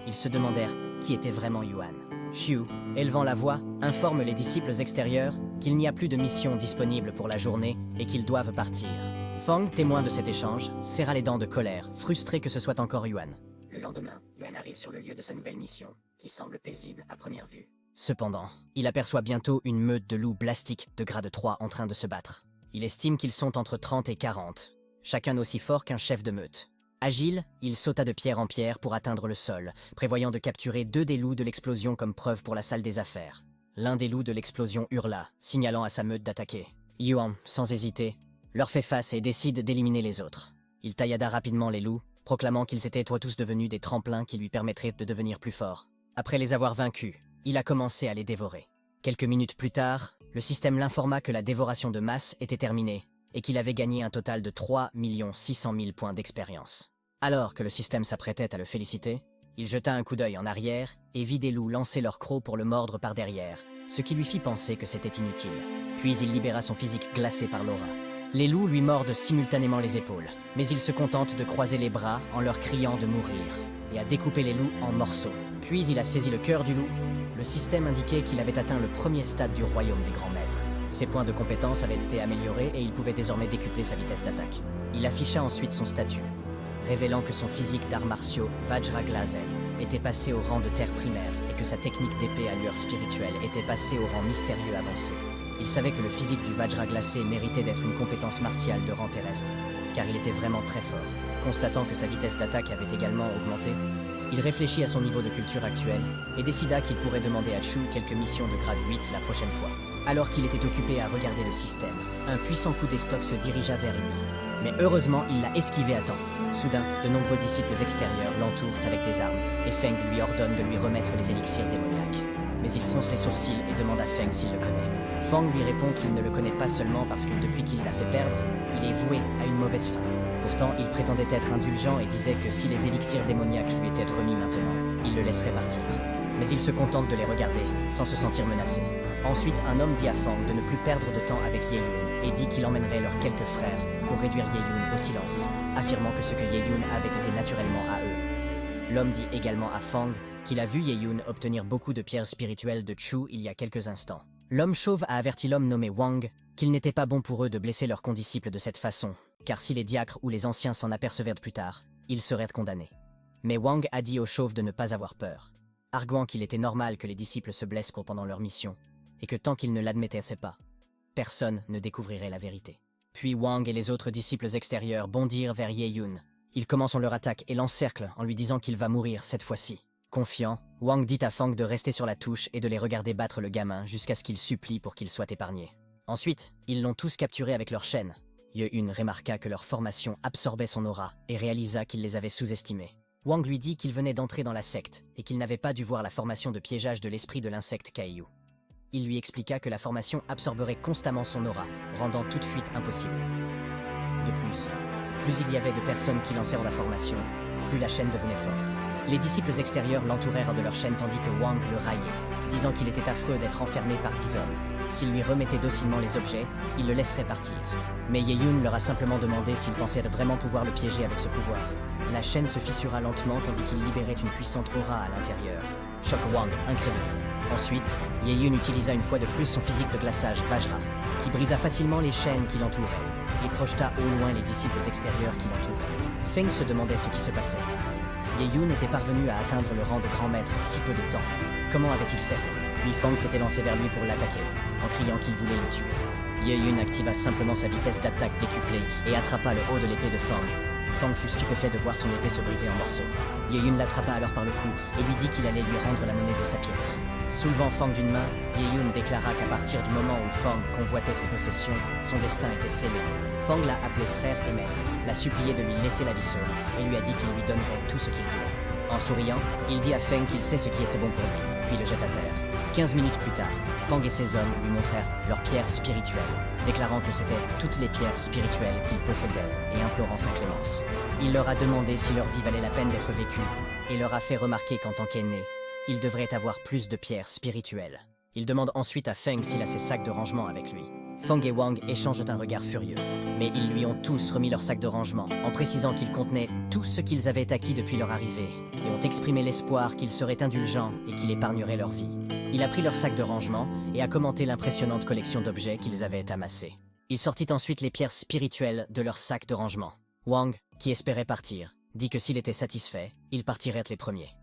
Ils se demandèrent qui était vraiment Yuan. Chu, élevant la voix, informe les disciples extérieurs qu'il n'y a plus de missions disponibles pour la journée et qu'ils doivent partir. Fang, témoin de cet échange, serra les dents de colère, frustré que ce soit encore Yuan. Le lendemain, Yuan arrive sur le lieu de sa nouvelle mission, qui semble paisible à première vue. Cependant, il aperçoit bientôt une meute de loups blastiques de grade 3 en train de se battre. Il estime qu'ils sont entre 30 et 40, chacun aussi fort qu'un chef de meute. Agile, il sauta de pierre en pierre pour atteindre le sol, prévoyant de capturer 2 des loups de l'explosion comme preuve pour la salle des affaires. L'un des loups de l'explosion hurla, signalant à sa meute d'attaquer. Yuan, sans hésiter, leur fait face et décide d'éliminer les autres. Il taillada rapidement les loups, proclamant qu'ils étaient tous devenus des tremplins qui lui permettraient de devenir plus fort. Après les avoir vaincus, il a commencé à les dévorer. Quelques minutes plus tard, le système l'informa que la dévoration de masse était terminée et qu'il avait gagné un total de 3 600 000 points d'expérience. Alors que le système s'apprêtait à le féliciter, il jeta un coup d'œil en arrière et vit des loups lancer leurs crocs pour le mordre par derrière, ce qui lui fit penser que c'était inutile. Puis il libéra son physique glacé par l'aura. Les loups lui mordent simultanément les épaules, mais il se contente de croiser les bras en leur criant de mourir, et a découpé les loups en morceaux. Puis il a saisi le cœur du loup. Le système indiquait qu'il avait atteint le premier stade du royaume des grands maîtres. Ses points de compétence avaient été améliorés et il pouvait désormais décupler sa vitesse d'attaque. Il afficha ensuite son statut, révélant que son physique d'arts martiaux, Vajra Glazed, était passé au rang de terre primaire et que sa technique d'épée à lueur spirituelle était passée au rang mystérieux avancé. Il savait que le physique du Vajra glacé méritait d'être une compétence martiale de rang terrestre, car il était vraiment très fort. Constatant que sa vitesse d'attaque avait également augmenté, il réfléchit à son niveau de culture actuel et décida qu'il pourrait demander à Chu quelques missions de grade 8 la prochaine fois. Alors qu'il était occupé à regarder le système, un puissant coup d'estoc se dirigea vers lui. Mais heureusement, il l'a esquivé à temps. Soudain, de nombreux disciples extérieurs l'entourent avec des armes, et Feng lui ordonne de lui remettre les élixirs démoniaques. Mais il fronce les sourcils et demande à Feng s'il le connaît. Feng lui répond qu'il ne le connaît pas seulement parce que depuis qu'il l'a fait perdre, il est voué à une mauvaise fin. Pourtant, il prétendait être indulgent et disait que si les élixirs démoniaques lui étaient remis maintenant, il le laisserait partir. Mais il se contente de les regarder, sans se sentir menacé. Ensuite, un homme dit à Feng de ne plus perdre de temps avec Ye Yun et dit qu'il emmènerait leurs quelques frères pour réduire Ye Yun au silence, affirmant que ce que Ye Yun avait été naturellement à eux. L'homme dit également à Feng qu'il a vu Ye Yun obtenir beaucoup de pierres spirituelles de Chu il y a quelques instants. L'homme chauve a averti l'homme nommé Wang qu'il n'était pas bon pour eux de blesser leurs condisciples de cette façon, car si les diacres ou les anciens s'en apercevaient plus tard, ils seraient condamnés. Mais Wang a dit au chauve de ne pas avoir peur, arguant qu'il était normal que les disciples se blessent pendant leur mission, et que tant qu'ils ne l'admettaient pas, personne ne découvrirait la vérité. Puis Wang et les autres disciples extérieurs bondirent vers Ye Yun. Ils commencent leur attaque et l'encerclent en lui disant qu'il va mourir cette fois-ci. Confiant, Wang dit à Feng de rester sur la touche et de les regarder battre le gamin jusqu'à ce qu'il supplie pour qu'il soit épargné. Ensuite, ils l'ont tous capturé avec leurs chaînes. Ye Yun remarqua que leur formation absorbait son aura et réalisa qu'il les avait sous-estimés. Wang lui dit qu'il venait d'entrer dans la secte et qu'il n'avait pas dû voir la formation de piégeage de l'esprit de l'insecte Kaiyu. Il lui expliqua que la formation absorberait constamment son aura, rendant toute fuite impossible. De plus il y avait de personnes qui lancèrent la formation, plus la chaîne devenait forte. Les disciples extérieurs l'entourèrent de leur chaîne tandis que Wang le raillait, disant qu'il était affreux d'être enfermé par 10 hommes. S'il lui remettait docilement les objets, il le laisserait partir. Mais Ye Yun leur a simplement demandé s'il pensait vraiment pouvoir le piéger avec ce pouvoir. La chaîne se fissura lentement tandis qu'il libérait une puissante aura à l'intérieur. Choque Wang, incrédule. Ensuite, Ye Yun utilisa une fois de plus son physique de glaçage Vajra, qui brisa facilement les chaînes qui l'entouraient, et projeta au loin les disciples extérieurs qui l'entouraient. Feng se demandait ce qui se passait. Ye Yun était parvenu à atteindre le rang de grand maître en si peu de temps. Comment avait-il fait? Puis Fang s'était lancé vers lui pour l'attaquer, en criant qu'il voulait le tuer. Ye Yun activa simplement sa vitesse d'attaque décuplée et attrapa le haut de l'épée de Fang. Fang fut stupéfait de voir son épée se briser en morceaux. Ye Yun l'attrapa alors par le cou et lui dit qu'il allait lui rendre la monnaie de sa pièce. Soulevant Fang d'une main, Ye Yun déclara qu'à partir du moment où Fang convoitait ses possessions, son destin était scellé. Fang l'a appelé frère et maître, l'a supplié de lui laisser la vie sauve et lui a dit qu'il lui donnerait tout ce qu'il voulait. En souriant, il dit à Feng qu'il sait ce qui est bon pour lui, puis le jette à terre. 15 minutes plus tard, Fang et ses hommes lui montrèrent leurs pierres spirituelles, déclarant que c'étaient toutes les pierres spirituelles qu'ils possédaient et implorant sa clémence. Il leur a demandé si leur vie valait la peine d'être vécue et leur a fait remarquer qu'en tant qu'aîné, il devrait avoir plus de pierres spirituelles. Il demande ensuite à Feng s'il a ses sacs de rangement avec lui. Fang et Wang échangent un regard furieux, mais ils lui ont tous remis leurs sacs de rangement, en précisant qu'ils contenaient tout ce qu'ils avaient acquis depuis leur arrivée, et ont exprimé l'espoir qu'ils seraient indulgents et qu'il épargnerait leur vie. Il a pris leurs sacs de rangement et a commenté l'impressionnante collection d'objets qu'ils avaient amassés. Il sortit ensuite les pierres spirituelles de leurs sacs de rangement. Wang, qui espérait partir, dit que s'il était satisfait, ils partiraient les premiers.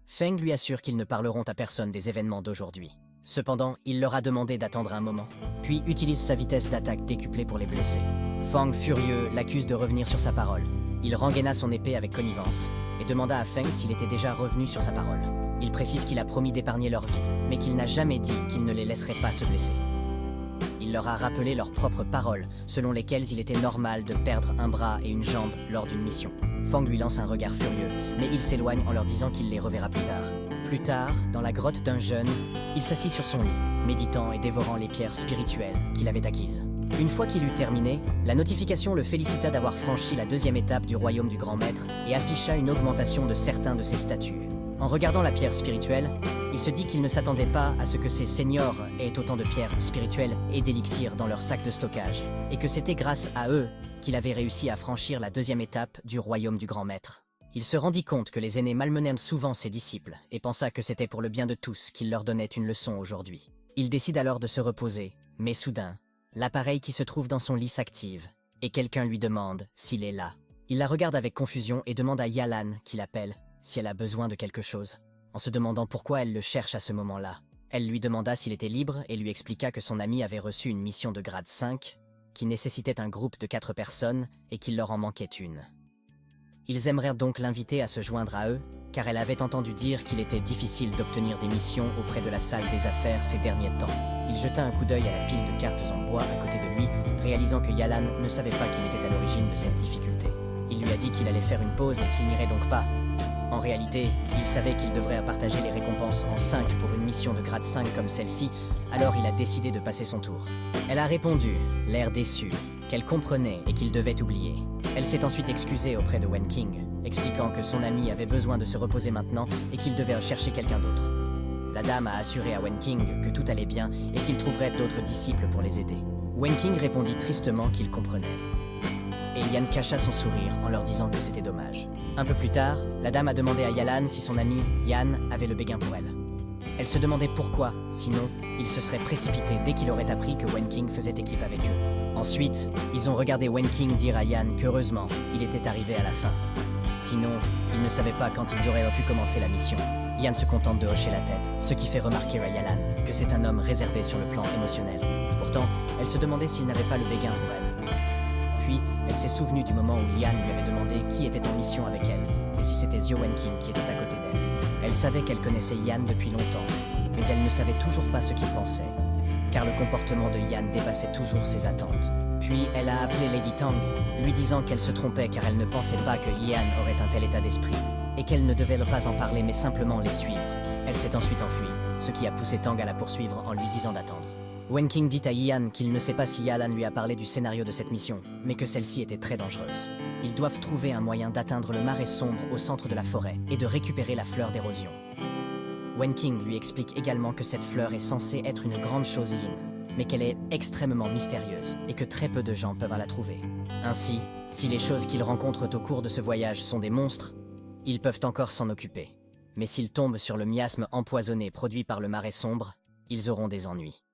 Feng lui assure qu'ils ne parleront à personne des événements d'aujourd'hui. Cependant, il leur a demandé d'attendre un moment, puis utilise sa vitesse d'attaque décuplée pour les blesser. Fang, furieux, l'accuse de revenir sur sa parole. Il rengaina son épée avec connivence et demanda à Feng s'il était déjà revenu sur sa parole. Il précise qu'il a promis d'épargner leur vie, mais qu'il n'a jamais dit qu'il ne les laisserait pas se blesser. Il leur a rappelé leurs propres paroles, selon lesquelles il était normal de perdre un bras et une jambe lors d'une mission. Fang lui lance un regard furieux, mais il s'éloigne en leur disant qu'il les reverra plus tard. Plus tard, dans la grotte d'un jeune, il s'assit sur son lit, méditant et dévorant les pierres spirituelles qu'il avait acquises. Une fois qu'il eut terminé, la notification le félicita d'avoir franchi la deuxième étape du royaume du grand maître et afficha une augmentation de certains de ses statuts. En regardant la pierre spirituelle, il se dit qu'il ne s'attendait pas à ce que ces seniors aient autant de pierres spirituelles et d'élixirs dans leur sac de stockage, et que c'était grâce à eux qu'il avait réussi à franchir la deuxième étape du royaume du grand maître. Il se rendit compte que les aînés malmenèrent souvent ses disciples, et pensa que c'était pour le bien de tous qu'il leur donnait une leçon aujourd'hui. Il décide alors de se reposer, mais soudain, l'appareil qui se trouve dans son lit s'active, et quelqu'un lui demande s'il est là. Il la regarde avec confusion et demande à Yalan, qui l'appelle, si elle a besoin de quelque chose, en se demandant pourquoi elle le cherche à ce moment-là. Elle lui demanda s'il était libre et lui expliqua que son ami avait reçu une mission de grade 5, qui nécessitait un groupe de 4 personnes et qu'il leur en manquait une. Ils aimeraient donc l'inviter à se joindre à eux, car elle avait entendu dire qu'il était difficile d'obtenir des missions auprès de la salle des affaires ces derniers temps. Il jeta un coup d'œil à la pile de cartes en bois à côté de lui, réalisant que Yalan ne savait pas qu'il était à l'origine de cette difficulté. Il lui a dit qu'il allait faire une pause et qu'il n'irait donc pas. En réalité, il savait qu'il devrait partager les récompenses en 5 pour une mission de grade 5 comme celle-ci, alors il a décidé de passer son tour. Elle a répondu, l'air déçu, qu'elle comprenait et qu'il devait oublier. Elle s'est ensuite excusée auprès de Wen King, expliquant que son ami avait besoin de se reposer maintenant et qu'il devait chercher quelqu'un d'autre. La dame a assuré à Wen King que tout allait bien et qu'il trouverait d'autres disciples pour les aider. Wen King répondit tristement qu'il comprenait. Et Yan cacha son sourire en leur disant que c'était dommage. Un peu plus tard, la dame a demandé à Yalan si son ami, Yan, avait le béguin pour elle. Elle se demandait pourquoi, sinon, il se serait précipité dès qu'il aurait appris que Wen King faisait équipe avec eux. Ensuite, ils ont regardé Wen King dire à Yan qu'heureusement, il était arrivé à la fin. Sinon, ils ne savaient pas quand ils auraient pu commencer la mission. Yan se contente de hocher la tête, ce qui fait remarquer à Yalan que c'est un homme réservé sur le plan émotionnel. Pourtant, elle se demandait s'il n'avait pas le béguin pour elle. Puis, elle s'est souvenue du moment où Yan lui avait demandé qui était en mission avec elle, et si c'était Zhou Wen King qui était à côté d'elle. Elle savait qu'elle connaissait Yan depuis longtemps, mais elle ne savait toujours pas ce qu'il pensait, car le comportement de Yan dépassait toujours ses attentes. Puis, elle a appelé Lady Tang, lui disant qu'elle se trompait car elle ne pensait pas que Yan aurait un tel état d'esprit, et qu'elle ne devait pas en parler mais simplement les suivre. Elle s'est ensuite enfuie, ce qui a poussé Tang à la poursuivre en lui disant d'attendre. Wen King dit à Yan qu'il ne sait pas si Yalan lui a parlé du scénario de cette mission, mais que celle-ci était très dangereuse. Ils doivent trouver un moyen d'atteindre le marais sombre au centre de la forêt et de récupérer la fleur d'érosion. Wen King lui explique également que cette fleur est censée être une grande chose yin, mais qu'elle est extrêmement mystérieuse et que très peu de gens peuvent la trouver. Ainsi, si les choses qu'ils rencontrent au cours de ce voyage sont des monstres, ils peuvent encore s'en occuper. Mais s'ils tombent sur le miasme empoisonné produit par le marais sombre, ils auront des ennuis.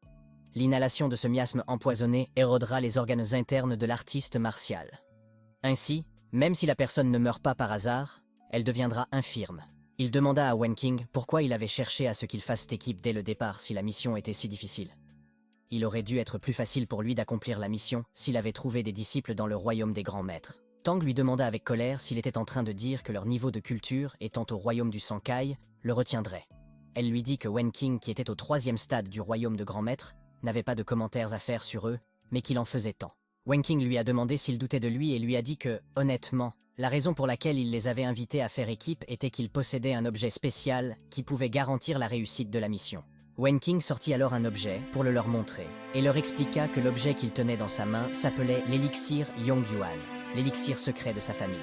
L'inhalation de ce miasme empoisonné érodera les organes internes de l'artiste martial. Ainsi, même si la personne ne meurt pas par hasard, elle deviendra infirme. Il demanda à Wenking pourquoi il avait cherché à ce qu'il fasse cette équipe dès le départ si la mission était si difficile. Il aurait dû être plus facile pour lui d'accomplir la mission s'il avait trouvé des disciples dans le royaume des grands maîtres. Tang lui demanda avec colère s'il était en train de dire que leur niveau de culture, étant au royaume du Sankai, le retiendrait. Elle lui dit que Wenking, qui était au 3e stade du royaume de grands maîtres, n'avait pas de commentaires à faire sur eux, mais qu'il en faisait tant. Wenking lui a demandé s'il doutait de lui et lui a dit que, honnêtement, la raison pour laquelle il les avait invités à faire équipe était qu'il possédait un objet spécial qui pouvait garantir la réussite de la mission. Wenking sortit alors un objet pour le leur montrer et leur expliqua que l'objet qu'il tenait dans sa main s'appelait l'élixir Yongyuan, l'élixir secret de sa famille.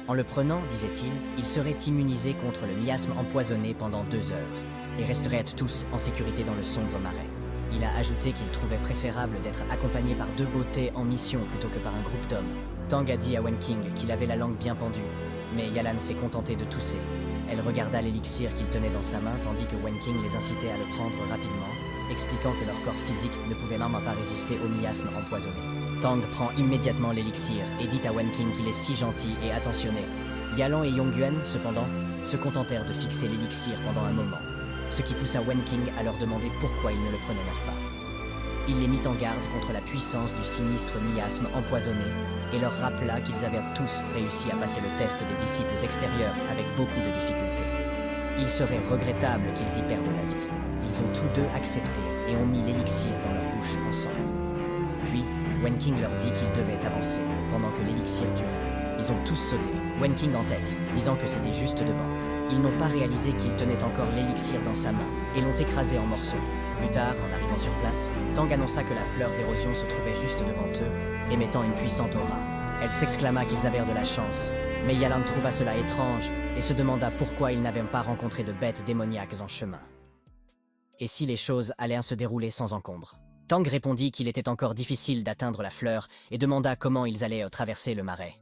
En le prenant, disait-il, ils seraient immunisés contre le miasme empoisonné pendant 2 heures et resteraient tous en sécurité dans le sombre marais. Il a ajouté qu'il trouvait préférable d'être accompagné par 2 beautés en mission plutôt que par un groupe d'hommes. Tang a dit à Wenking qu'il avait la langue bien pendue, mais Yalan s'est contentée de tousser. Elle regarda l'élixir qu'il tenait dans sa main tandis que Wenking les incitait à le prendre rapidement, expliquant que leur corps physique ne pouvait même pas résister au miasme empoisonné. Tang prend immédiatement l'élixir et dit à Wenking qu'il est si gentil et attentionné. Yalan et Yongyuan, cependant, se contentèrent de fixer l'élixir pendant un moment, ce qui poussa Wenking à leur demander pourquoi ils ne le prenaient pas. Il les mit en garde contre la puissance du sinistre miasme empoisonné et leur rappela qu'ils avaient tous réussi à passer le test des disciples extérieurs avec beaucoup de difficultés. Il serait regrettable qu'ils y perdent la vie. Ils ont tous 2 accepté et ont mis l'élixir dans leur bouche ensemble. Puis, Wenking leur dit qu'ils devaient avancer pendant que l'élixir durait. Ils ont tous sauté, Wenking en tête, disant que c'était juste devant. Ils n'ont pas réalisé qu'il tenait encore l'élixir dans sa main et l'ont écrasé en morceaux. Plus tard, en arrivant sur place, Tang annonça que la fleur d'érosion se trouvait juste devant eux, émettant une puissante aura. Elle s'exclama qu'ils avaient de la chance, mais Yalan trouva cela étrange et se demanda pourquoi ils n'avaient pas rencontré de bêtes démoniaques en chemin. Et si les choses allaient se dérouler sans encombre. Tang répondit qu'il était encore difficile d'atteindre la fleur et demanda comment ils allaient traverser le marais.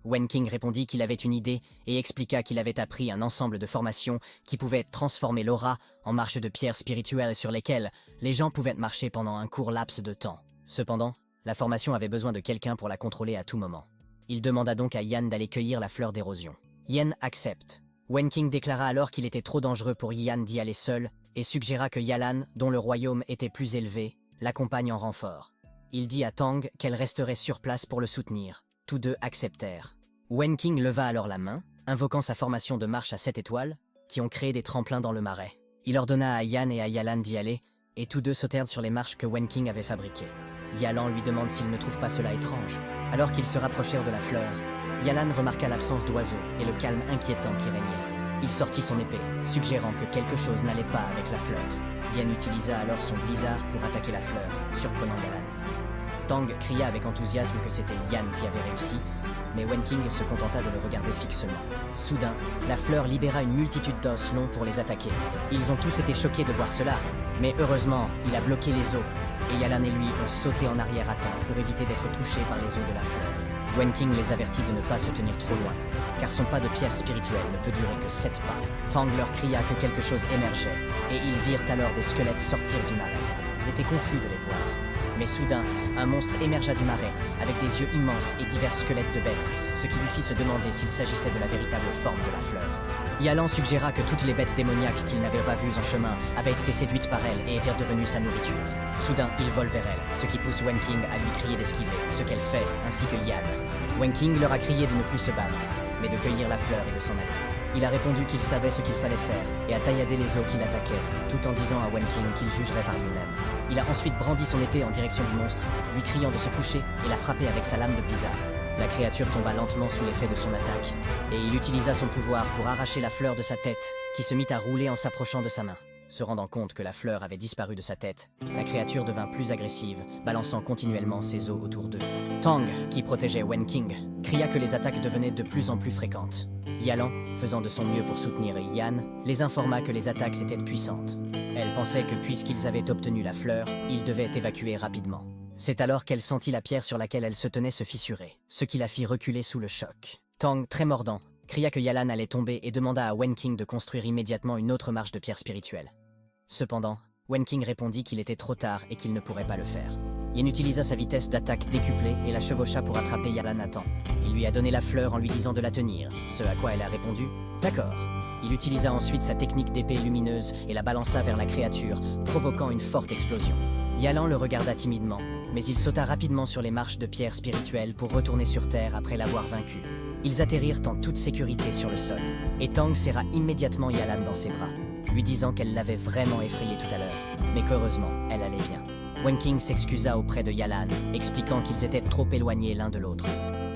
Wenking répondit qu'il avait une idée et expliqua qu'il avait appris un ensemble de formations qui pouvaient transformer l'aura en marches de pierres spirituelles sur lesquelles les gens pouvaient marcher pendant un court laps de temps. Cependant, la formation avait besoin de quelqu'un pour la contrôler à tout moment. Il demanda donc à Yan d'aller cueillir la fleur d'érosion. Yan accepte. Wenking déclara alors qu'il était trop dangereux pour Yan d'y aller seul et suggéra que Yalan, dont le royaume était plus élevé, l'accompagne en renfort. Il dit à Tang qu'elle resterait sur place pour le soutenir. Tous 2 acceptèrent. Wenking leva alors la main, invoquant sa formation de marche à 7 étoiles, qui ont créé des tremplins dans le marais. Il ordonna à Yan et à Yalan d'y aller, et tous 2 sautèrent sur les marches que Wenking avait fabriquées. Yalan lui demande s'il ne trouve pas cela étrange. Alors qu'ils se rapprochèrent de la fleur, Yalan remarqua l'absence d'oiseaux et le calme inquiétant qui régnait. Il sortit son épée, suggérant que quelque chose n'allait pas avec la fleur. Yan utilisa alors son blizzard pour attaquer la fleur, surprenant Yalan. Tang cria avec enthousiasme que c'était Yan qui avait réussi, mais Wenking se contenta de le regarder fixement. Soudain, la fleur libéra une multitude d'os longs pour les attaquer. Ils ont tous été choqués de voir cela, mais heureusement, il a bloqué les os, et Yalan et lui ont sauté en arrière à temps pour éviter d'être touchés par les os de la fleur. Wenking les avertit de ne pas se tenir trop loin, car son pas de pierre spirituelle ne peut durer que 7 pas. Tang leur cria que quelque chose émergeait, et ils virent alors des squelettes sortir du marais. Il était confus de les voir. Mais soudain, un monstre émergea du marais, avec des yeux immenses et divers squelettes de bêtes, ce qui lui fit se demander s'il s'agissait de la véritable forme de la fleur. Yalan suggéra que toutes les bêtes démoniaques qu'il n'avait pas vues en chemin avaient été séduites par elle et étaient devenues sa nourriture. Soudain, il vole vers elle, ce qui pousse Wenking à lui crier d'esquiver, ce qu'elle fait, ainsi que Yan. Wenking leur a crié de ne plus se battre, mais de cueillir la fleur et de s'en aller. Il a répondu qu'il savait ce qu'il fallait faire et a tailladé les os qui l'attaquaient, tout en disant à Wenking qu'il jugerait par lui-même. Il a ensuite brandi son épée en direction du monstre, lui criant de se coucher et l'a frappé avec sa lame de blizzard. La créature tomba lentement sous l'effet de son attaque, et il utilisa son pouvoir pour arracher la fleur de sa tête, qui se mit à rouler en s'approchant de sa main. Se rendant compte que la fleur avait disparu de sa tête, la créature devint plus agressive, balançant continuellement ses os autour d'eux. Tang, qui protégeait Wenking, cria que les attaques devenaient de plus en plus fréquentes. Yalan, faisant de son mieux pour soutenir Yan, les informa que les attaques étaient puissantes. Elle pensait que puisqu'ils avaient obtenu la fleur, ils devaient évacuer rapidement. C'est alors qu'elle sentit la pierre sur laquelle elle se tenait se fissurer, ce qui la fit reculer sous le choc. Tang, très mordant, cria que Yalan allait tomber et demanda à Wenking de construire immédiatement une autre marche de pierre spirituelle. Cependant, Wenking répondit qu'il était trop tard et qu'il ne pourrait pas le faire. Yin utilisa sa vitesse d'attaque décuplée et la chevaucha pour attraper Yalan à temps. Il lui a donné la fleur en lui disant de la tenir, ce à quoi elle a répondu D'accord. Il utilisa ensuite sa technique d'épée lumineuse et la balança vers la créature, provoquant une forte explosion. Yalan le regarda timidement, mais il sauta rapidement sur les marches de pierre spirituelle pour retourner sur Terre après l'avoir vaincu. Ils atterrirent en toute sécurité sur le sol, et Tang serra immédiatement Yalan dans ses bras, lui disant qu'elle l'avait vraiment effrayé tout à l'heure, mais qu'heureusement, elle allait bien. Wenking s'excusa auprès de Yalan, expliquant qu'ils étaient trop éloignés l'un de l'autre.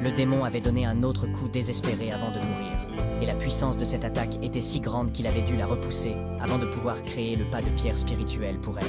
Le démon avait donné un autre coup désespéré avant de mourir, et la puissance de cette attaque était si grande qu'il avait dû la repousser avant de pouvoir créer le pas de pierre spirituel pour elle.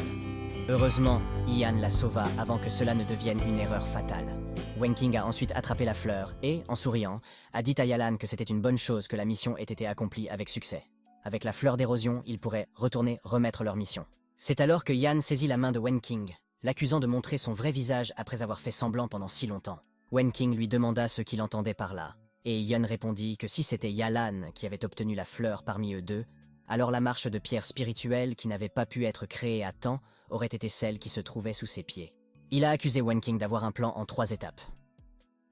Heureusement, Ian la sauva avant que cela ne devienne une erreur fatale. Wenking a ensuite attrapé la fleur et, en souriant, a dit à Yalan que c'était une bonne chose que la mission ait été accomplie avec succès. Avec la fleur d'érosion, ils pourraient retourner remettre leur mission. C'est alors que Yan saisit la main de Wenking, l'accusant de montrer son vrai visage après avoir fait semblant pendant si longtemps. Wenking lui demanda ce qu'il entendait par là, et Yan répondit que si c'était Yalan qui avait obtenu la fleur parmi eux deux, alors la marche de pierre spirituelle qui n'avait pas pu être créée à temps aurait été celle qui se trouvait sous ses pieds. Il a accusé Wenking d'avoir un plan en 3 étapes.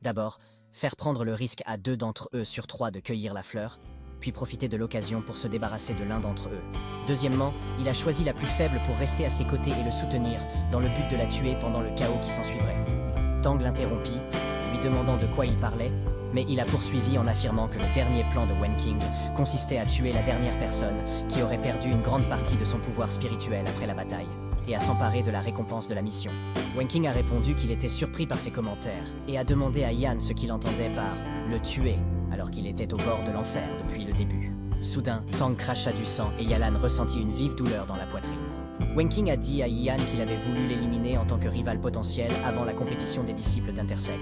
D'abord, faire prendre le risque à 2 d'entre eux sur 3 de cueillir la fleur, puis profiter de l'occasion pour se débarrasser de l'un d'entre eux. Deuxièmement, il a choisi la plus faible pour rester à ses côtés et le soutenir, dans le but de la tuer pendant le chaos qui s'ensuivrait. Tang l'interrompit, lui demandant de quoi il parlait, mais il a poursuivi en affirmant que le dernier plan de Wenking consistait à tuer la dernière personne qui aurait perdu une grande partie de son pouvoir spirituel après la bataille, et à s'emparer de la récompense de la mission. Wenking a répondu qu'il était surpris par ses commentaires, et a demandé à Yan ce qu'il entendait par « le tuer », alors qu'il était au bord de l'enfer depuis le début. Soudain, Tang cracha du sang et Yalan ressentit une vive douleur dans la poitrine. Wenking a dit à Yan qu'il avait voulu l'éliminer en tant que rival potentiel avant la compétition des disciples d'Intersect.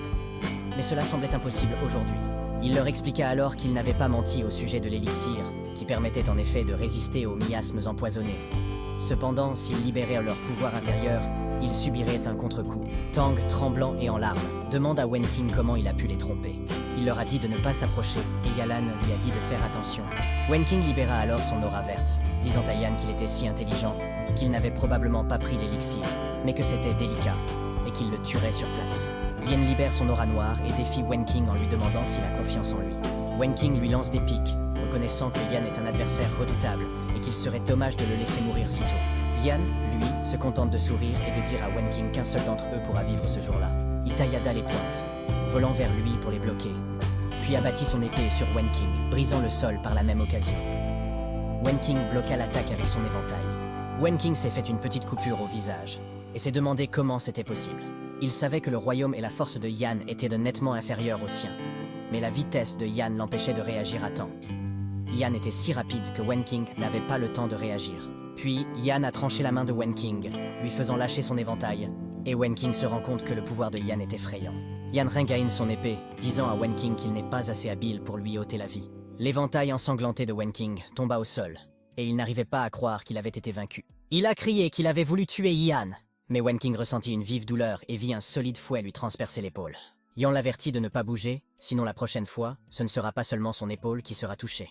Mais cela semblait impossible aujourd'hui. Il leur expliqua alors qu'il n'avait pas menti au sujet de l'élixir, qui permettait en effet de résister aux miasmes empoisonnés. Cependant, s'ils libéraient leur pouvoir intérieur, ils subiraient un contre-coup. Tang, tremblant et en larmes, demande à Wenking comment il a pu les tromper. Il leur a dit de ne pas s'approcher, et Yalan lui a dit de faire attention. Wenking libéra alors son aura verte, disant à Yan qu'il était si intelligent, qu'il n'avait probablement pas pris l'élixir, mais que c'était délicat, et qu'il le tuerait sur place. Yan libère son aura noire et défie Wenking en lui demandant s'il a confiance en lui. Wenking lui lance des pics, reconnaissant que Yan est un adversaire redoutable, et qu'il serait dommage de le laisser mourir si tôt. Yan, lui, se contente de sourire et de dire à Wenking qu'un seul d'entre eux pourra vivre ce jour-là. Il taillada les pointes, volant vers lui pour les bloquer, puis abattit son épée sur Wenking, brisant le sol par la même occasion. Wenking bloqua l'attaque avec son éventail. Wenking s'est fait une petite coupure au visage, et s'est demandé comment c'était possible. Il savait que le royaume et la force de Yan étaient de nettement inférieurs au tien, mais la vitesse de Yan l'empêchait de réagir à temps. Yan était si rapide que Wenking n'avait pas le temps de réagir. Puis, Yan a tranché la main de Wenking, lui faisant lâcher son éventail, et Wenking se rend compte que le pouvoir de Yan est effrayant. Yan ringaine son épée, disant à Wenking qu'il n'est pas assez habile pour lui ôter la vie. L'éventail ensanglanté de Wenking tomba au sol, et il n'arrivait pas à croire qu'il avait été vaincu. Il a crié qu'il avait voulu tuer Yan, mais Wenking ressentit une vive douleur et vit un solide fouet lui transpercer l'épaule. Yan l'avertit de ne pas bouger, sinon la prochaine fois, ce ne sera pas seulement son épaule qui sera touchée.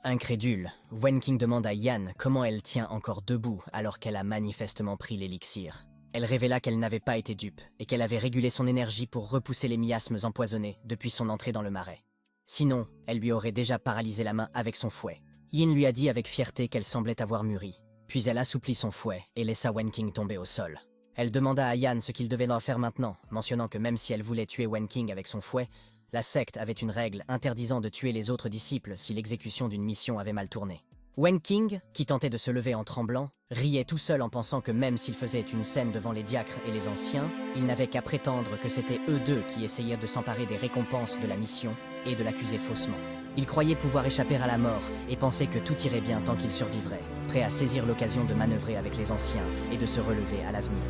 Incrédule, Wenking demande à Yan comment elle tient encore debout alors qu'elle a manifestement pris l'élixir. Elle révéla qu'elle n'avait pas été dupe et qu'elle avait régulé son énergie pour repousser les miasmes empoisonnés depuis son entrée dans le marais. Sinon, elle lui aurait déjà paralysé la main avec son fouet. Yin lui a dit avec fierté qu'elle semblait avoir mûri. Puis elle assouplit son fouet et laissa Wenking tomber au sol. Elle demanda à Yan ce qu'il devait en faire maintenant, mentionnant que même si elle voulait tuer Wenking avec son fouet, la secte avait une règle interdisant de tuer les autres disciples si l'exécution d'une mission avait mal tourné. Wenking, qui tentait de se lever en tremblant, riait tout seul en pensant que même s'il faisait une scène devant les diacres et les anciens, il n'avait qu'à prétendre que c'était eux deux qui essayaient de s'emparer des récompenses de la mission et de l'accuser faussement. Il croyait pouvoir échapper à la mort et pensait que tout irait bien tant qu'il survivrait, prêt à saisir l'occasion de manœuvrer avec les anciens et de se relever à l'avenir.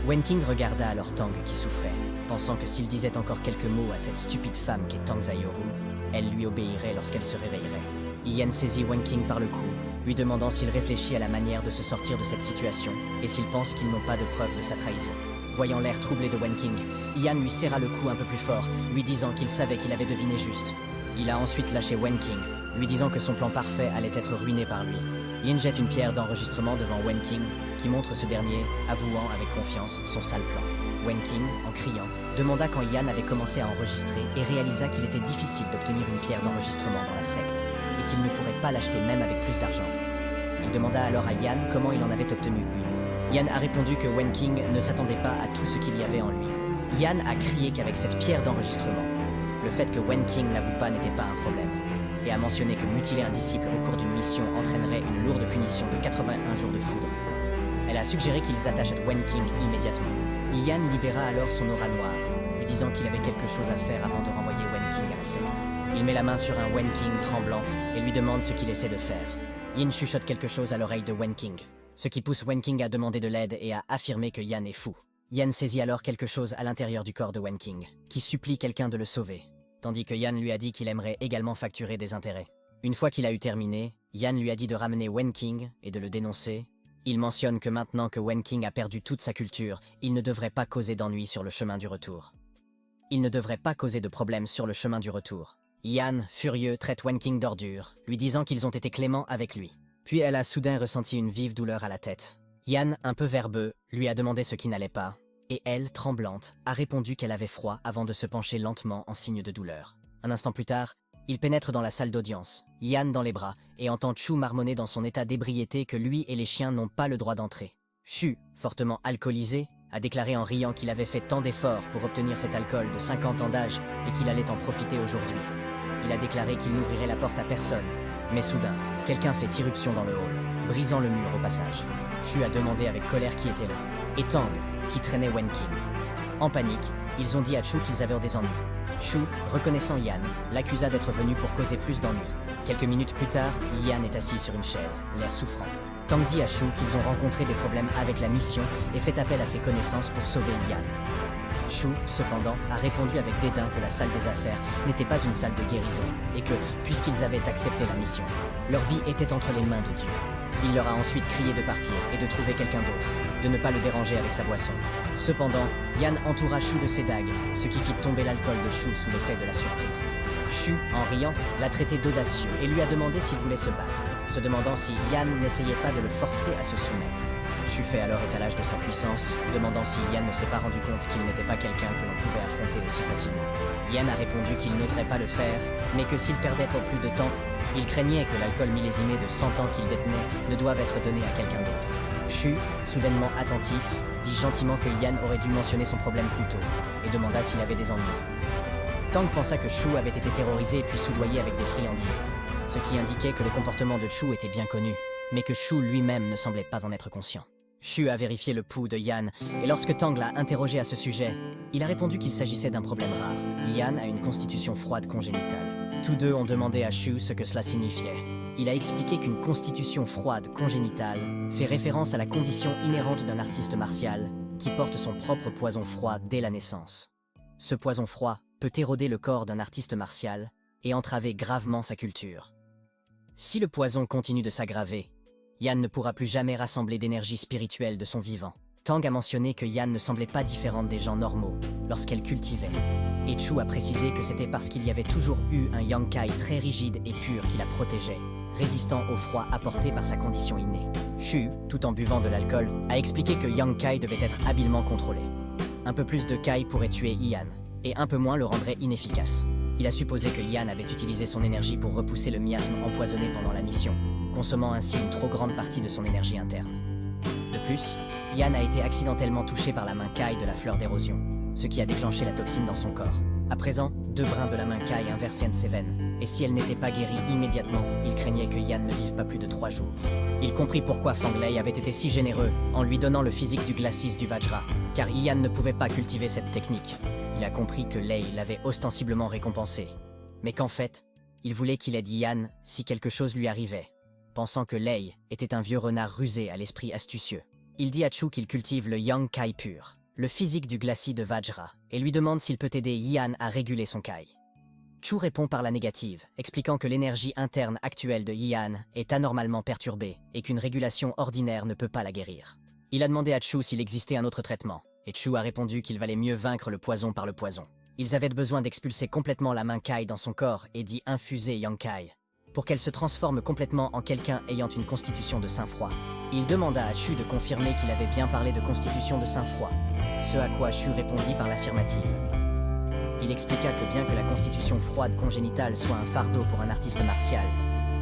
Wenking regarda alors Tang qui souffrait, pensant que s'il disait encore quelques mots à cette stupide femme qu'est Tang Zayoru, elle lui obéirait lorsqu'elle se réveillerait. Yan saisit Wenking par le cou, lui demandant s'il réfléchit à la manière de se sortir de cette situation et s'il pense qu'ils n'ont pas de preuve de sa trahison. Voyant l'air troublé de Wenking, Yan lui serra le cou un peu plus fort, lui disant qu'il savait qu'il avait deviné juste. Il a ensuite lâché Wenking, lui disant que son plan parfait allait être ruiné par lui. Yin jette une pierre d'enregistrement devant Wenking, qui montre ce dernier, avouant avec confiance son sale plan. Wenking, en criant, demanda quand Yan avait commencé à enregistrer et réalisa qu'il était difficile d'obtenir une pierre d'enregistrement dans la secte. et qu'il ne pourrait pas l'acheter même avec plus d'argent. Il demanda alors à Yan comment il en avait obtenu une. Yan a répondu que Wenking ne s'attendait pas à tout ce qu'il y avait en lui. Yan a crié qu'avec cette pierre d'enregistrement, le fait que Wenking n'avoue pas n'était pas un problème, et a mentionné que mutiler un disciple au cours d'une mission entraînerait une lourde punition de 81 jours de foudre. Elle a suggéré qu'ils attachent Wenking immédiatement. Yan libéra alors son aura noire, lui disant qu'il avait quelque chose à faire avant de renvoyer Wenking à la secte. Il met la main sur un Wenking tremblant et lui demande ce qu'il essaie de faire. Yin chuchote quelque chose à l'oreille de Wenking, ce qui pousse Wenking à demander de l'aide et à affirmer que Yan est fou. Yan saisit alors quelque chose à l'intérieur du corps de Wenking, qui supplie quelqu'un de le sauver, tandis que Yan lui a dit qu'il aimerait également facturer des intérêts. Une fois qu'il a eu terminé, Yan lui a dit de ramener Wenking et de le dénoncer. Il mentionne que maintenant que Wenking a perdu toute sa culture, il ne devrait pas causer d'ennuis sur le chemin du retour. Il ne devrait pas causer de problèmes sur le chemin du retour. Yan, furieux, traite Wenking d'ordure, lui disant qu'ils ont été cléments avec lui. Puis elle a soudain ressenti une vive douleur à la tête. Yan, un peu verbeux, lui a demandé ce qui n'allait pas, et elle, tremblante, a répondu qu'elle avait froid avant de se pencher lentement en signe de douleur. Un instant plus tard, il pénètre dans la salle d'audience, Yan dans les bras, et entend Chu marmonner dans son état d'ébriété que lui et les chiens n'ont pas le droit d'entrer. Chu, fortement alcoolisé, a déclaré en riant qu'il avait fait tant d'efforts pour obtenir cet alcool de 50 ans d'âge et qu'il allait en profiter aujourd'hui. Il a déclaré qu'il n'ouvrirait la porte à personne, mais soudain, quelqu'un fait irruption dans le hall, brisant le mur au passage. Chu a demandé avec colère qui était là, et Tang, qui traînait Wenking. En panique, ils ont dit à Chu qu'ils avaient des ennuis. Chu, reconnaissant Yan, l'accusa d'être venu pour causer plus d'ennuis. Quelques minutes plus tard, Yan est assis sur une chaise, l'air souffrant. Tang dit à Chu qu'ils ont rencontré des problèmes avec la mission et fait appel à ses connaissances pour sauver Yan. Chu, cependant, a répondu avec dédain que la salle des affaires n'était pas une salle de guérison et que, puisqu'ils avaient accepté la mission, leur vie était entre les mains de Dieu. Il leur a ensuite crié de partir et de trouver quelqu'un d'autre, de ne pas le déranger avec sa boisson. Cependant, Yan entoura Chu de ses dagues, ce qui fit tomber l'alcool de Chu sous l'effet de la surprise. Chu, en riant, l'a traité d'audacieux et lui a demandé s'il voulait se battre, se demandant si Yan n'essayait pas de le forcer à se soumettre. Chu fait alors étalage de sa puissance, demandant si Yan ne s'est pas rendu compte qu'il n'était pas quelqu'un que l'on pouvait affronter aussi facilement. Yan a répondu qu'il n'oserait pas le faire, mais que s'il perdait pour plus de temps, il craignait que l'alcool millésimé de 100 ans qu'il détenait ne doive être donné à quelqu'un d'autre. Chu, soudainement attentif, dit gentiment que Yan aurait dû mentionner son problème plus tôt, et demanda s'il avait des ennuis. Tang pensa que Chu avait été terrorisé puis soudoyé avec des friandises, ce qui indiquait que le comportement de Chu était bien connu, mais que Chu lui-même ne semblait pas en être conscient. Chu a vérifié le pouls de Yan, et lorsque Tang l'a interrogé à ce sujet, il a répondu qu'il s'agissait d'un problème rare. Yan a une constitution froide congénitale. Tous deux ont demandé à Chu ce que cela signifiait. Il a expliqué qu'une constitution froide congénitale fait référence à la condition inhérente d'un artiste martial qui porte son propre poison froid dès la naissance. Ce poison froid peut éroder le corps d'un artiste martial et entraver gravement sa culture. Si le poison continue de s'aggraver, Yan ne pourra plus jamais rassembler d'énergie spirituelle de son vivant. Tang a mentionné que Yan ne semblait pas différente des gens normaux lorsqu'elle cultivait. Et Chu a précisé que c'était parce qu'il y avait toujours eu un Yang Kai très rigide et pur qui la protégeait, résistant au froid apporté par sa condition innée. Chu, tout en buvant de l'alcool, a expliqué que Yang Kai devait être habilement contrôlé. Un peu plus de Kai pourrait tuer Yan, et un peu moins le rendrait inefficace. Il a supposé que Yan avait utilisé son énergie pour repousser le miasme empoisonné pendant la mission, consommant ainsi une trop grande partie de son énergie interne. De plus, Yan a été accidentellement touché par la main Kai de la fleur d'érosion, ce qui a déclenché la toxine dans son corps. À présent, 2 brins de la main Kai inversaient ses veines, et si elle n'était pas guérie immédiatement, il craignait que Yan ne vive pas plus de 3 jours. Il comprit pourquoi Fang Lei avait été si généreux en lui donnant le physique du glacis du Vajra, car Yan ne pouvait pas cultiver cette technique. Il a compris que Lei l'avait ostensiblement récompensé, mais qu'en fait, il voulait qu'il aide Yan si quelque chose lui arrivait, pensant que Lei était un vieux renard rusé à l'esprit astucieux. Il dit à Chu qu'il cultive le Yang Kai pur, le physique du glacis de Vajra, et lui demande s'il peut aider Yan à réguler son Kai. Chu répond par la négative, expliquant que l'énergie interne actuelle de Yan est anormalement perturbée et qu'une régulation ordinaire ne peut pas la guérir. Il a demandé à Chu s'il existait un autre traitement, et Chu a répondu qu'il valait mieux vaincre le poison par le poison. Ils avaient besoin d'expulser complètement la main Kai dans son corps et d'y infuser Yang Kai, pour qu'elle se transforme complètement en quelqu'un ayant une constitution de sang-froid. Il demanda à Chu de confirmer qu'il avait bien parlé de constitution de sang-froid, ce à quoi Chu répondit par l'affirmative. Il expliqua que bien que la constitution froide congénitale soit un fardeau pour un artiste martial,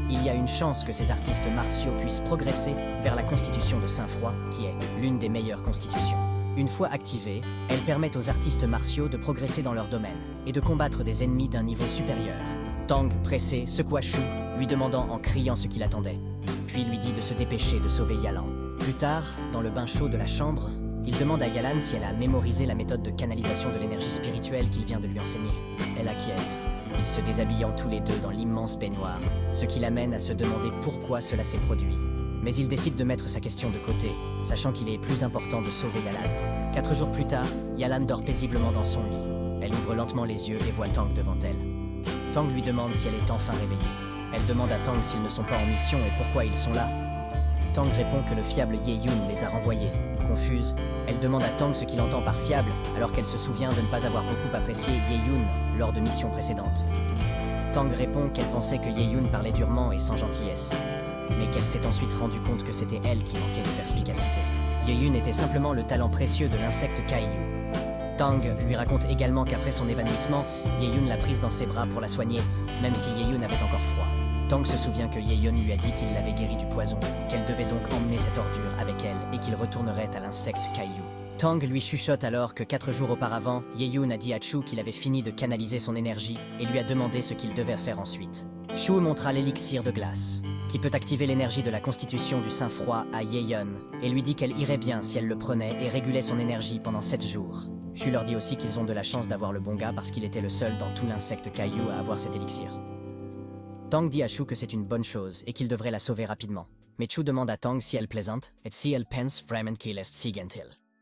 il y a une chance que ces artistes martiaux puissent progresser vers la constitution de Saint-Froid, qui est l'une des meilleures constitutions. Une fois activée, elle permet aux artistes martiaux de progresser dans leur domaine et de combattre des ennemis d'un niveau supérieur. Tang, pressé, secoua Shu, lui demandant en criant ce qu'il attendait, puis lui dit de se dépêcher de sauver Yalan. Plus tard, dans le bain chaud de la chambre, il demande à Yalan si elle a mémorisé la méthode de canalisation de l'énergie spirituelle qu'il vient de lui enseigner. Elle acquiesce. Ils se déshabillant tous les deux dans l'immense baignoire, ce qui l'amène à se demander pourquoi cela s'est produit. Mais il décide de mettre sa question de côté, sachant qu'il est plus important de sauver Yalan. 4 jours plus tard, Yalan dort paisiblement dans son lit. Elle ouvre lentement les yeux et voit Tang devant elle. Tang lui demande si elle est enfin réveillée. Elle demande à Tang s'ils ne sont pas en mission et pourquoi ils sont là. Tang répond que le fiable Ye Yun les a renvoyés. Confuse, elle demande à Tang ce qu'il entend par fiable, alors qu'elle se souvient de ne pas avoir beaucoup apprécié Ye Yun lors de missions précédentes. Tang répond qu'elle pensait que Ye Yun parlait durement et sans gentillesse, mais qu'elle s'est ensuite rendue compte que c'était elle qui manquait de perspicacité. Ye Yun était simplement le talent précieux de l'insecte Kaiyu. Tang lui raconte également qu'après son évanouissement, Ye Yun l'a prise dans ses bras pour la soigner, même si Ye Yun avait encore froid. Tang se souvient que Ye Yun lui a dit qu'il l'avait guéri du poison, qu'elle devait donc emmener cette ordure avec elle et qu'il retournerait à l'insecte Kaiyu. Tang lui chuchote alors que 4 jours auparavant, Ye Yun a dit à Chu qu'il avait fini de canaliser son énergie et lui a demandé ce qu'il devait faire ensuite. Chu montra l'élixir de glace, qui peut activer l'énergie de la constitution du Saint-Froid à Ye Yun, et lui dit qu'elle irait bien si elle le prenait et régulait son énergie pendant 7 jours. Chu leur dit aussi qu'ils ont de la chance d'avoir le bon gars parce qu'il était le seul dans tout l'insecte Kaiyu à avoir cet élixir. Tang dit à Chu que c'est une bonne chose et qu'il devrait la sauver rapidement. Mais Chu demande à Tang si elle plaisante, et si elle pense vraiment qu'il est si gentil.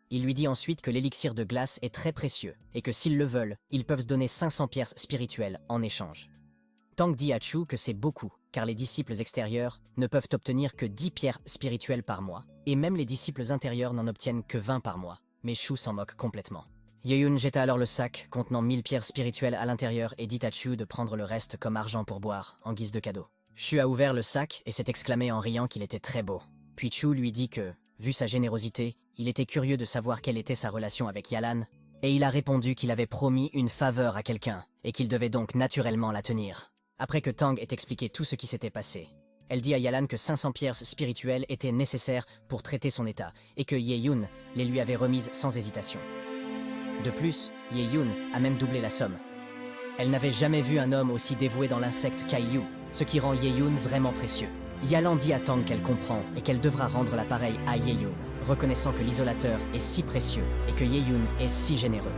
Il lui dit ensuite que l'élixir de glace est très précieux et que s'ils le veulent, ils peuvent se donner 500 pierres spirituelles en échange. Tang dit à Chu que c'est beaucoup, car les disciples extérieurs ne peuvent obtenir que 10 pierres spirituelles par mois, et même les disciples intérieurs n'en obtiennent que 20 par mois. Mais Chu s'en moque complètement. Ye Yun jeta alors le sac contenant 1000 pierres spirituelles à l'intérieur et dit à Chu de prendre le reste comme argent pour boire, en guise de cadeau. Chu a ouvert le sac et s'est exclamé en riant qu'il était très beau. Puis Chu lui dit que, vu sa générosité, il était curieux de savoir quelle était sa relation avec Yalan, et il a répondu qu'il avait promis une faveur à quelqu'un, et qu'il devait donc naturellement la tenir. Après que Tang ait expliqué tout ce qui s'était passé, elle dit à Yalan que 500 pierres spirituelles étaient nécessaires pour traiter son état, et que Ye Yun les lui avait remises sans hésitation. De plus, Ye Yun a même doublé la somme. Elle n'avait jamais vu un homme aussi dévoué dans l'insecte Kaiyu, ce qui rend Ye Yun vraiment précieux. Yalan dit à Tang qu'elle comprend et qu'elle devra rendre l'appareil à Ye Yun, reconnaissant que l'isolateur est si précieux et que Ye Yun est si généreux.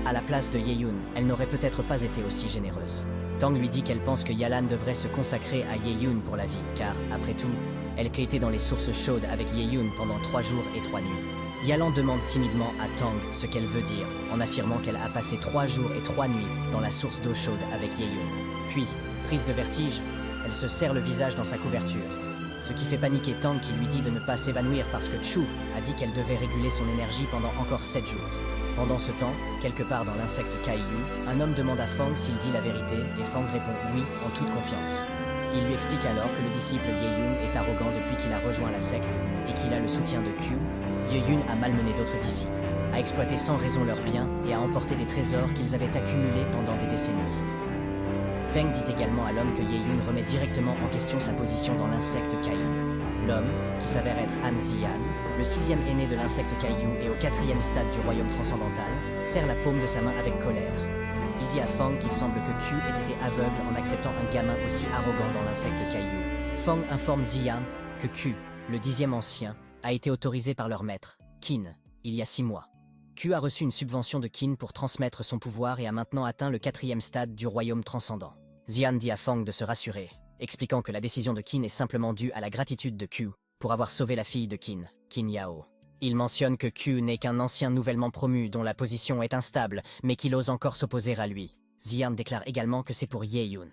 À la place de Ye Yun, elle n'aurait peut-être pas été aussi généreuse. Tang lui dit qu'elle pense que Yalan devrait se consacrer à Ye Yun pour la vie, car, après tout, elle quêtait dans les sources chaudes avec Ye Yun pendant 3 jours et 3 nuits. Yalan demande timidement à Tang ce qu'elle veut dire, en affirmant qu'elle a passé 3 jours et 3 nuits dans la source d'eau chaude avec Ye Yun. Puis, prise de vertige, elle se serre le visage dans sa couverture, ce qui fait paniquer Tang qui lui dit de ne pas s'évanouir parce que Chu a dit qu'elle devait réguler son énergie pendant encore 7 jours. Pendant ce temps, quelque part dans l'insecte Kaiyu, un homme demande à Fang s'il dit la vérité et Fang répond oui en toute confiance. Il lui explique alors que le disciple Ye Yun est arrogant depuis qu'il a rejoint la secte et qu'il a le soutien de Q. Ye Yun a malmené d'autres disciples, a exploité sans raison leurs biens et a emporté des trésors qu'ils avaient accumulés pendant des décennies. Feng dit également à l'homme que Ye Yun remet directement en question sa position dans l'insecte Kaiyu. L'homme, qui s'avère être Han Ziyan, le 6e aîné de l'insecte Kaiyu et au 4e stade du royaume transcendantal, serre la paume de sa main avec colère. Il dit à Fang qu'il semble que Q ait été aveugle en acceptant un gamin aussi arrogant dans l'insecte Kaiyu. Fang informe Ziyan que Q, le 10e ancien, a été autorisé par leur maître, Qin, il y a 6 mois. Q a reçu une subvention de Qin pour transmettre son pouvoir et a maintenant atteint le 4e stade du royaume transcendant. Ziyan dit à Fang de se rassurer, expliquant que la décision de Qin est simplement due à la gratitude de Q pour avoir sauvé la fille de Qin, Qin Yao. Il mentionne que Q n'est qu'un ancien nouvellement promu dont la position est instable, mais qu'il ose encore s'opposer à lui. Ziyan déclare également que c'est pour Ye Yun.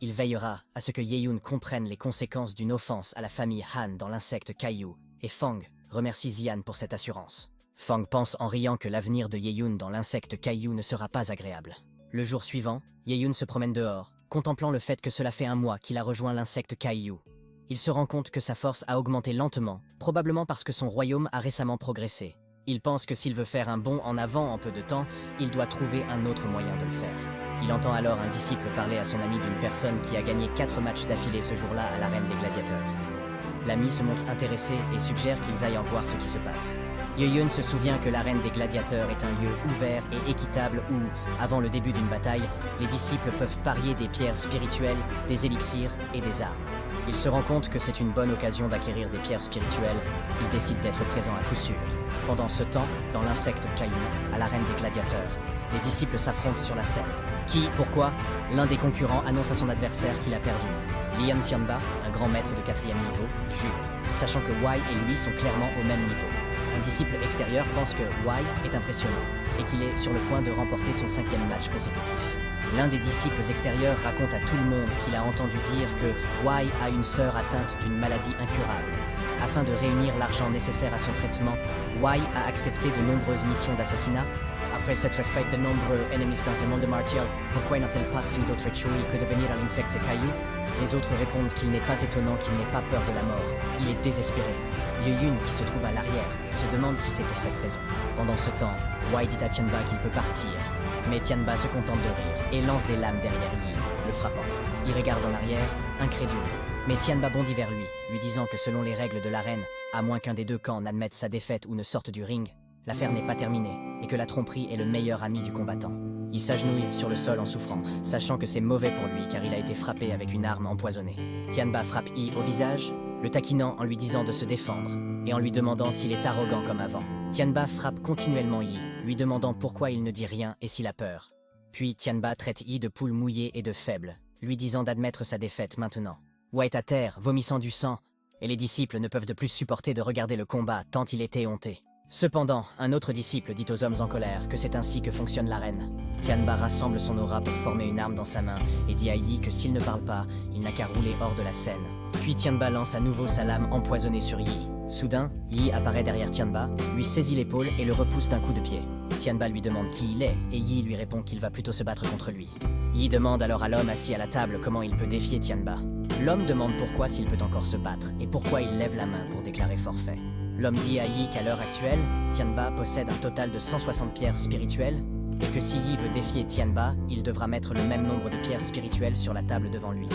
Il veillera à ce que Ye Yun comprenne les conséquences d'une offense à la famille Han dans l'insecte Kaiyu, et Fang remercie Ziyan pour cette assurance. Fang pense en riant que l'avenir de Ye Yun dans l'insecte Kaiyu ne sera pas agréable. Le jour suivant, Ye Yun se promène dehors, contemplant le fait que cela fait 1 mois qu'il a rejoint l'insecte Kaiyu. Il se rend compte que sa force a augmenté lentement, probablement parce que son royaume a récemment progressé. Il pense que s'il veut faire un bond en avant en peu de temps, il doit trouver un autre moyen de le faire. Il entend alors un disciple parler à son ami d'une personne qui a gagné 4 matchs d'affilée ce jour-là à l'arène des gladiateurs. L'ami se montre intéressé et suggère qu'ils aillent en voir ce qui se passe. Ye-Yun se souvient que l'arène des gladiateurs est un lieu ouvert et équitable où, avant le début d'une bataille, les disciples peuvent parier des pierres spirituelles, des élixirs et des armes. Il se rend compte que c'est une bonne occasion d'acquérir des pierres spirituelles. Il décide d'être présent à coup sûr. Pendant ce temps, dans l'insecte Caillou, à l'arène des gladiateurs, les disciples s'affrontent sur la scène. Pourquoi? L'un des concurrents annonce à son adversaire qu'il a perdu. Lian Tianba, un grand maître de 4e niveau, jure, sachant que Wei et lui sont clairement au même niveau. Un disciple extérieur pense que Wei est impressionnant et qu'il est sur le point de remporter son 5e match consécutif. L'un des disciples extérieurs raconte à tout le monde qu'il a entendu dire que Wei a une sœur atteinte d'une maladie incurable. Afin de réunir l'argent nécessaire à son traitement, Wei a accepté de nombreuses missions d'assassinat. Après s'être fait de nombreux ennemis dans le monde martial, pourquoi n'a-t-il pas signe d'autre choix que de venir à l'insecte Caillou? Les autres répondent qu'il n'est pas étonnant qu'il n'ait pas peur de la mort. Il est désespéré. Ye-Yun, qui se trouve à l'arrière, se demande si c'est pour cette raison. Pendant ce temps, Wei dit à Tianba qu'il peut partir. Mais Tianba se contente de rire et lance des lames derrière Yi, le frappant. Il regarde en arrière, incrédule. Mais Tianba bondit vers lui disant que selon les règles de l'arène, à moins qu'un des deux camps n'admette sa défaite ou ne sorte du ring, l'affaire n'est pas terminée et que la tromperie est le meilleur ami du combattant. Il s'agenouille sur le sol en souffrant, sachant que c'est mauvais pour lui car il a été frappé avec une arme empoisonnée. Tianba frappe Yi au visage, le taquinant en lui disant de se défendre et en lui demandant s'il est arrogant comme avant. Tianba frappe continuellement Yi, lui demandant pourquoi il ne dit rien et s'il a peur. Puis Tianba traite Yi de poule mouillée et de faible, lui disant d'admettre sa défaite maintenant. Wei est à terre, vomissant du sang, et les disciples ne peuvent de plus supporter de regarder le combat tant il est éhonté. Cependant, un autre disciple dit aux hommes en colère que c'est ainsi que fonctionne l'arène. Tianba rassemble son aura pour former une arme dans sa main et dit à Yi que s'il ne parle pas, il n'a qu'à rouler hors de la scène. Puis Tianba lance à nouveau sa lame empoisonnée sur Yi. Soudain, Yi apparaît derrière Tianba, lui saisit l'épaule et le repousse d'un coup de pied. Tianba lui demande qui il est et Yi lui répond qu'il va plutôt se battre contre lui. Yi demande alors à l'homme assis à la table comment il peut défier Tianba. L'homme demande pourquoi s'il peut encore se battre et pourquoi il lève la main pour déclarer forfait. L'homme dit à Yi qu'à l'heure actuelle, Tianba possède un total de 160 pierres spirituelles et que si Yi veut défier Tianba, il devra mettre le même nombre de pierres spirituelles sur la table devant lui.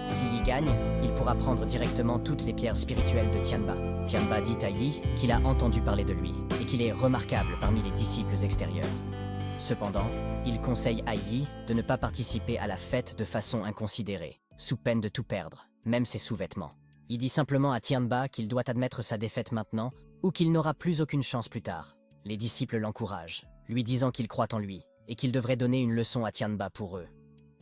Si Yi gagne, il pourra prendre directement toutes les pierres spirituelles de Tianba. Tianba dit à Yi qu'il a entendu parler de lui et qu'il est remarquable parmi les disciples extérieurs. Cependant, il conseille à Yi de ne pas participer à la fête de façon inconsidérée, sous peine de tout perdre, même ses sous-vêtements. Il dit simplement à Tianba qu'il doit admettre sa défaite maintenant ou qu'il n'aura plus aucune chance plus tard. Les disciples l'encouragent, lui disant qu'ils croient en lui et qu'il devrait donner une leçon à Tianba pour eux.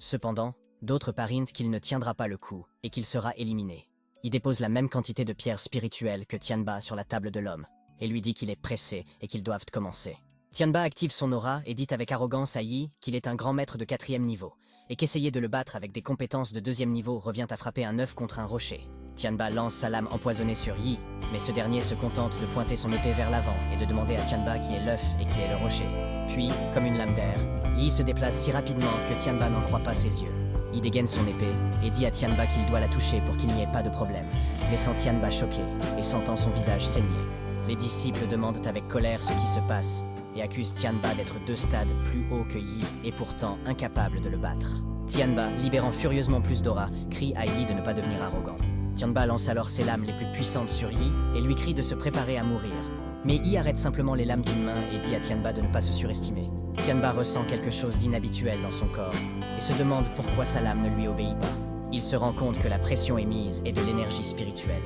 Cependant, d'autres parient qu'il ne tiendra pas le coup et qu'il sera éliminé. Il dépose la même quantité de pierres spirituelles que Tianba sur la table de l'homme et lui dit qu'il est pressé et qu'ils doivent commencer. Tianba active son aura et dit avec arrogance à Yi qu'il est un grand maître de 4e niveau et qu'essayer de le battre avec des compétences de 2e niveau revient à frapper un œuf contre un rocher. Tianba lance sa lame empoisonnée sur Yi, mais ce dernier se contente de pointer son épée vers l'avant et de demander à Tianba qui est l'œuf et qui est le rocher. Puis, comme une lame d'air, Yi se déplace si rapidement que Tianba n'en croit pas ses yeux. Yi dégaine son épée et dit à Tianba qu'il doit la toucher pour qu'il n'y ait pas de problème, laissant Tianba choqué et sentant son visage saigner. Les disciples demandent avec colère ce qui se passe et accusent Tianba d'être 2 stades plus haut que Yi et pourtant incapable de le battre. Tianba, libérant furieusement plus d'aura, crie à Yi de ne pas devenir arrogant. Tianba lance alors ses lames les plus puissantes sur Yi et lui crie de se préparer à mourir. Mais Yi arrête simplement les lames d'une main et dit à Tianba de ne pas se surestimer. Tianba ressent quelque chose d'inhabituel dans son corps et se demande pourquoi sa lame ne lui obéit pas. Il se rend compte que la pression émise est de l'énergie spirituelle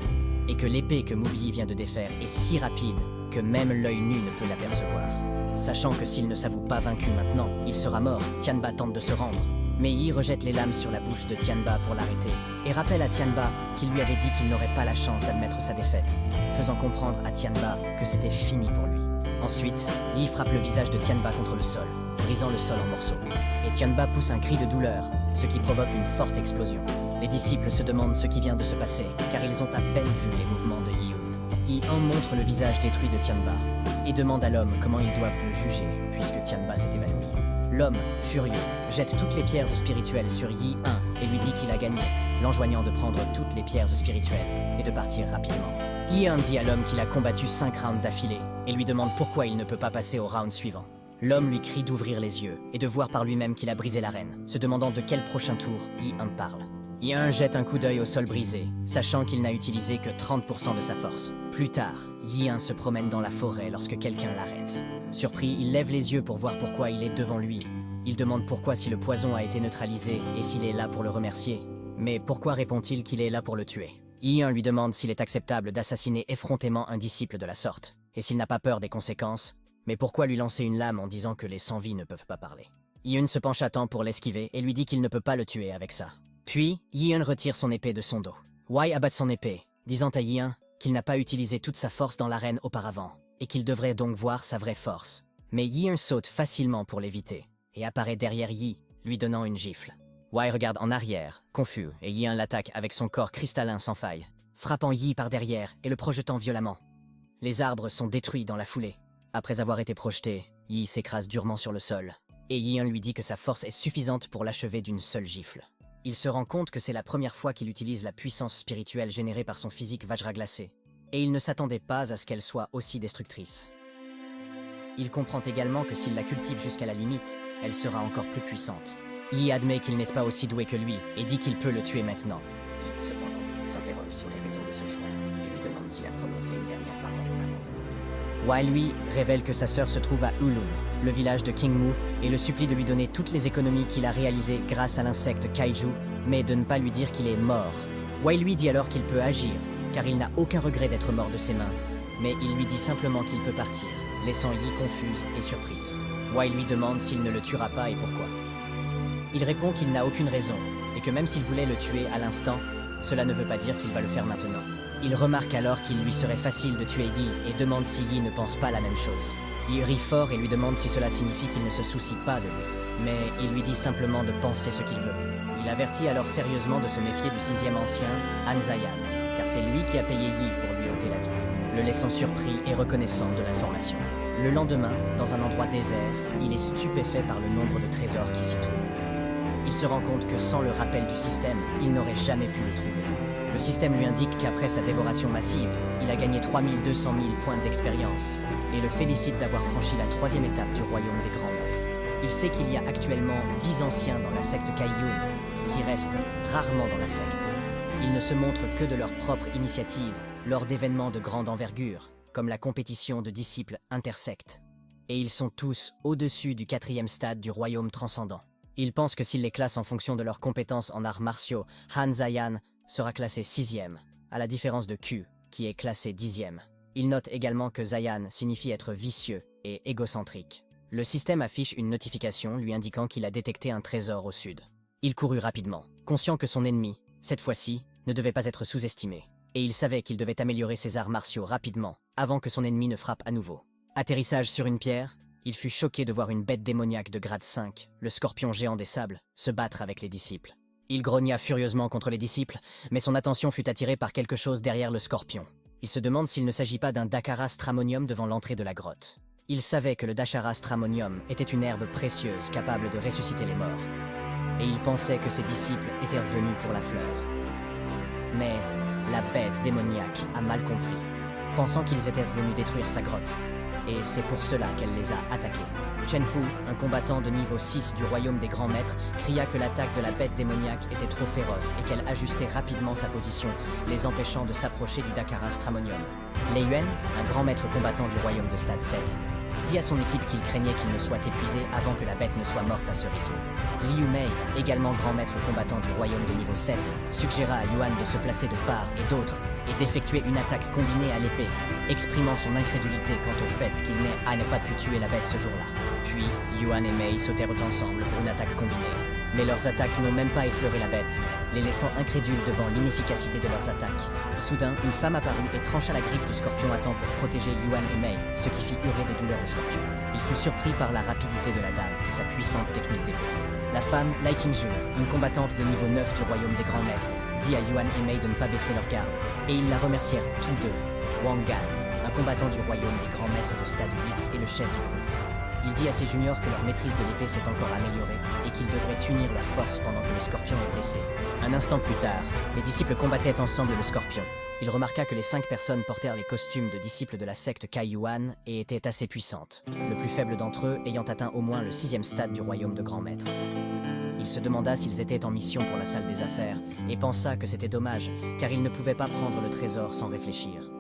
et que l'épée que Mubi vient de défaire est si rapide que même l'œil nu ne peut l'apercevoir. Sachant que s'il ne s'avoue pas vaincu maintenant, il sera mort, Tianba tente de se rendre. Mais Yi rejette les lames sur la bouche de Tianba pour l'arrêter et rappelle à Tianba qu'il lui avait dit qu'il n'aurait pas la chance d'admettre sa défaite, faisant comprendre à Tianba que c'était fini pour lui. Ensuite, Yi frappe le visage de Tianba contre le sol, brisant le sol en morceaux. Et Tianba pousse un cri de douleur, ce qui provoque une forte explosion. Les disciples se demandent ce qui vient de se passer, car ils ont à peine vu les mouvements de Yi-Hun. Yi-Un montre le visage détruit de Tianba et demande à l'homme comment ils doivent le juger, puisque Tianba s'est évanoui. L'homme, furieux, jette toutes les pierres spirituelles sur Yi-Un et lui dit qu'il a gagné, l'enjoignant de prendre toutes les pierres spirituelles et de partir rapidement. Yi dit à l'homme qu'il a combattu 5 rounds d'affilée et lui demande pourquoi il ne peut pas passer au round suivant. L'homme lui crie d'ouvrir les yeux et de voir par lui-même qu'il a brisé l'arène, se demandant de quel prochain tour Yi parle. Yi jette un coup d'œil au sol brisé, sachant qu'il n'a utilisé que 30% de sa force. Plus tard, Yi se promène dans la forêt lorsque quelqu'un l'arrête. Surpris, il lève les yeux pour voir pourquoi il est devant lui. Il demande pourquoi si le poison a été neutralisé et s'il est là pour le remercier. Mais pourquoi répond-il qu'il est là pour le tuer? Yi lui demande s'il est acceptable d'assassiner effrontément un disciple de la sorte, et s'il n'a pas peur des conséquences, mais pourquoi lui lancer une lame en disant que les sans-vie ne peuvent pas parler? Yi se penche à temps pour l'esquiver et lui dit qu'il ne peut pas le tuer avec ça. Puis, Yi retire son épée de son dos. Wai abatte son épée, disant à Yi qu'il n'a pas utilisé toute sa force dans l'arène auparavant, et qu'il devrait donc voir sa vraie force. Mais Yi saute facilement pour l'éviter, et apparaît derrière Yi, lui donnant une gifle. Wai regarde en arrière, confus, et Yi l'attaque avec son corps cristallin sans faille, frappant Yi par derrière et le projetant violemment. Les arbres sont détruits dans la foulée. Après avoir été projeté, Yi s'écrase durement sur le sol, et Yi lui dit que sa force est suffisante pour l'achever d'une seule gifle. Il se rend compte que c'est la première fois qu'il utilise la puissance spirituelle générée par son physique Vajra glacé, et il ne s'attendait pas à ce qu'elle soit aussi destructrice. Il comprend également que s'il la cultive jusqu'à la limite, elle sera encore plus puissante. Yi admet qu'il n'est pas aussi doué que lui et dit qu'il peut le tuer maintenant. Yi, cependant, s'interroge sur les raisons de ce choix et lui demande s'il a prononcé une dernière parole avant. Wai lui révèle que sa sœur se trouve à Ulun, le village de King Mu, et le supplie de lui donner toutes les économies qu'il a réalisées grâce à l'insecte Kaiju, mais de ne pas lui dire qu'il est mort. Wai lui dit alors qu'il peut agir, car il n'a aucun regret d'être mort de ses mains, mais il lui dit simplement qu'il peut partir, laissant Yi confuse et surprise. Wai lui demande s'il ne le tuera pas et pourquoi. Il répond qu'il n'a aucune raison, et que même s'il voulait le tuer à l'instant, cela ne veut pas dire qu'il va le faire maintenant. Il remarque alors qu'il lui serait facile de tuer Yi et demande si Yi ne pense pas la même chose. Yi rit fort et lui demande si cela signifie qu'il ne se soucie pas de lui, mais il lui dit simplement de penser ce qu'il veut. Il avertit alors sérieusement de se méfier du 6e ancien, Han Zayan, car c'est lui qui a payé Yi pour lui ôter la vie, le laissant surpris et reconnaissant de l'information. Le lendemain, dans un endroit désert, il est stupéfait par le nombre de trésors qui s'y trouvent. Il se rend compte que sans le rappel du système, il n'aurait jamais pu le trouver. Le système lui indique qu'après sa dévoration massive, il a gagné 3200 000 points d'expérience et le félicite d'avoir franchi la 3e étape du royaume des grands maîtres. Il sait qu'il y a actuellement 10 anciens dans la secte Kaiyun, qui restent rarement dans la secte. Ils ne se montrent que de leur propre initiative lors d'événements de grande envergure, comme la compétition de disciples intersectes. Et ils sont tous au-dessus du 4e stade du royaume transcendant. Il pense que s'il les classe en fonction de leurs compétences en arts martiaux, Han Zayan sera classé 6e, à la différence de Q, qui est classé 10e. Il note également que Zayan signifie être vicieux et égocentrique. Le système affiche une notification lui indiquant qu'il a détecté un trésor au sud. Il courut rapidement, conscient que son ennemi, cette fois-ci, ne devait pas être sous-estimé, et il savait qu'il devait améliorer ses arts martiaux rapidement, avant que son ennemi ne frappe à nouveau. Atterrissage sur une pierre, il fut choqué de voir une bête démoniaque de grade 5, le scorpion géant des sables, se battre avec les disciples. Il grogna furieusement contre les disciples, mais son attention fut attirée par quelque chose derrière le scorpion. Il se demande s'il ne s'agit pas d'un Dakara stramonium devant l'entrée de la grotte. Il savait que le Dachara stramonium était une herbe précieuse capable de ressusciter les morts. Et il pensait que ses disciples étaient revenus pour la fleur. Mais la bête démoniaque a mal compris, pensant qu'ils étaient revenus détruire sa grotte. Et c'est pour cela qu'elle les a attaqués. Chen Hu, un combattant de niveau 6 du royaume des grands maîtres, cria que l'attaque de la bête démoniaque était trop féroce et qu'elle ajustait rapidement sa position, les empêchant de s'approcher du Dakara stramonium. Lei Yuan, un grand maître combattant du royaume de stade 7, dit à son équipe qu'il craignait qu'il ne soit épuisé avant que la bête ne soit morte à ce rythme. Liu Mei, également grand maître combattant du royaume de niveau 7, suggéra à Yuan de se placer de part et d'autre et d'effectuer une attaque combinée à l'épée, exprimant son incrédulité quant au fait qu'il n'ait à ne pas pu tuer la bête ce jour-là. Puis, Yuan et Mei sautèrent ensemble pour une attaque combinée. Mais leurs attaques n'ont même pas effleuré la bête, les laissant incrédules devant l'inefficacité de leurs attaques. Soudain, une femme apparut et trancha la griffe du scorpion à temps pour protéger Yuan et Mei, ce qui fit hurler de douleur le scorpion. Il fut surpris par la rapidité de la dame et sa puissante technique d'épée. La femme, Lai Qingju, une combattante de niveau 9 du royaume des grands maîtres, dit à Yuan et Mei de ne pas baisser leur garde, et ils la remercièrent tous deux. Wang Gan, un combattant du royaume des grands maîtres de stade 8 et le chef du groupe. Il dit à ses juniors que leur maîtrise de l'épée s'est encore améliorée et qu'ils devraient unir leur force pendant que le scorpion est blessé. Un instant plus tard, les disciples combattaient ensemble le scorpion, Il remarqua que les 5 personnes portèrent les costumes de disciples de la secte Kai Yuan et étaient assez puissantes, le plus faible d'entre eux ayant atteint au moins le 6e stade du royaume de Grand Maître. Il se demanda s'ils étaient en mission pour la salle des affaires et pensa que c'était dommage, car il ne pouvait pas prendre le trésor sans réfléchir.